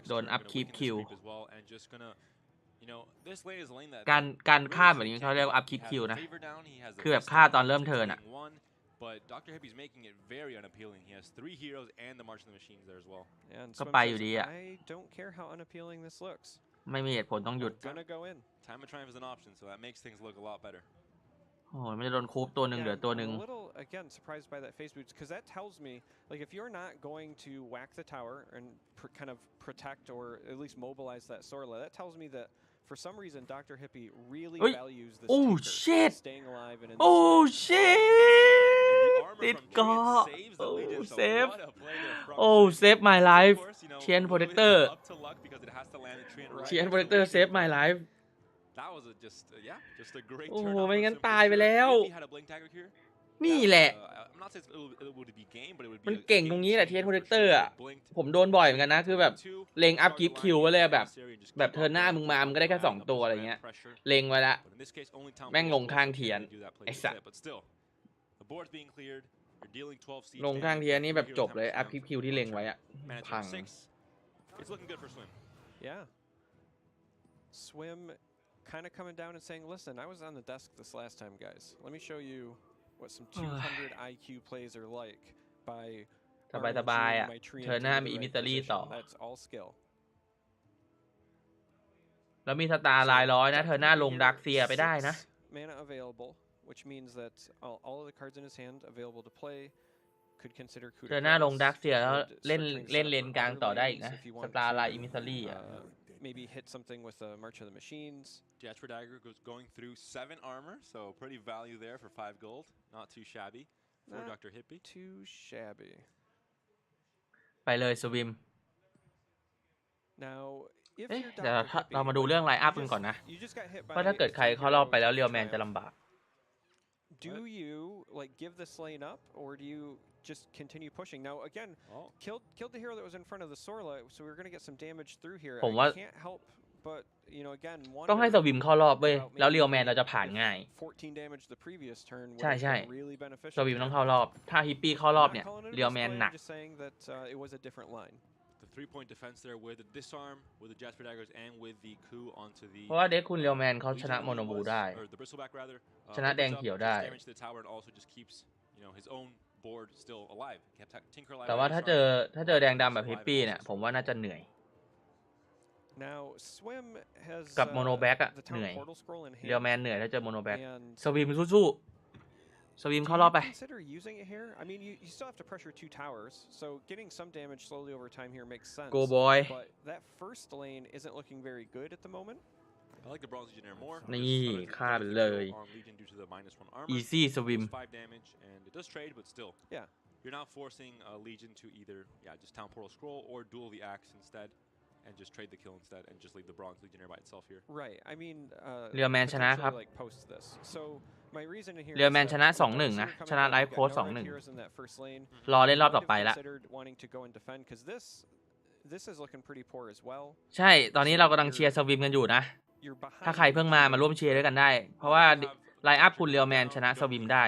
โดนอัพคีปคิวการฆ่าแบบนี้เขาเรียกว่าอัพคีปคิวนะคือแบบฆ่าตอนเริ่มเทิร์นอะ But Dr. Hippie's making it very unappealing. He has 3 heroes and the March of the Machines there as well. ก็ไปอยู่ดีอะ I don't care how unappealing this looks. ไม่มีเหตุผลต้องหยุด Time of Triumph is an option, so that makes things look a lot better. โอ้ยไม่ได้โดนคูปตัวหนึ่งเหลือตัวหนึ่ง I'm a little again surprised by that phase boots because that tells me like if you're not going to whack the tower and kind of protect or at least mobilize that Sorla, that tells me that for some reason Dr. Hippie really values this shit staying alive and in shit ติดเกาะเซฟsave my life เชียนโปรเทคเตอร์เชียนโปรเทคเตอร์ save my life โอ้โหไม่งั้นตายไปแล้วนี่แหละมันเก่งตรงนี้แหละเทียนโปรเทคเตอร์อะผมโดนบ่อยเหมือนกันนะคือแบบเล็งอัพกิฟต์คิวไว้เลยแบบเธอหน้ามึงมามึงก็ได้แค่2ตัวอะไรเงี้ยเล็งไว้ละแม่งลงข้างเทียนไอ้สัสลงข้างเทียนนี่แบบจบเลยอัพกิฟต์คิวที่เล็งไว้อะพัง Swim kind of coming down and saying, listen, I was on the desk this last time, guys. Let me show you what some 200 IQ plays are like by สบายๆอ่ะเธอหน้ามีอิมิตาลีต่อ That's all skill. แล้วมีสตาร์ลายร้อยนะเธอหน้าลงดักเซียไปได้นะ Mana available, which means that all of the cards in his hand available to play could consider coup de เธอหน้าลงดักเซียแล้วเล่นเลนกลางต่อได้อีกนะสตาร์ลายอิมิตาลีอ่ะmaybe hit something with the March of the Machines. Jasper Dagger goes going through 7 armor, so pretty value there for 5 gold. Not too shabby for Dr. Hippie. Too shabby. ไปเลยสวิม Now, if เดี๋ยวเรามาดูเรื่องไลน์อัพกันก่อนนะเพราะถ้าเกิดใครเข้ารอบไปแล้วเรียวแมนจะลำบาก Do you like give this lane up or do you just continue pushing? Now again, killed the hero that was in front of the Sorla, so we're going to get some damage through here. I can't help but again ต้องให้สวิมเข้ารอบเว้ยแล้วเรียวแมนเราจะผ่านง่าย14 damage the previous turn ใช่สวิมต้องเข้ารอบถ้าฮิปปี้เข้ารอบเนี่ยเรียวแมนหนัก it was a different line. The 3-point defense there with the disarm, with the Jasper Daggers, and with the coup onto the. เพราะว่าเด็กคุณเรียวแมนเขาชนะโมโนบูได้ชนะแดงเขียวได้แต่ว่าถ้าเจอแดงดำแบบฮิปปี้เนี่ยผมว่าน่าจะเหนื่อยกับโมโนแบ็กอะเหนื่อยเรียวแมนเหนื่อยถ้าเจอโมโนแบ็กสวิมสู้ๆสวิมเข้ารอบไป I mean, you still have to pressure 2 towers, so getting some damage slowly over time here makes sense. Go boy. But that first lane isn't looking very good at the moment. I like the Bronze Legionnaire more. นี่ฆ่าไปเลย Easy สวิม 5 damage and it does trade, but still. Yeah. You're not forcing a Legion to either just town portal scroll or duel the axe instead. and just trade the kill instead and just leave the Bronze Legionnaire by itself here. Right. I mean, เรียวแมนชนะครับ like post this. So my reasoning here เรียวแมน is ช that นะ with Dark 2-1 นะ Seer ชนะ coming ไล back, ฟ์ you've โค้ช got no red 2-1 heroes in that first lane. รอเล่นรอบ You ต่อ might ไป have ละ considered wanting to go and defend because this is looking pretty poor as well. ใช่ตอนนี้เรากำลังเชียร์สวิมกันอยู่นะ You're ถ้า behind ใครเพิ่งมาร่วมเชียร์ด้วยกันได้ เพราะว่าไลน์อัพคุณเรียวแมนชนะสวิมได้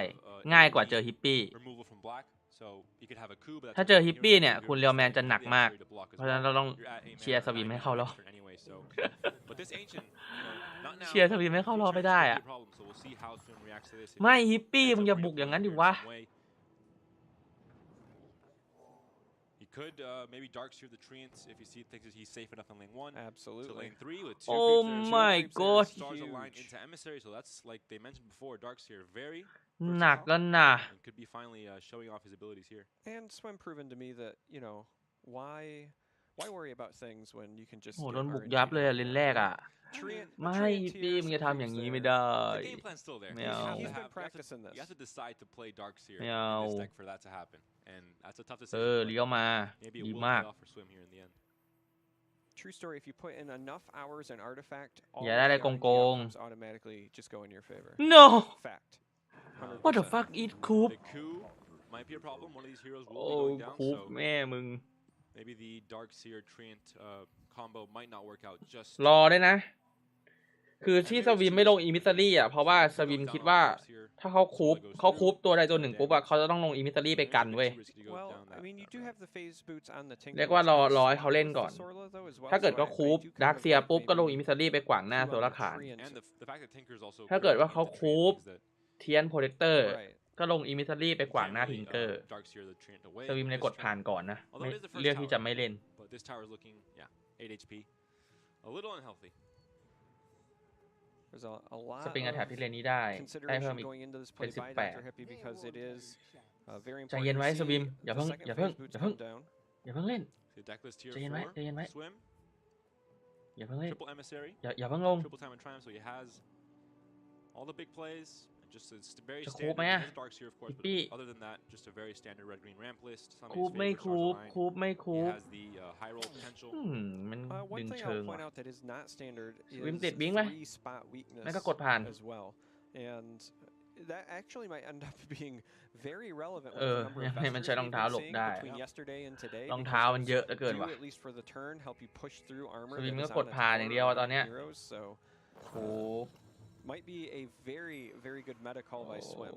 ง่ายกว่าเจอฮิปปี้ Removal from black, so you could have a coup, but ถ้า that's เจอ only ฮิป hero ปี้ to เนี่ย hero คุณเรียวแมน to จะหนัก the มาก emissary to block as เพราะฉะนั้น well. เราต้อง You're at 8 mana, เชียร์สวิม 9 ให้ mana เข้ารอบ turn anyway, so but this ancient, not now. เชียร์สวิมให้เข้ารอบไม่ได้อะ Future is gonna be a problem, so we'll see how Swim reacts to this. ไม่ฮิปปี้มึงอย่าบุกอย่างนั้นดิวะ He could maybe dark seer the treants if he thinks that he's safe enough in lane 1. Absolutely. To lane 3 with 2 Oh creeps there. my Two creeps there, god. Stars aligned Huge. into emissary, so that's like they mentioned before. Dark seer very หนักแล้วนะ and could be finally showing off his abilities here. And Swim proven to me that, you know, why worry about things when you can just โห get โดนบุก RNG ยับเลยอะ down เลน there. แรกอ่ะ Treant- ไม่ Treant ฮิปปี้ tiers, มึงจะทำอย่างนี้ creeps ไม่ there. ได้ The game plan's still there. Meow. He's been practicing this. You have to decide to play dark seer in Meow. this deck for that to happen, and that's a tough เอ decision. อ but เลี้ยวมา maybe it ดี will มาก pay off for Swim here in the end. True story, if you put in enough hours in Artifact, all อย่า of ได้อะไร the โก RNG ง outcomes automatically just go in your favor. ๆ no Fact. 100%. what the fuck is คูป The coup might be a problem. One of these heroes will โอ้ be going down, คูป so แม่มึง maybe the dark seer treant combo might not work out just. รอได้นะ คือที่สวิมไม่ลงอิมิสรี่อ่ะ เพราะว่าสวิมคิดว่า ถ้าเขาคูปตัวใดตัวหนึ่งปุ๊บอะเขาจะต้องลงอิมิสรี่ไปกันเว้ย Well, I mean, you do have the phase boots on the Tinker. เรียกว่ารอให้เขาเล่นก่อน ถ้าเกิดก็คูปดาร์คเซียปุ๊บก็ลงอิมิสรี่ไปกวางหน้าโซลาร์คาน And the fact that Tinker's also ถ้าเกิดว่าเขาคูป is that เทียนโปรเทคเตอร์ Right. ก็ลงอิมิสรี่ไปกวางหน้าทิงเกอร์ dark seer the treant away. สวิมเลยกดผ่านก่อนนะไม่เลือกที่จะไม่เล่น But this tower is looking 8 HP. A little unhealthy. There's a lot สปริงอะแท็บที่เลนนี้ได้ ได้เพิ่ม consideration อีก going into this เป็ play น by 18 Dr. Hippie because it is very ใจ important เย็น to ไว้ส see วิมอย่า the เพิ่ง second อย่าเพิ่ง phase boots อย่าเพิ่ง come down. อย่าเพิ่งเล่น So decklist tier ใจเย็นไว้ 4. ใจเย็นไว้ Swim. อย่าเพิ่งเล่น Triple emissary. อย่าเพิ่งลง Triple time and triumph. So he has all the big plays. Just it's very จะคูป standard. ไหม He อะ has dark seer of course, ฮิปปี้ but other than that, just a very standard red green ramp list. Some of คู his ปไม่ favorite คู stars ป aligned. คูปไม่คู He ป has the high roll potential. มัน One ดึง thing เชิง I'll ว่ะ point out that is not standard is Swim ติดวิ่งไหม free spot weakness ไม่ก็กดผ่าน as well. And that actually might end up being very relevant เอ with อ the number ยัง of ให้มัน vectors ใช้รอง we've เท้า been หลบ seeing ได้ between yesterday and today รองเท้ามันเยอะเหลือเกิน do ว่ะ at least for the turn help you push through armor สวิม that ก็ is ก on ด its ผ่านอย่างเดียว core ตอนเนี้ย heroes, so โอ้ might be a very very good meta call by Swim.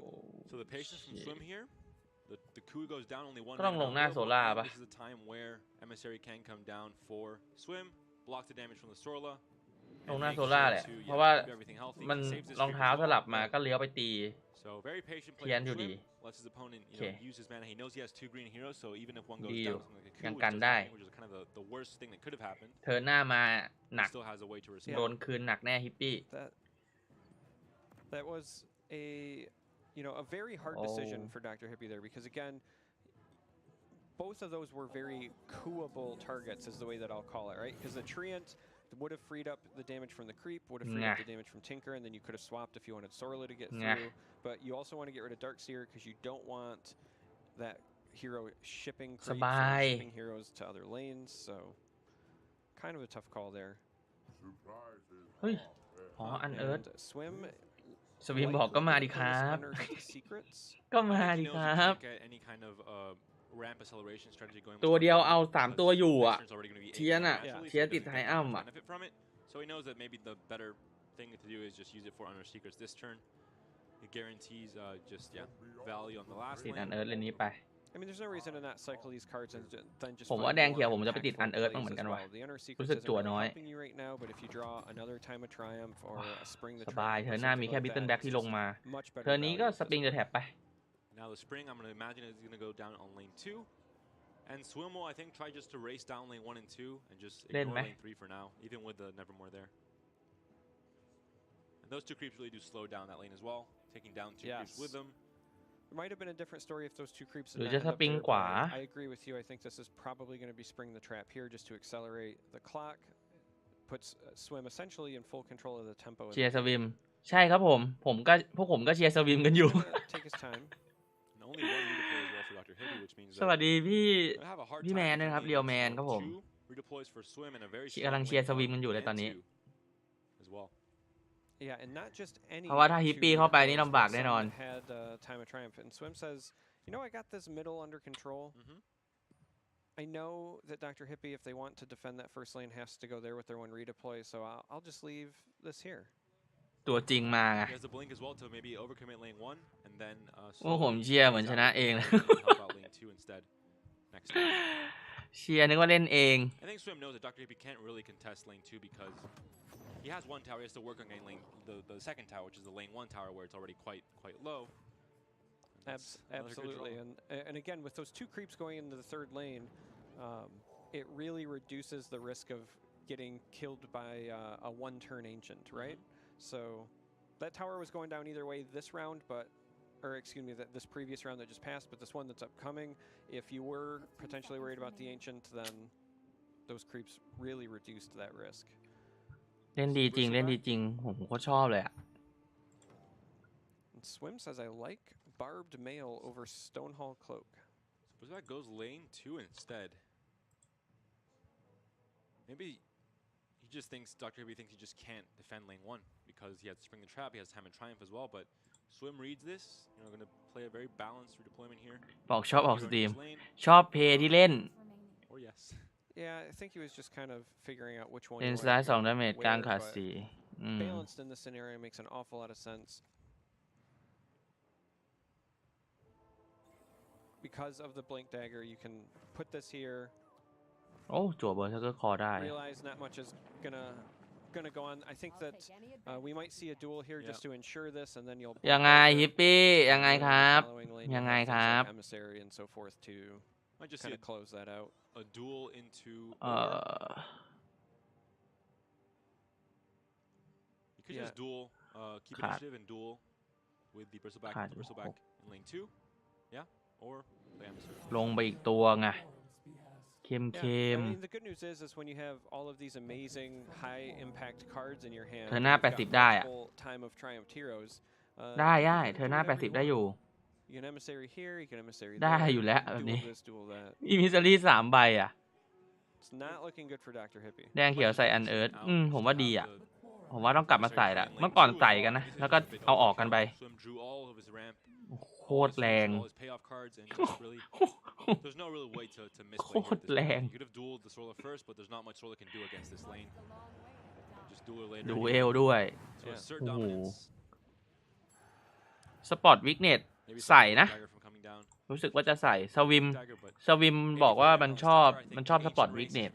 So the patience from Swim here. The coup goes down only one. ก็ต้อง mana ลงหน้า down โซ low, ล่า but ปะ this is a time where emissary can come down for Swim, block the damage from the Sorla. ลงหน้าโซล่าแหละ เพราะว่ามันรองเท้าสลับมาก็เลี้ยวไปตี So very patient play เทียน from อยู่ดี Swim. Lets his opponent Okay. use his mana. He knows he has 2 green heroes, so even if one goes ดีอ down, ยู่ something like a ยัง coup, กัน which ได้ is kind of the worst thing that could have happened, เธอหน้ามาหนัก still has a way to โด respond. นคืนหนักแน่ฮิปปี้ That was a very hard decision Oh. for Dr. Hippie there because again both of those were very cooable targets is the way that I'll call it, right? Because the treant would have freed up the damage from the creep, would have freed up the damage from Tinker, and then you could have swapped if you wanted Sorla to get through. But you also want to get rid of Darkseer because you don't want that hero shipping creeps and shipping heroes to other lanes. So kind of a tough call there. เฮ้ยอ๋ออันเอิร์ธ And Swim สวิมบอกก็มาดิครับ secrets. ก็มา I ดิ think he ค knows รั he บ can't get any kind of ramp acceleration strategy going ตัว with เดียว Dark เอา Seer 3 because ตัวอยู่อ่ะ Veteran's already gonna be เทียน 8 อ่ะ naturally, เทียน so he ติด doesn't ไฮ get อัม much อ่ะ benefit from it. So he knows that maybe the better thing to do is just use it for Honor Secrets this turn. It guarantees value on the last ติด lane. อันเอิร์ธเลนนี้ไป I mean, there's no reason to not cycle these cards and then just ผมว่า find แดง more เขียวผมจะไปติด impactful อันเอิร์ธ plays บ้างเหมือนกัน as ว่ะ well. The Honor รู้ Secrets สึก isn't จั่ว really น้อย helping you right now, but if you draw another Time of Triumph or a Spring the สบาย Triumph เธ or อหน้า something มีแค่ like บิตเทิล that, แบ็ก it's ที่ลง just มา much better เธอนี้ก็ value สปริง as เดอะแท็บไป Now the Spring, I'm going to imagine is going to go down on lane 2. And Swim will, I think, try just to race down lane 1 and 2 and just ignore lane 3 for now, even with the Nevermore there. And those 2 creeps really do slow down that lane as well, taking down 2 creeps with them. It might have been a different story if those 2 creeps หรือ had จะ not ส ended up ปริง there, ขวา but I agree with you. I think this is probably going to be Spring the Trap here just to accelerate the clock. Puts Swim essentially in full control of the tempo. เชียร์สวิม ใช่ครับผมพวกผมก็เชียร์สวิมกันอยู่ Take his time. And only 1 redeploy as well for Dr. Hippie, which means สวัสดีพี่ I have a hard พี่ time แมน if ด้วย you ครับ need เรียวแมน so ครับผม 2 redeploys for Swim and a very กำลังเชียร์สวิมกันอยู่เลยตอนนี้ as well. Yeah, and not just any เพราะว่าถ้าฮิปปี้เข้าไปนี่ลำบากแน่นอน had time of triumph and Swim says, you know, I got this middle under control. I know that Dr. Hippie, if they want to defend that first lane, has to go there with their one redeploy, so I'll just leave this here. ตัวจริงมาไง He has the blink as well to maybe overcommit lane 1 and then โอ้ผมเชียร์เหมือนชนะเองเลย help out lane 2 instead next time. เชียร์นึกว่าเล่นเอง I think Swim knows that Dr. Hippie can't really contest lane 2 because he has one tower. He has to work on getting the second tower, which is the lane 1 tower where it's already quite low. Absolutely, and again with those 2 creeps going into the third lane, it really reduces the risk of getting killed by a one-turn ancient, right? So that tower was going down either way this round, or excuse me, this previous round that just passed, but this one that's upcoming, if you were potentially worried about the ancient, then those creeps really reduced that risk. เล่นดีจริงเล่นดีจริงผมโคตรชอบเลยอะ Swim says I like barbed mail over Stonehall Cloak. So that goes lane 2 instead. Maybe he just thinks Dr. Hippie thinks he just can't defend lane 1 because he has to spring the trap. He has time and triumph as well, but Swim reads this. You know, going to play a very balanced redeployment here. บอกชอบออกสตรีมชอบเพย์ที่เล่น Or yes. Yeah, I think he was just kind of figuring out which one. เล่นซ้าย2ดาเมจกลางขาด4 Balanced in this scenario makes an awful lot of sense. Because of the blink dagger, you can put this here. โอ้จั่วเบอร์เธอก็คอได้ Realize not much is gonna go on. I think that we might see a duel here just to ensure this, and then you'll. ยังไงฮิปปี้ยังไงครับยังไงครับ Emissary and so forth to kind of close that out. A duel into. You could just duel, keep initiative and duel with the bristleback in lane 2. Yeah, or play emissary. ลงไปอีกตัวไงเข้ม I mean, the good news is when you have all of these amazing high impact cards in your hand. เธอหน้า80ได้อะ Time of triumph heroes. ได้เธอหน้า80ได้อยู่ You can emissary here, you can emissary ได้ there. อยู่แล้วแบบนี้ Duel this, duel that. มีมิสซิลี่3 ใบอ่ะ It's not looking good for Dr. Hippie. แดงเขียวใส่อันเอิร์ธผมว่าดีอ่ะผมว่าต้องกลับมาใส่ละเมื่อก่อนใส่กันนะแล้วก็เอาออกกันไปโคตรแรง There's no real way to miss. โคตรแรง You could have dueled the Solar first, but there's not much Solar can do against this lane. Just duel later. ดูเอลด้วย So assert dominance. สปอร์ตวิกเนตใส่นะรู้สึกว่าจะใส่สวิมบอกว่ามันชอบสปอร์ตวิกเนต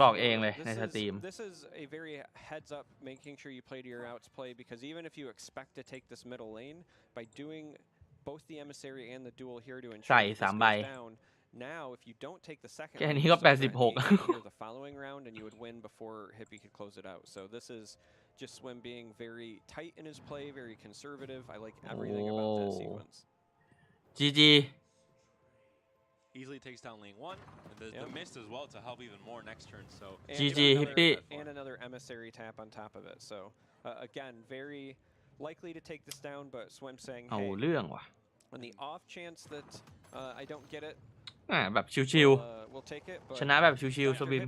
บอกเองเลยในสตรีม This is a very heads up making sure you play to your outs play because even if you expect to take this middle lane by doing both the emissary and the duel here to ensure this goes down. Now, if you don't take the second, แค่นี้ก็86 the following round and you would win before Hippie could close it out. So this is just Swim being very tight in his play, very conservative. I like everything about that sequence. GG. Easily takes down lane 1, and the mist as well to help even more next turn. So GG Hippie. And another emissary tap on top of it. So again, very likely to take this down, but Swim saying, hey, เรื่องว่ะ on the off chance that I don't get it. แบบชิว we'll take it, ๆชนะแบบชิวๆสวิม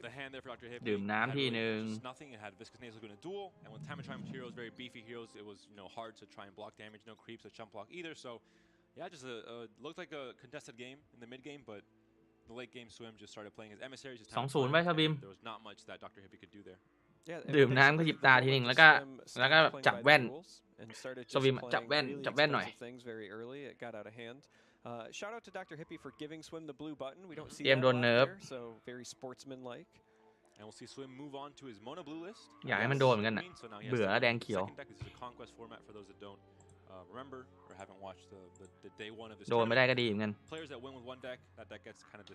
The hand there for Dr. Hippie. ดื่มน้ำทีนึง Nothing. It had Viscous Nasal going to duel, and with Time and Triumph heroes, very beefy heroes, it was hard to try and block damage. No creeps or jump block either. So yeah, just looked like a contested game in the mid game, but the late game Swim just started playing his emissaries. 2-0 ไว้สวิม There was not much that Dr. Hippie could do there. ดื่มน้ำก็หยิบตาทีนึงแล้วก็จับแว่นสวิมจับแว่นหน่อย Shout out to Dr. Hippie for giving Swim the blue button. We don't see that there, so very sportsmanlike. And we'll see Swim move on to his mono blue list. อยากให้มันโดนเหมือนกันนะเบื่อแดงเขียว This is a conquest format for those that don't remember or haven't watched the day 1 of this. โดนไม่ได้ก็ดีเหมือนกัน Players that win with one deck, that deck gets kind of